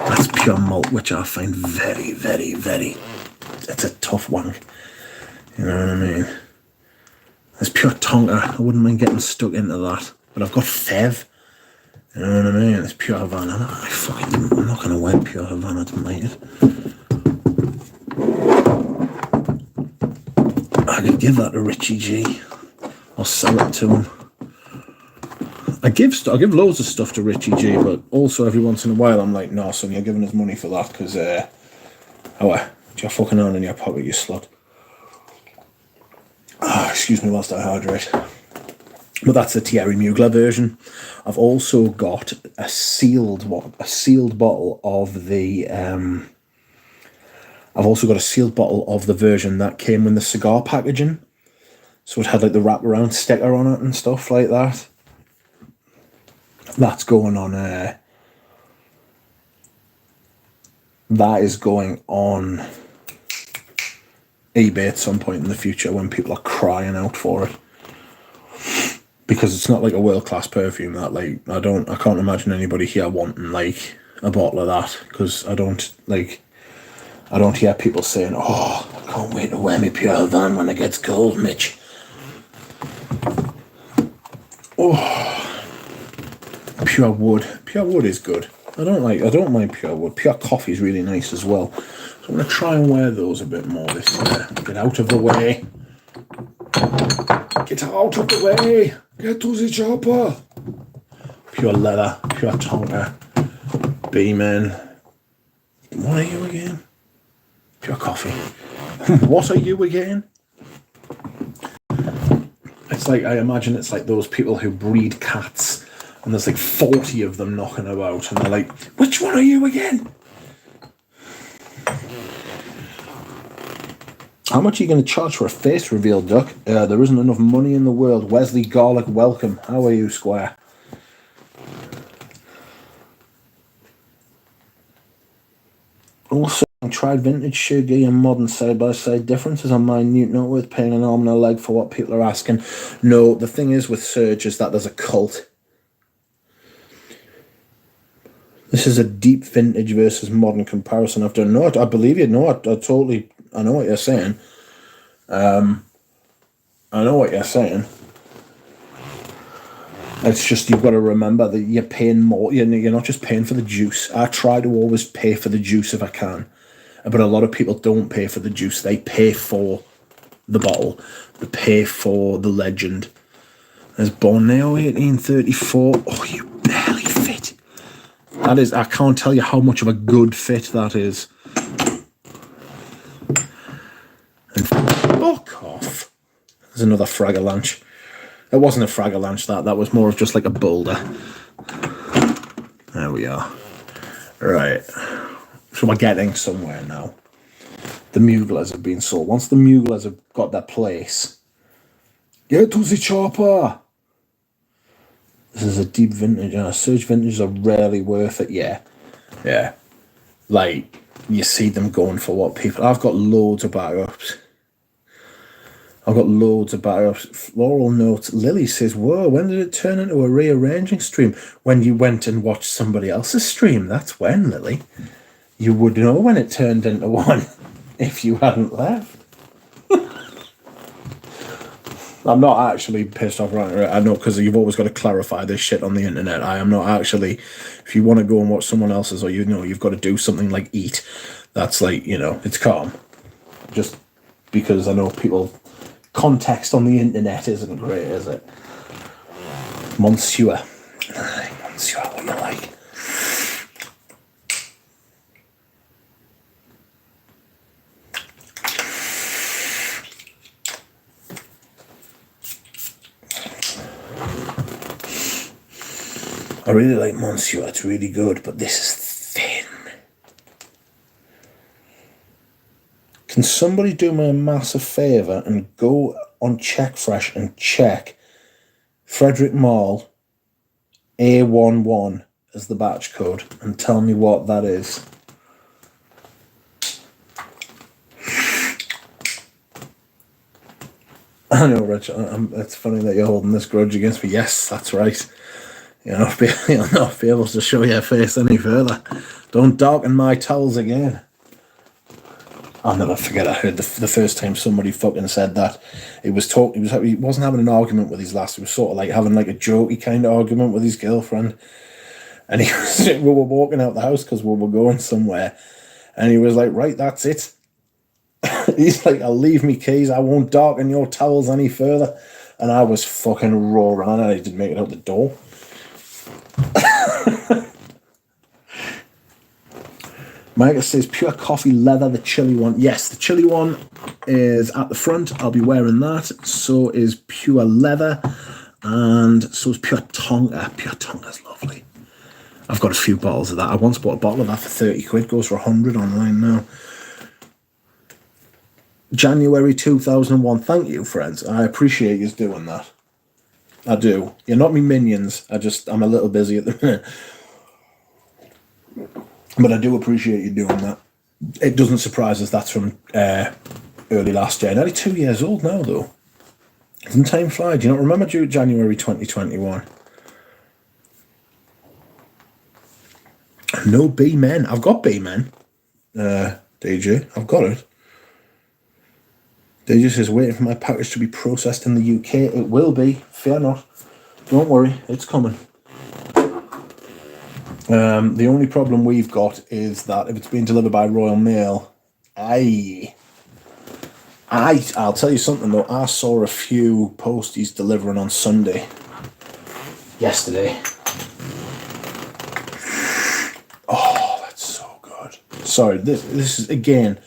That's pure malt, which I find very, very, very... It's a tough one. You know what I mean? There's pure Tonka. I wouldn't mind getting stuck into that. But I've got Fev. You know what I mean? It's pure Havana. I'm not going to wear pure Havana tonight. I could give that to Richie G. I'll sell it to him. I give loads of stuff to Richie G, but also every once in a while I'm like, no, son, you're giving us money for that because, you're fucking on in your pocket, you slut. Excuse me whilst I hydrate. But that's the Thierry Mugler version. I've also got a sealed bottle of the. I've also got a sealed bottle of the version that came with the cigar packaging. So it had like the wraparound sticker on it and stuff like that. That's going on. That is going on eBay at some point in the future when people are crying out for it. Because it's not like a world-class perfume that, like, I can't imagine anybody here wanting like a bottle of that, because I don't hear people saying, oh, I can't wait to wear my Pure Van when it gets cold, Mitch. Oh, Pure Wood is good. I don't mind Pure Wood. Pure Coffee is really nice as well. So I'm going to try and wear those a bit more this year. Get out of the way. Get out of the way. Get to the chopper. Pure leather. Pure Tonka. Beeman. What are you again? Pure Coffee. What are you again? It's like, I imagine it's like those people who breed cats and there's like 40 of them knocking about and they're like, which one are you again? How much are you going to charge for a face reveal, Duck? There isn't enough money in the world. Wesley Garlic, welcome. How are you, Squire? Also, I tried vintage Sugar and modern side-by-side differences on minute, not worth paying an arm and a leg for what people are asking. No, the thing is with Surge is that there's a cult. This is a deep vintage versus modern comparison I've done. No, I believe you. No, I know what you're saying. I know what you're saying. It's just you've got to remember that you're paying more. You're not just paying for the juice. I try to always pay for the juice if I can. But a lot of people don't pay for the juice. They pay for the bottle. They pay for the legend. There's Borneo 1834. Oh, you barely fit. That is, I can't tell you how much of a good fit that is. And fuck off. There's another Fragalanche. It wasn't a Fragalanche, that was more of just like a boulder. There we are. Right. So we're getting somewhere now. The Muglers have been sold. Once the Muglers have got their place, get to the chopper. This is a deep vintage. Surge vintages are rarely worth it. Yeah. Like, you see them going for what people... I've got loads of batter-ups. Floral notes. Lily says, whoa, when did it turn into a rearranging stream? When you went and watched somebody else's stream. That's when, Lily. You would know when it turned into one if you hadn't left. I'm not actually pissed off, right? I know, because you've always got to clarify this shit on the internet. I am not actually... If you want to go and watch someone else's, or you've got to do something like eat, that's like, it's calm. Just because I know people... Context on the internet isn't great, is it? Monsieur, what you like? I really like Monsieur, it's really good, but this is thin. Can somebody do me a massive favour and go on Check Fresh and check Frederick Mall A11 as the batch code and tell me what that is? I know, Rich, it's funny that you're holding this grudge against me. Yes, that's right. You'll not be able to show your face any further. Don't darken my towels again. I'll never forget. I heard the first time somebody fucking said that. He wasn't having an argument with his lass. He was sort of like having like a jokey kind of argument with his girlfriend. And we were walking out the house because we were going somewhere. And he was like, right, that's it. He's like, I'll leave me keys. I won't darken your towels any further. And I was fucking roaring. And I didn't make it out the door. Micah says Pure Coffee leather, the chili one. Yes, the chili one is at the front. I'll be wearing that. So is Pure Leather. And so is Pure Tonka. Pure Tonka's lovely. I've got a few bottles of that. I once bought a bottle of that for 30 quid. Goes for 100 online now. January 2001. Thank you, friends. I appreciate you doing that. I do. You're not me minions. I'm a little busy at the minute. But I do appreciate you doing that. It doesn't surprise us that's from early last year. Nearly 2 years old now, though. Doesn't time fly? Do you not remember January 2021? No B-Men. I've got B-Men. DJ, I've got it. DJ says, waiting for my package to be processed in the UK. It will be. Fear not. Don't worry. It's coming. The only problem we've got is that if it's being delivered by Royal Mail, I'll tell you something though. I saw a few posties delivering on Sunday. Yesterday. Oh, that's so good. Sorry, this is, again,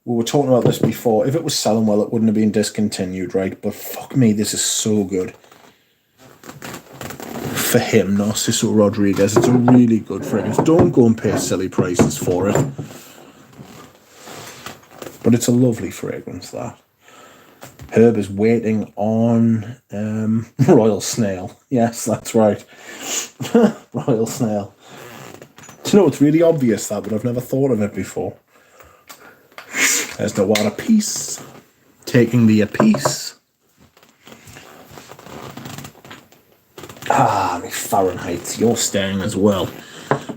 we were talking about this before. If it was selling well, it wouldn't have been discontinued, right? But fuck me, this is so good. For him, Narciso Rodriguez. It's a really good fragrance. Don't go and pay silly prices for it. But it's a lovely fragrance, that. Herb is waiting on Royal Snail. Yes, that's right. Royal Snail. Do you know, it's really obvious that, but I've never thought of it before. There's the water piece. Taking the piece. Ah, my Fahrenheit. You're staring as well.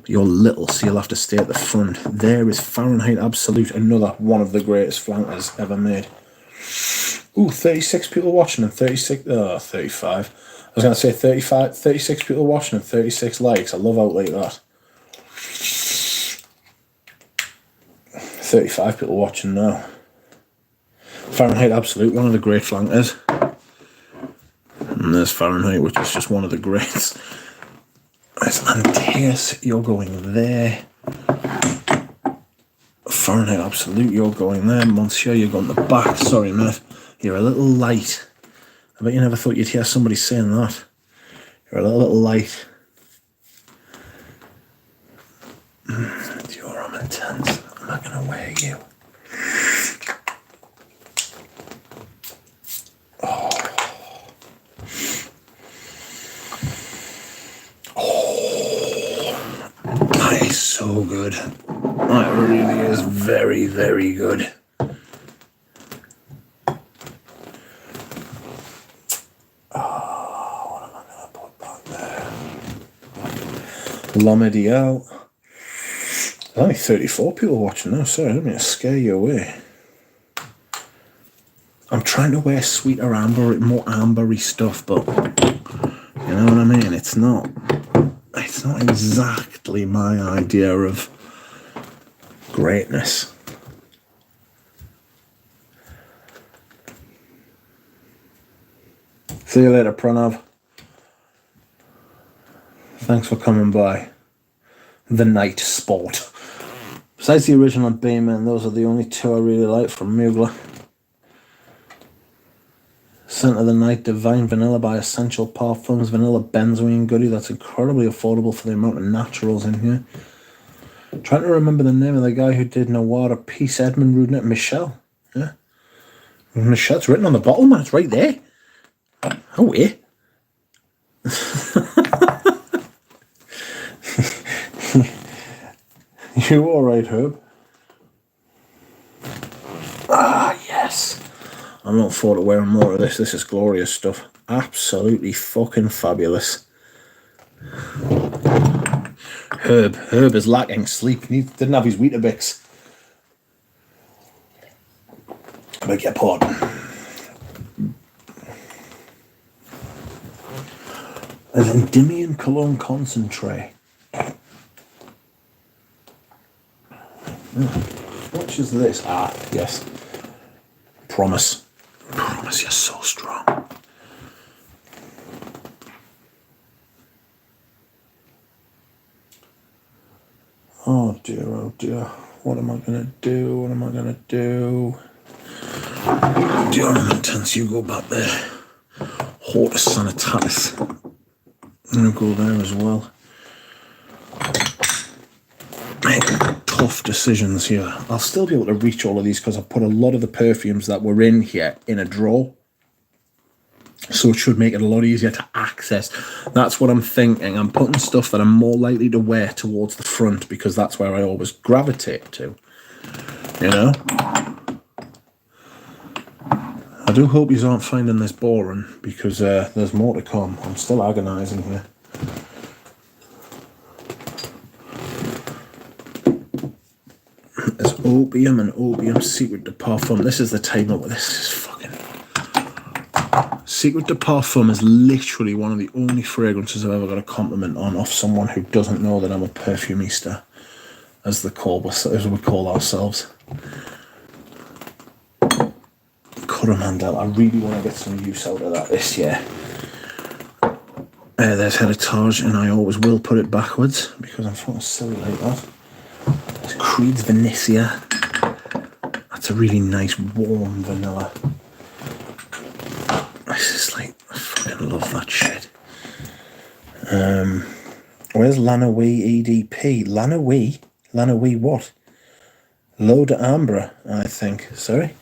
You're little, so you'll have to stay at the front. There is Fahrenheit Absolute, another one of the greatest flankers ever made. Ooh, 36 people watching and 35. I was going to say 36 people watching and 36 likes. I love out like that. 35 people watching now. Fahrenheit Absolute, one of the great flankers. And there's Fahrenheit, which is just one of the greats. There's Antaeus, you're going there. Fahrenheit Absolute, you're going there. Monsieur, you're going to the back. Sorry, mate. You're a little light. I bet you never thought you'd hear somebody saying that. You're a little light. Dior, I'm intense. I'm not going to wear you. That is so good. That really is very, very good. What am I going to put back there? L'Omédial. There's only 34 people watching now. Sorry, I didn't mean to scare you away. I'm trying to wear sweeter amber, more ambery stuff, but you know what I mean? It's not exactly my idea of greatness. See you later, Pranav. Thanks for coming by. The Night Sport. Besides the original Bayman, those are the only two I really like from Mugler. Scent of the Night, Divine Vanilla by Essential Parfums, Vanilla Benzoin Goodie. That's incredibly affordable for the amount of naturals in here. Trying to remember the name of the guy who did Noir Peace, Edmund Rudnett, Michelle. Yeah. Michelle, it's written on the bottle, man. It's right there. Oh, yeah. You all right, Herb? Ah, yes. I'm not forward to wearing more of this. This is glorious stuff. Absolutely fucking fabulous. Herb is lacking sleep. He didn't have his Weetabix. I beg your pardon. There's Endymion Cologne Concentrate. What is this? Ah, yes. Promise. Promise, you're so strong. Oh dear. What am I gonna do? What am I gonna do? Dear, I'm intense. You go back there. Hortus Sanitatis. I'm gonna go there as well. Tough tough decisions here. I'll still be able to reach all of these because I put a lot of the perfumes that were in here in a drawer. So it should make it a lot easier to access. That's what I'm thinking. I'm putting stuff that I'm more likely to wear towards the front because that's where I always gravitate to. You know? I do hope you aren't finding this boring because there's more to come. I'm still agonising here. There's Opium and Opium Secret de Parfum. This is the title. This is fucking... Secret de Parfum is literally one of the only fragrances I've ever got a compliment on off someone who doesn't know that I'm a perfumista, as we call ourselves. Coromandel. I really want to get some use out of that this year. There's Heritage, and I always will put it backwards because I'm fucking silly like that. There's Creed's Venetia. That's a really nice warm vanilla. This is like, I fucking love that shit. Where's Lanawee EDP? Lanawee what? L'Eau d'Ambre, I think. Sorry.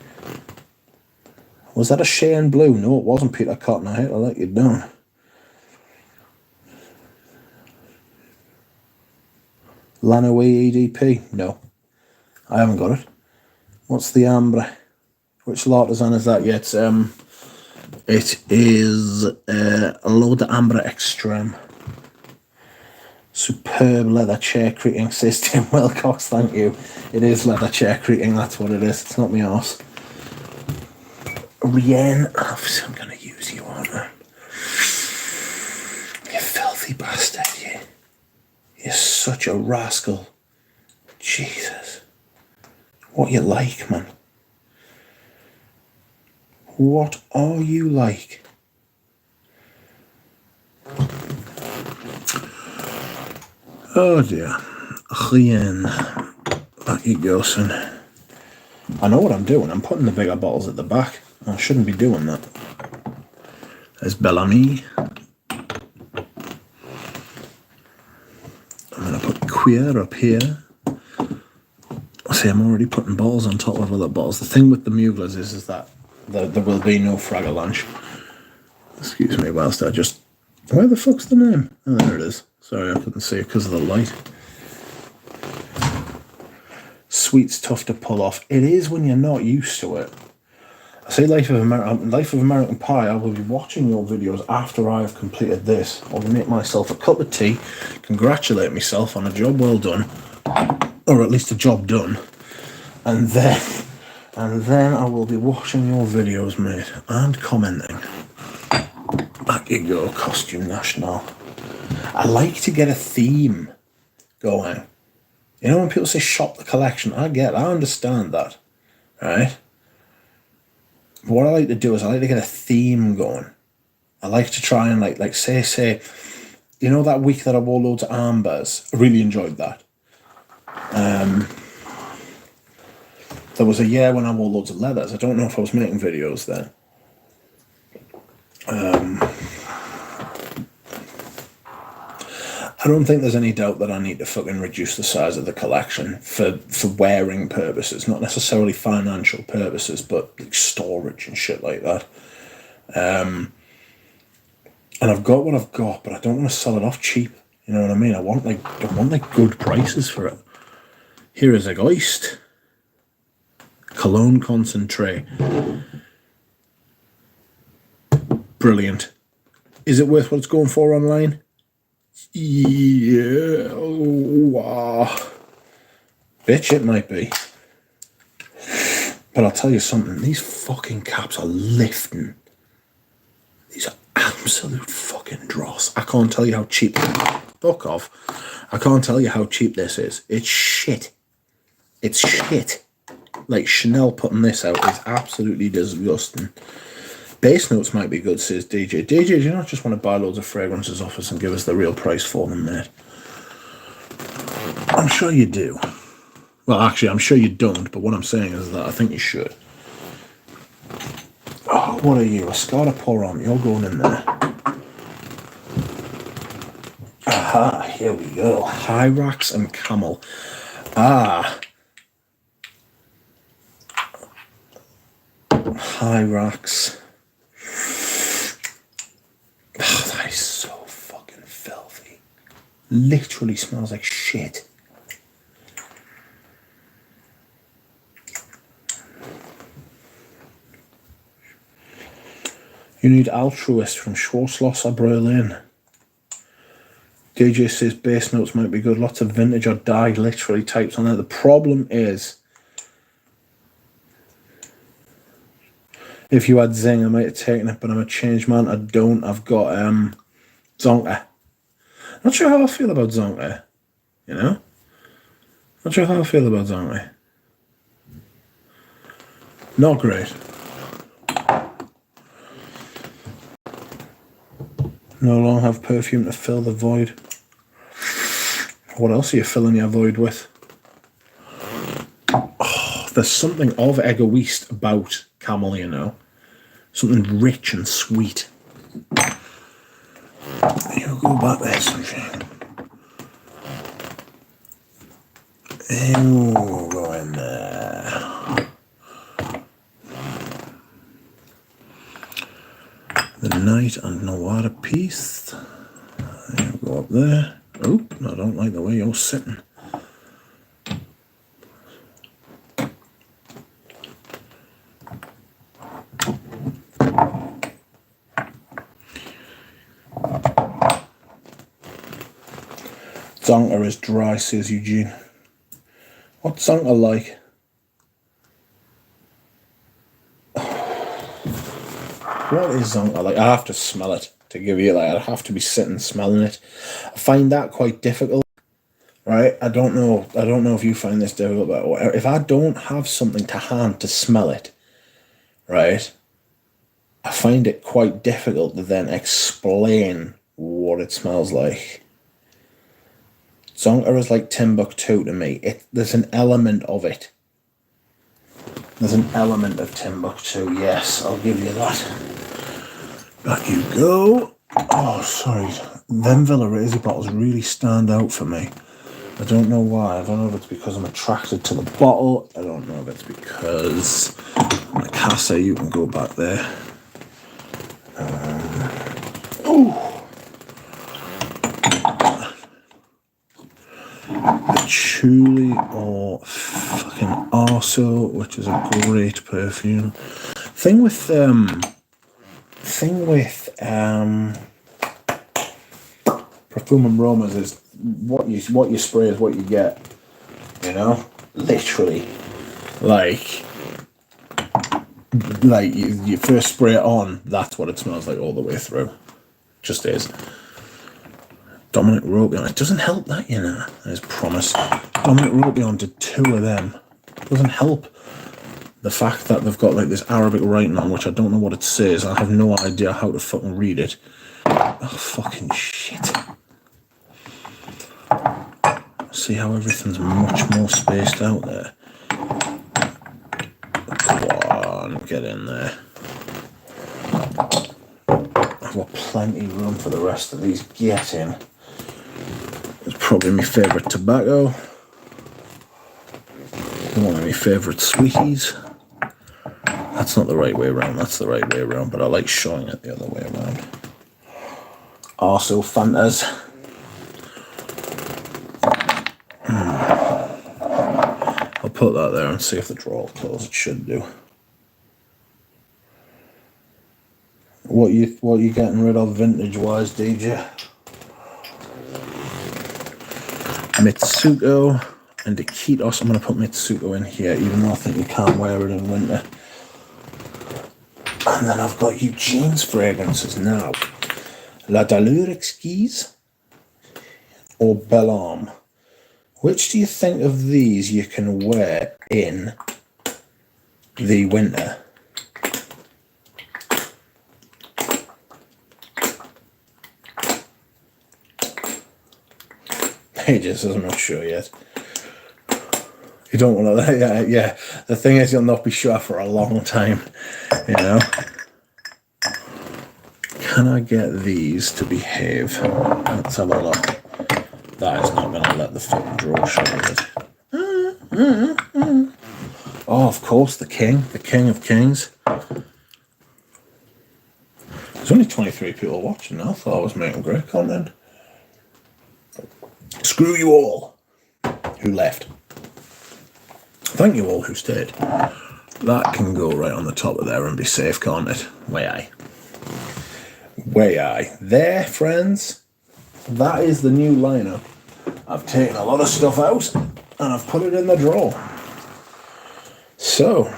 Was that a Cheyenne Blue? No, it wasn't, Peter Cotton. I hate to let you down. Lanawee EDP? No. I haven't got it. What's the Ambre? Which L'Artisan is that? Yeah, it is L'Eau d'Ambre Extreme. Superb leather chair creaking, says Tim Wilcox. Thank you. It is leather chair creaking, that's what it is. It's not my arse. Rien. Obviously, I'm going to use you, aren't I? You filthy bastard, you. You're such a rascal. Jesus. What you like, man? What are you like? Oh dear. Rien. Back you go, son. I know what I'm doing. I'm putting the bigger bottles at the back. I shouldn't be doing that. There's Bellamy. I'm going to put Queer up here. See, I'm already putting bottles on top of other bottles. The thing with the Muglers is that there will be no Fragalanche. Excuse me whilst I just... Where the fuck's the name? Oh, there it is. Sorry, I couldn't see it because of the light. Sweet's tough to pull off. It is when you're not used to it. I say Life of American Pie, I will be watching your videos after I have completed this. I'll make myself a cup of tea, congratulate myself on a job well done, or at least a job done, and then I will be watching your videos, mate, and commenting. Back you go, Costume National. I like to get a theme going. You know when people say shop the collection, I understand that, right? But what I like to do is I like to get a theme going. I like to try and like say, you know that week that I wore loads of ambers? I really enjoyed that. There was a year when I wore loads of leathers. I don't know if I was making videos then. I don't think there's any doubt that I need to fucking reduce the size of the collection for wearing purposes, not necessarily financial purposes, but like storage and shit like that. And I've got what I've got, but I don't want to sell it off cheap. You know what I mean? I want good prices for it. Here is a Geist Cologne Concentrate. Brilliant. Is it worth what it's going for online? Yeah. Oh, wow. Bitch, it might be. But I'll tell you something. These fucking caps are lifting. These are absolute fucking dross. I can't tell you how cheap. Fuck off. I can't tell you how cheap this is. It's shit. It's shit. Like, Chanel putting this out is absolutely disgusting. Base notes might be good, says DJ. DJ, do you not just want to buy loads of fragrances off us and give us the real price for them, mate? I'm sure you do. Well, actually, I'm sure you don't, but what I'm saying is that I think you should. Oh, what are you? A Scarda Porom. You're going in there. Aha, here we go. Hyrax and Camel. Ah. Hyrax. Oh, that is so fucking filthy. Literally smells like shit. You need Altruist from Schwarzlosser Berlin. DJ says base notes might be good. Lots of vintage or dyed literally types on there. The problem is, if you had Zing, I might have taken it, but I'm a changed man. I don't. I've got Zonka. Not sure how I feel about Zonka. You know? Not sure how I feel about Zonka. Not great. No longer have perfume to fill the void. What else are you filling your void with? Oh, there's something of egoist about Camel, you know. Something rich and sweet. You go back there, sunshine. You go in there. The night and Noir piece. You go up there. Oh, I don't like the way you're sitting. Zonka is dry, says Eugene. What's Zonka like? What is Zonka like? I have to smell it to give you, like, I'd have to be sitting smelling it. I find that quite difficult, right? I don't know if you find this difficult, but if I don't have something to hand to smell it, right, I find it quite difficult to then explain what it smells like. Zonka is like Timbuktu to me. There's an element of it. There's an element of Timbuktu, yes, I'll give you that. Back you go. Oh, sorry. Them Villa Resi bottles really stand out for me. I don't know why. I don't know if it's because I'm attracted to the bottle. I don't know if it's because the Casa, you can go back there. Patchouli or fucking Arso, which is a great perfume. Thing with Perfume and Aromas is what you spray is what you get. You know, literally, like you first spray it on, that's what it smells like all the way through. Just is. Dominic Ropion. It doesn't help that, you know, as promised. Dominic Ropion did 2 of them. It doesn't help the fact that they've got like this Arabic writing on, which I don't know what it says. I have no idea how to fucking read it. Oh, fucking shit. See how everything's much more spaced out there. Come on, get in there. I've got plenty of room for the rest of these. Get in. It's probably my favourite tobacco. One of my favourite sweeties. That's not the right way around, that's the right way around, but I like showing it the other way around. Also Fantas. I'll put that there and see if the drawer will close. It should do. What you getting rid of vintage wise, DJ? Mitsuko and Iquitos. I'm going to put Mitsuko in here, even though I think you can't wear it in winter. And then I've got Eugene's fragrances now. La Dalure Exquise or Bellarme. Which do you think of these you can wear in the winter? He just says, I'm not sure yet. You don't want to, yeah. The thing is, you'll not be sure for a long time, you know. Can I get these to behave? Let's have a look. That is not going to let the fucking drawer show, is it? Oh, of course, the king of kings. There's only 23 people watching now. I thought I was making great content. Screw you all who left. Thank you all who stayed. That can go right on the top of there and be safe, can't it? Way aye. There, friends, that is the new lineup. I've taken a lot of stuff out and I've put it in the drawer. So,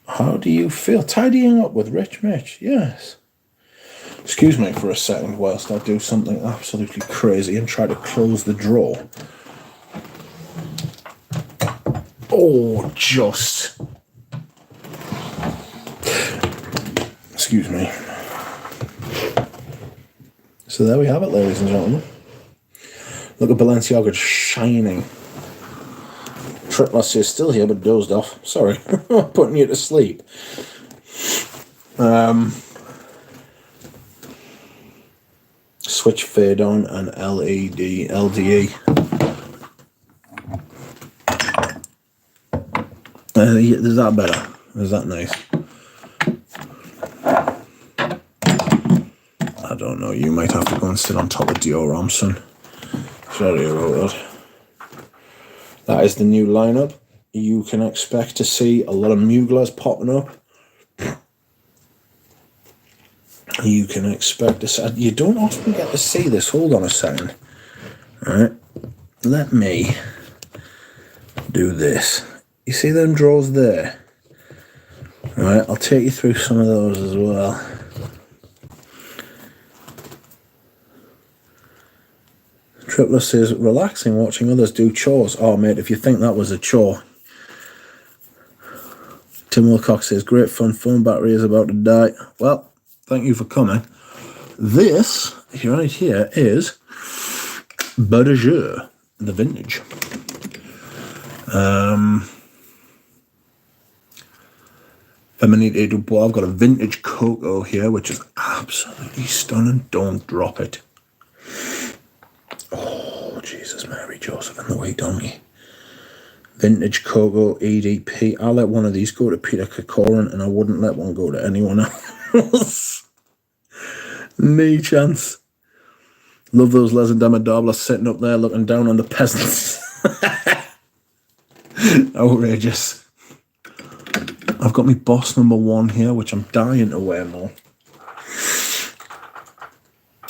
how do you feel? Tidying up with Rich Mitch, yes. Excuse me for a second whilst I do something absolutely crazy and try to close the drawer. Oh, just. Excuse me. So there we have it, ladies and gentlemen. Look at Balenciaga shining. Tripless is still here but dozed off. Sorry, I'm putting you to sleep. Switch fade on and LDE. Is that better? Is that nice? I don't know. You might have to go and sit on top of Dior, son. Sorry about that. That is the new lineup. You can expect to see a lot of Muglas popping up. You can expect to see... You don't often get to see this. Hold on a second. Alright. Let me do this. You see them drawers there? Alright, I'll take you through some of those as well. Tripler says, relaxing watching others do chores. Oh, mate, if you think that was a chore. Tim Wilcox says, great fun, phone battery is about to die. Well, thank you for coming. This, right here, is Berger, the vintage. Feminite Dubois. I've got a vintage Cocoa here, which is absolutely stunning. Don't drop it. Oh, Jesus, Mary, Joseph, and the White Donkey. Vintage Cocoa EDP. I'll let one of these go to Peter Kokorin, and I wouldn't let one go to anyone else. No chance. Love those Les Indomables sitting up there looking down on the peasants. Outrageous. I've got my Boss #1 here, which I'm dying to wear more.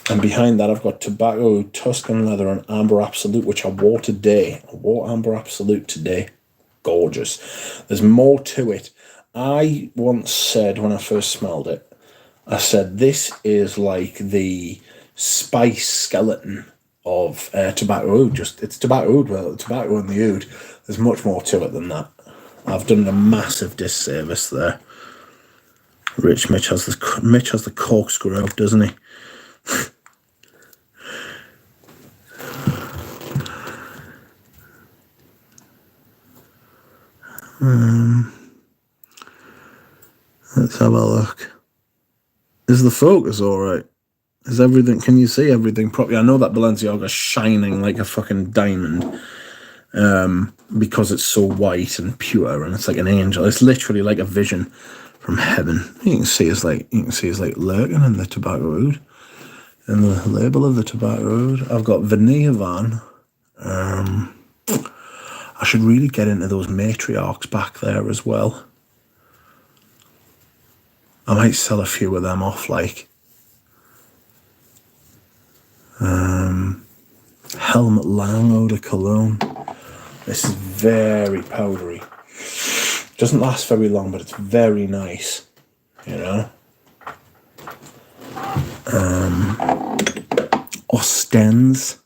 And behind that, I've got Tobacco, Tuscan Leather, and Amber Absolute, which I wore today. I wore Amber Absolute today. Gorgeous. There's more to it. I once said, when I first smelled it, I said, this is like the spice skeleton of tobacco oud. It's tobacco oud, well, tobacco and the oud. There's much more to it than that. I've done a massive disservice there. Mitch has the corkscrew out, doesn't he? Let's have a look. Is the focus all right? Is everything? Can you see everything properly? I know that Balenciaga's shining like a fucking diamond, because it's so white and pure, and it's like an angel. It's literally like a vision from heaven. You can see it's like lurking in the tobacco oud, and the label of the tobacco oud. I've got Vanilla Van. I should really get into those matriarchs back there as well. I might sell a few of them off, like Helmut Lang Eau de Cologne. This is very powdery. Doesn't last very long, but it's very nice, you know. Ostens.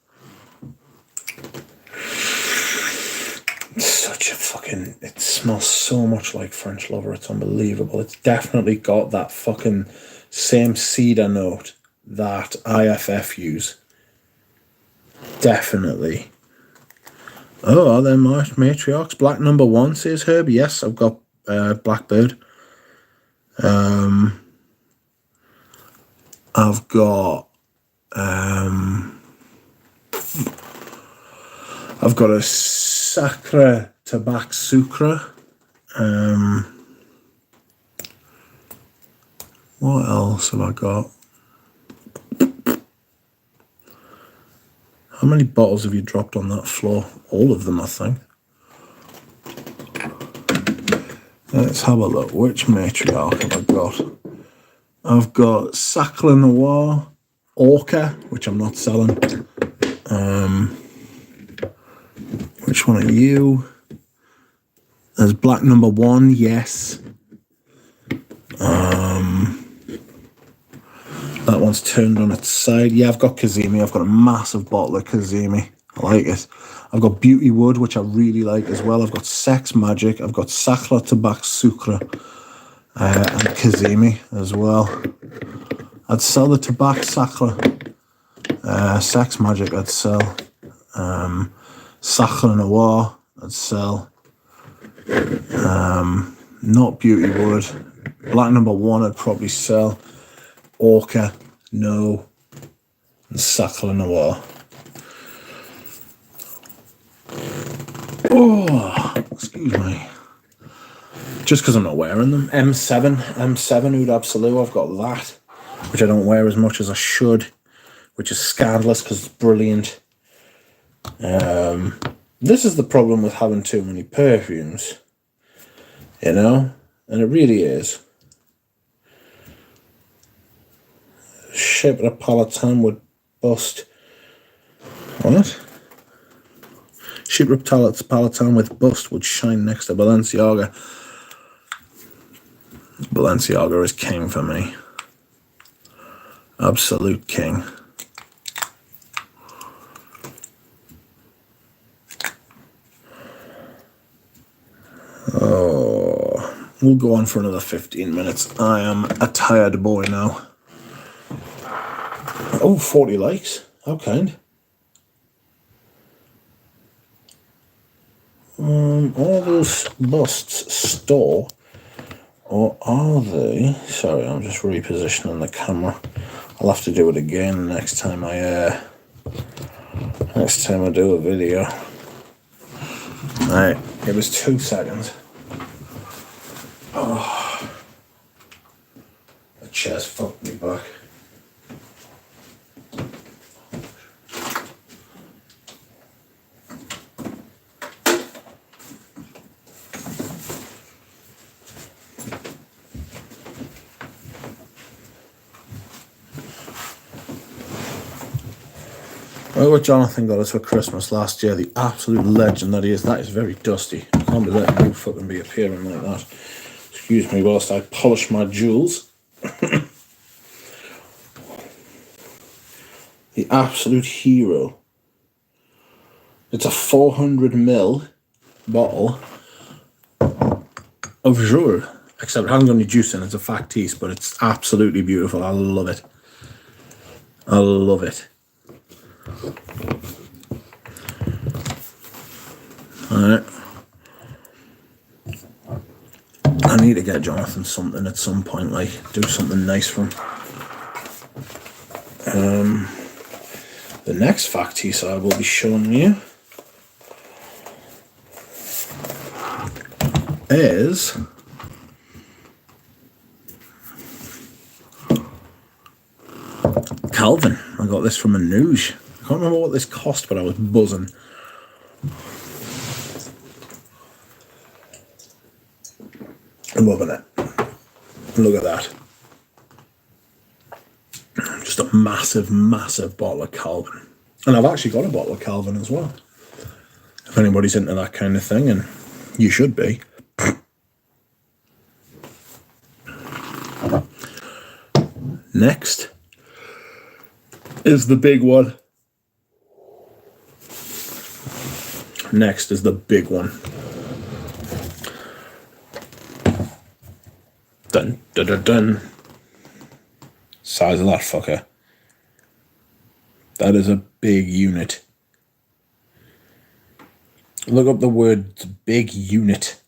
Such a fucking... It smells so much like French Lover. It's unbelievable. It's definitely got that fucking same cedar note that IFF use. Definitely. Oh, are there matriarchs? Black #1, says Herb. Yes, I've got Blackbird. I've got a Sacre Tabac Sucre. What else have I got? How many bottles have you dropped on that floor? All of them, I think. Let's have a look. Which matriarch have I got? I've got Sacre Noir, Orca, which I'm not selling. Which one are you? There's Black Number 1, yes. That one's turned on its side. Yeah, I've got Kazemi. I've got a massive bottle of Kazemi. I like it. I've got Beauty Wood, which I really like as well. I've got Sex Magic. I've got Sacre Tabac Sucre. And Kazemi as well. I'd sell the Tabac Sacre. Sex Magic I'd sell. Sacre Noir I'd sell. Not Beauty Wood. Black Number 1 I'd probably sell. Orca, no. And Sacre Noir. Oh, excuse me. Just because I'm not wearing them. M7 Oud Absolute, I've got that, which I don't wear as much as I should, which is scandalous because it's brilliant. This is the problem with having too many perfumes, you know, and it really is. Ship a Palatin would bust. What? Ship Palatin with bust would shine next to Balenciaga. Balenciaga is king for me. Absolute king. Oh, we'll go on for another 15 minutes. I am a tired boy now. Oh, 40 likes. How kind. Are those busts store, or are they? Sorry, I'm just repositioning the camera. I'll have to do it again next time I do a video. Right, it was 2 seconds. Oh, the chair's fucked me back. Oh, what Jonathan got us for Christmas last year, the absolute legend that he is. That is very dusty. I can't be letting you fucking be appearing like that. Excuse me whilst I polish my jewels. The absolute hero. It's a 400ml bottle of Jour. Except it hasn't got any juice in it. It's a factice, but it's absolutely beautiful. I love it. I love it. Alright. I need to get Jonathan something at some point, like do something nice for him. The next factice I will be showing you is Calvin. I got this from a Nouge. I can't remember what this cost, but I was buzzing. I'm loving it. Look at that. Just a massive, massive bottle of Calvin. And I've actually got a bottle of Calvin as well. If anybody's into that kind of thing, and you should be. Next is the big one. Next is the big one. Dun, dun, dun, dun. Size of that fucker. That is a big unit. Look up the word big unit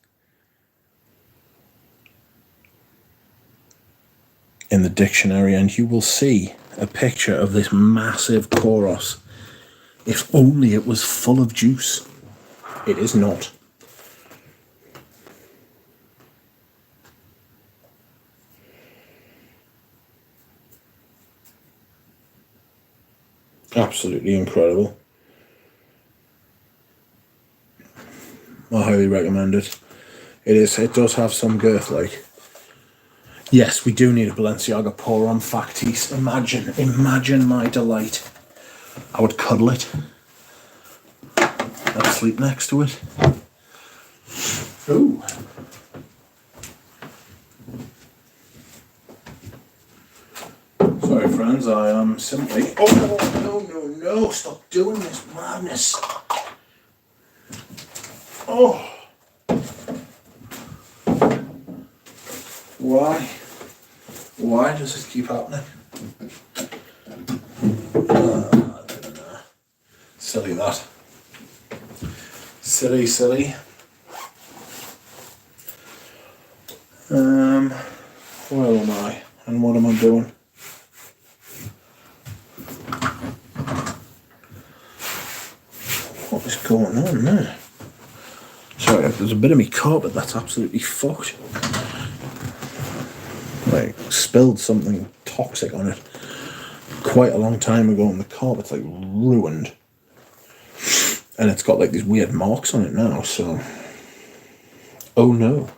in the dictionary and you will see a picture of this massive Koros. If only it was full of juice. It is not. Absolutely incredible. I highly recommend it. It does have some girth, like. Yes, we do need a Balenciaga pour-on facties. Imagine my delight. I would cuddle it. I'd sleep next to it. Ooh. Sorry, friends, I am simply... Oh, no, stop doing this madness. Oh. Why? Why does this keep happening? Silly that. Silly. Where am I? And what am I doing? What is going on there? Sorry, there's a bit of me carpet that's absolutely fucked. Like, spilled something toxic on it quite a long time ago, and the carpet's like ruined. And it's got like these weird marks on it now, so... Oh no.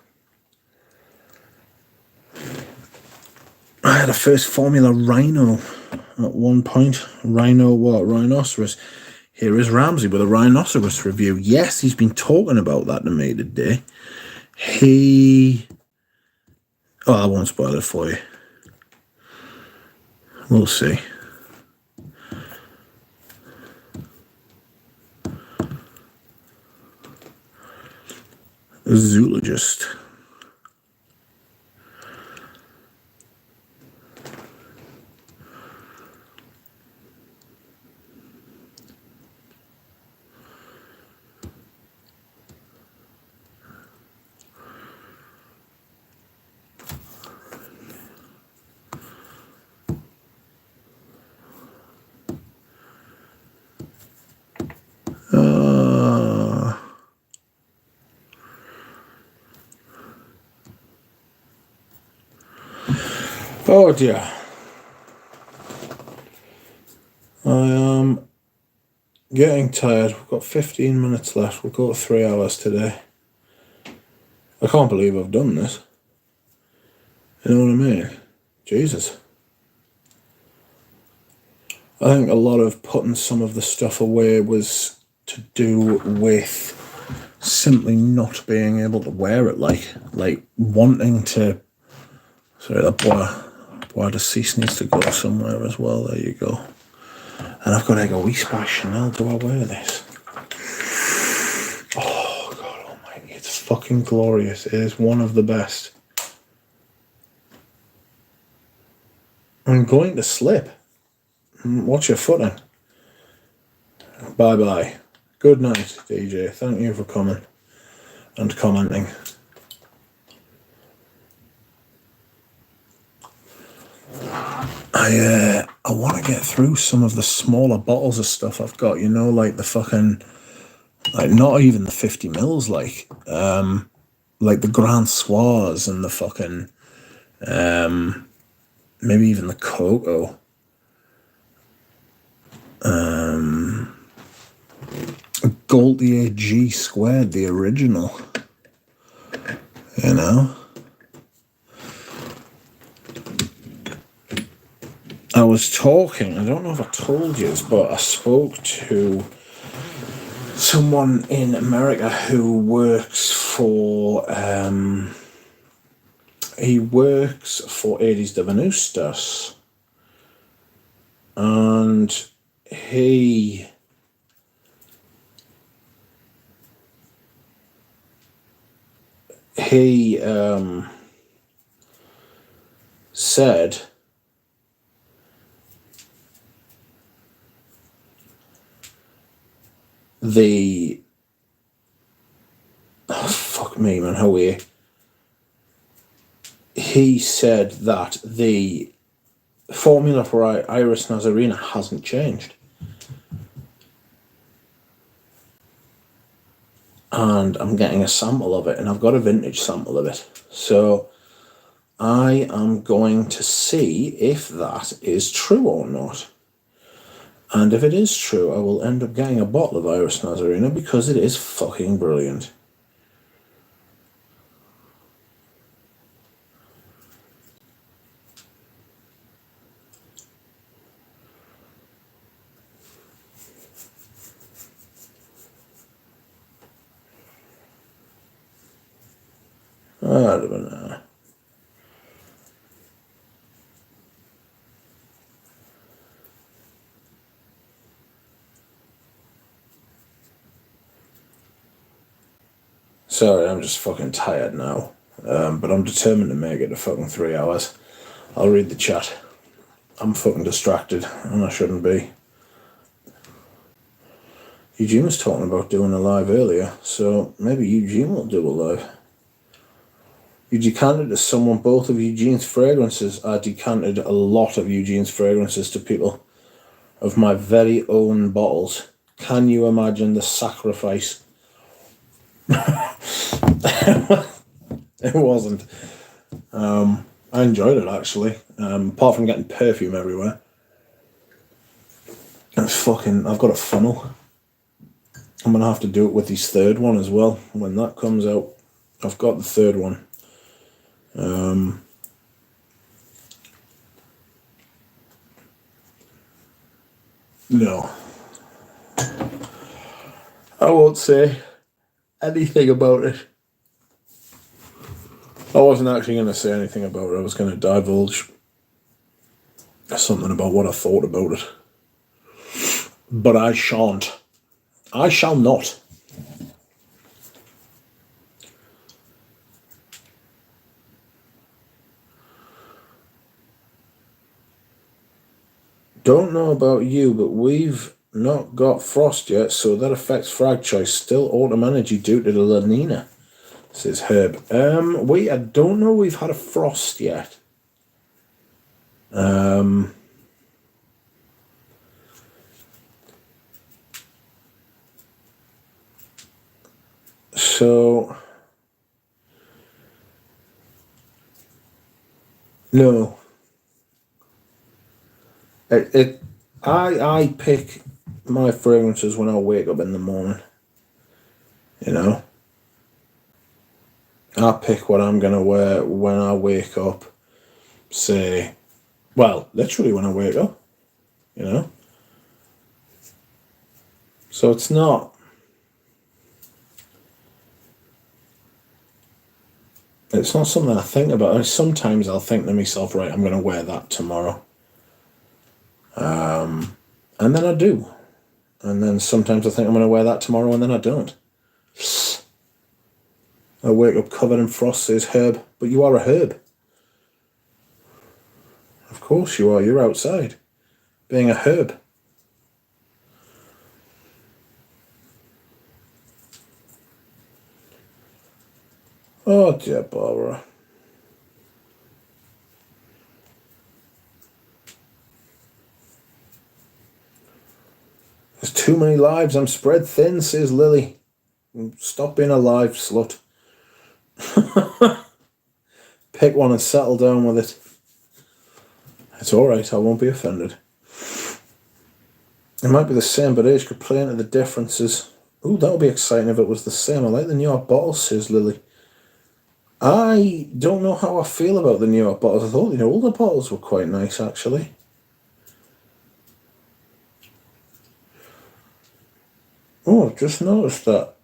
I had a first Formula Rhino at one point. Rhino what? Rhinoceros. Here is Ramsey with a rhinoceros review. Yes, he's been talking about that to me today. Oh, I won't spoil it for you. We'll see. A zoologist. Oh dear. I am getting tired. We've got 15 minutes left. We'll go to 3 hours today. I can't believe I've done this. You know what I mean? Jesus. I think a lot of putting some of the stuff away was to do with simply not being able to wear it, like wanting to... Sorry, that boy deceased needs to go somewhere as well. There you go. And I've got to go, East by Chanel. Do I wear this? Oh, God almighty. It's fucking glorious. It is one of the best. I'm going to slip. Watch your footing. Bye-bye. Good night, DJ. Thank you for coming and commenting. I want to get through some of the smaller bottles of stuff I've got, you know, like the fucking, like not even the 50 mils, like the Grand Soirs and the fucking, maybe even the Cocoa. Gaultier G squared, the original, you know. I was talking, I don't know if I told you, but I spoke to someone in America who works for, he works for Aries de Venustas, and he said fuck me, man, how are you? He said that the formula for Iris Nazarena hasn't changed. and I'm getting a sample of it, and I've got a vintage sample of it. So I am going to see if that is true or not. And if it is true, I will end up getting a bottle of Iris Nazarena because it is fucking brilliant. I don't know. Sorry, I'm just fucking tired now. But I'm determined to make it to fucking 3 hours. I'll read the chat. I'm fucking distracted, and I shouldn't be. Eugene was talking about doing a live earlier, so maybe Eugene will do a live. You decanted to someone both of Eugene's fragrances. I decanted a lot of Eugene's fragrances to people of my very own bottles. Can you imagine the sacrifice? It wasn't. I enjoyed it, actually. Apart from getting perfume everywhere. It's fucking... I've got a funnel. I'm going to have to do it with his third one as well. When that comes out, I've got the third one. No. I won't say anything about it. I wasn't actually going to say anything about it. I was going to divulge something about what I thought about it. But I shan't. I shall not. Don't know about you, but we've not got frost yet, so that affects frag choice. Still autumn energy due to the La Nina, says Herb. I don't know we've had a frost yet. So no. I pick my fragrances when I wake up in the morning. You know? I pick what I'm gonna wear when I wake up. Say, well, literally when I wake up. You know? So it's not something I think about. Sometimes I'll think to myself, right, I'm going to wear that tomorrow. And then I do. And then sometimes I think I'm going to wear that tomorrow and then I don't. I wake up covered in frost, says Herb. But you are a herb. Of course you are. You're outside. Being a herb. Oh dear, Barbara. There's too many lives. I'm spread thin, says Lily. Stop being a live slut. Pick one and settle down with it. It's alright, I won't be offended. It might be the same, but age could play into the differences. Ooh, that would be exciting if it was the same. I like the New York bottles, says Lily. I don't know how I feel about the New York bottles. I thought the older bottles were quite nice, actually. Oh, I've just noticed that.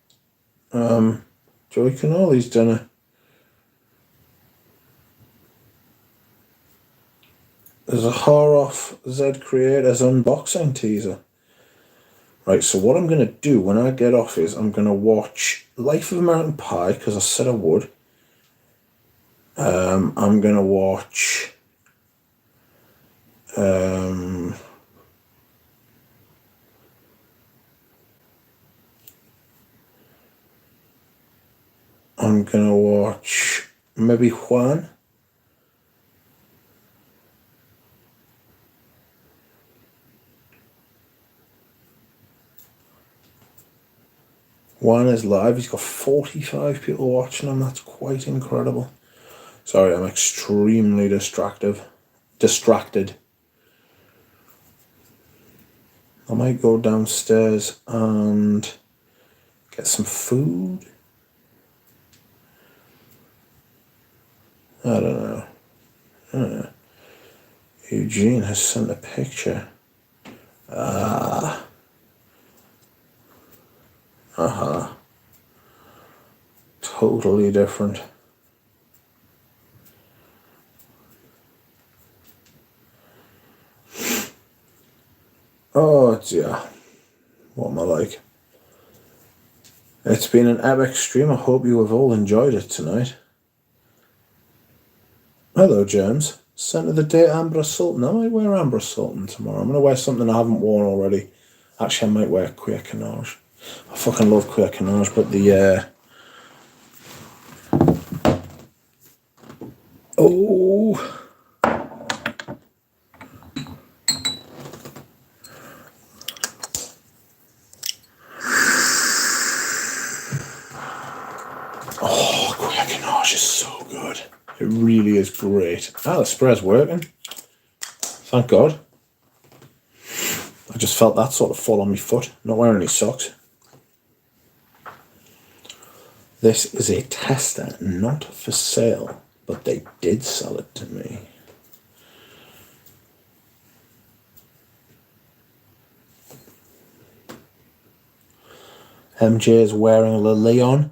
Joey Canoli's done there's a Haroff Z Creators unboxing teaser. Right, so what I'm going to do when I get off is I'm going to watch Life of American Pie, because I said I would. I'm going to watch... I'm going to watch maybe Juan. Juan is live. He's got 45 people watching him. That's quite incredible. Sorry, I'm extremely distracted. I might go downstairs and get some food. I don't know. Eugene has sent a picture. Totally different. Oh, yeah. What am I like? It's been an epic stream. I hope you have all enjoyed it tonight. Hello, James. Centre of the day, Amber Sultan. I might wear Amber Sultan tomorrow. I'm going to wear something I haven't worn already. Actually, I might wear Queer Canage. I fucking love Queer Canage, but the... Oh... Oh, Queer Canage is so good. It really is great. The spray's working. Thank God. I just felt that sort of fall on my foot. Not wearing any socks. This is a tester, not for sale, but they did sell it to me. MJ is wearing Le Leon.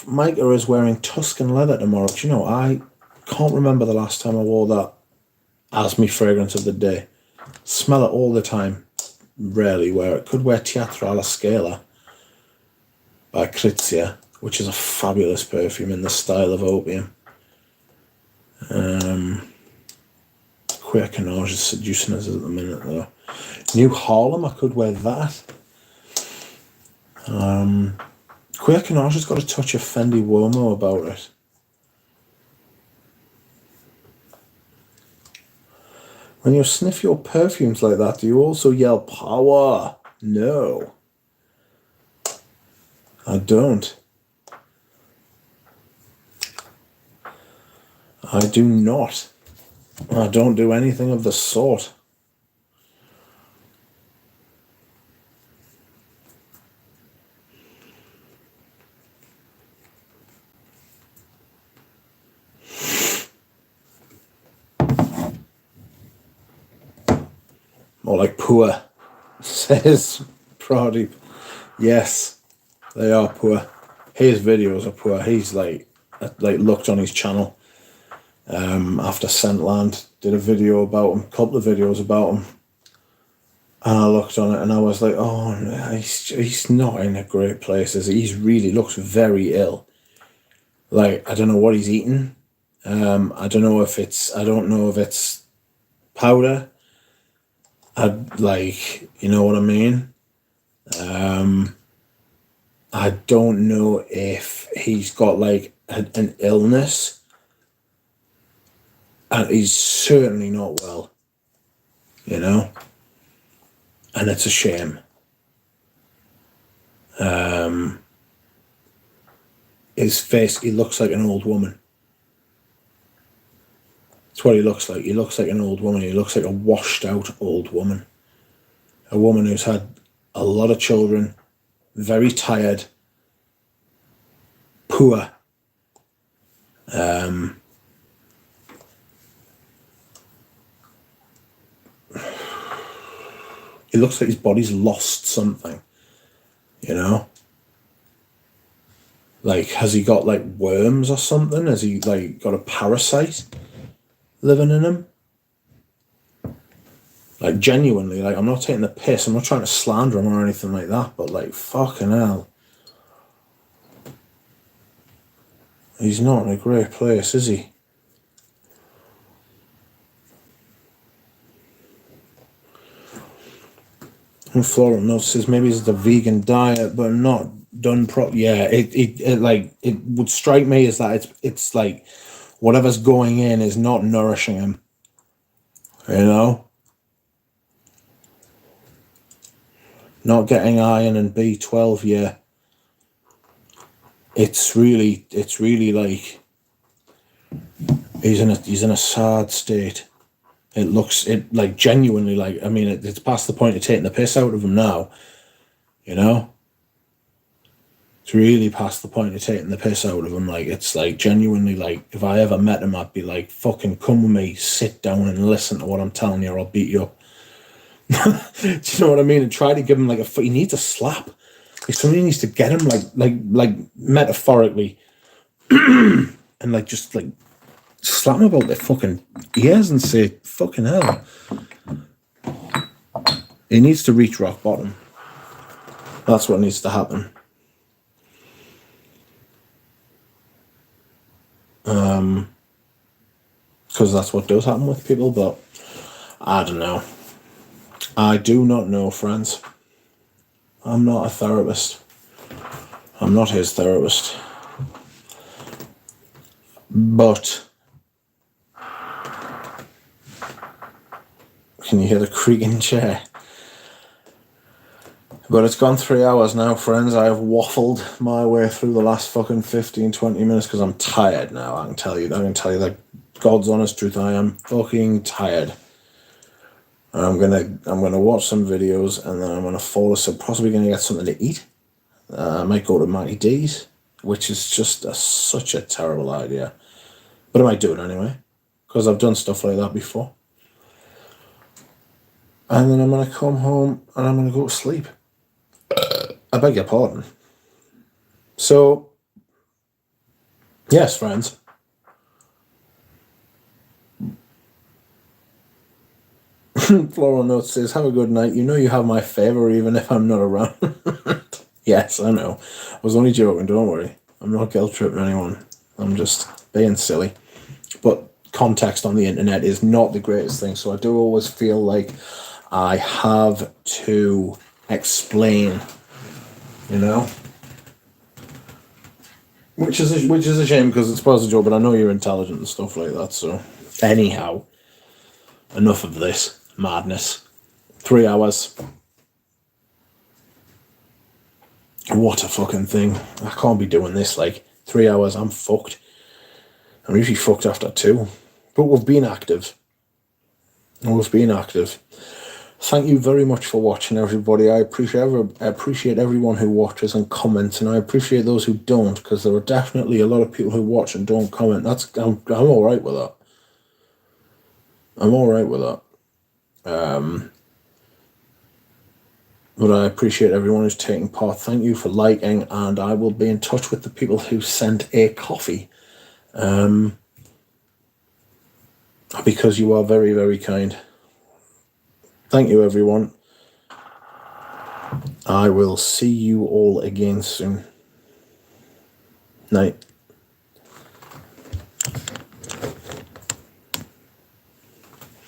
Micah is wearing Tuscan leather tomorrow. Do you know, I can't remember the last time I wore that as my fragrance of the day. Smell it all the time. Rarely wear it. Could wear Teatro alla Scala by Crizia, which is a fabulous perfume in the style of opium. Queer Canage is seducing us at the minute, though. New Harlem, I could wear that. Queer Canage has got a touch of Fendi Uomo about it. When you sniff your perfumes like that, do you also yell power? No. I don't. I do not. I don't do anything of the sort. More like poor, says Pradeep. Yes, they are poor. His videos are poor. He's like looked on his channel after Scentland, did a video about him, a couple of videos about him, and I looked on it and I was like, oh, he's not in a great place. He really looks very ill. Like, I don't know what he's eating. I don't know if it's powder. You know what I mean? I don't know if he's got like an illness, and he's certainly not well, you know, and it's a shame. His face, he looks like an old woman. That's what he looks like. He looks like an old woman. He looks like a washed out old woman. A woman who's had a lot of children, very tired, poor. He looks like his body's lost something, you know? Like, has he got like worms or something? Has he like got a parasite living in him? Like, genuinely, like, I'm not taking the piss. I'm not trying to slander him or anything like that, but like, fucking hell. He's not in a great place, is he? And Floral Note says maybe it's the vegan diet, but not done properly. Yeah, it would strike me as that it's like whatever's going in is not nourishing him. You know? not getting iron and B12, yeah. It's really like he's in a sad state. It looks like genuinely like, I mean, it's past the point of taking the piss out of him now, you know. It's really past the point of taking the piss out of him. Like, it's like genuinely like, if I ever met him, I'd be like, fucking come with me, sit down and listen to what I'm telling you, or I'll beat you up. Do you know what I mean? And try to give him like he needs a slap. Like somebody needs to get him like metaphorically and like just like slap him about their fucking ears and say, fucking hell. He needs to reach rock bottom. That's what needs to happen. Because that's what does happen with people, but I don't know. I do not know, friends. I'm not a therapist. I'm not his therapist. But can you hear the creaking chair? But it's gone 3 hours now, friends. I have waffled my way through the last fucking 15, 20 minutes because I'm tired now. I can tell you that God's honest truth. I am fucking tired. I'm gonna watch some videos and then I'm gonna fall asleep. Possibly gonna get something to eat. I might go to Matty D's, which is just such a terrible idea. But I might do it anyway, because I've done stuff like that before. And then I'm gonna come home and I'm gonna go to sleep. I beg your pardon. So, yes, friends. Floral Note says, have a good night. You know you have my favour even if I'm not around. Yes, I know. I was only joking, don't worry. I'm not guilt-tripping anyone. I'm just being silly. But context on the internet is not the greatest thing, so I do always feel like I have to explain, you know? Which is a shame because it's supposed to joke, but I know you're intelligent and stuff like that, so anyhow. Enough of this madness. 3 hours. What a fucking thing. I can't be doing this, like, 3 hours, I'm fucked. I'm usually fucked after 2. But we've been active. Thank you very much for watching, everybody. I appreciate everyone who watches and comments, and I appreciate those who don't, because there are definitely a lot of people who watch and don't comment. I'm all right with that. But I appreciate everyone who's taking part. Thank you for liking, and I will be in touch with the people who sent a coffee. Because you are very, very kind. Thank you, everyone. I will see you all again soon. Night.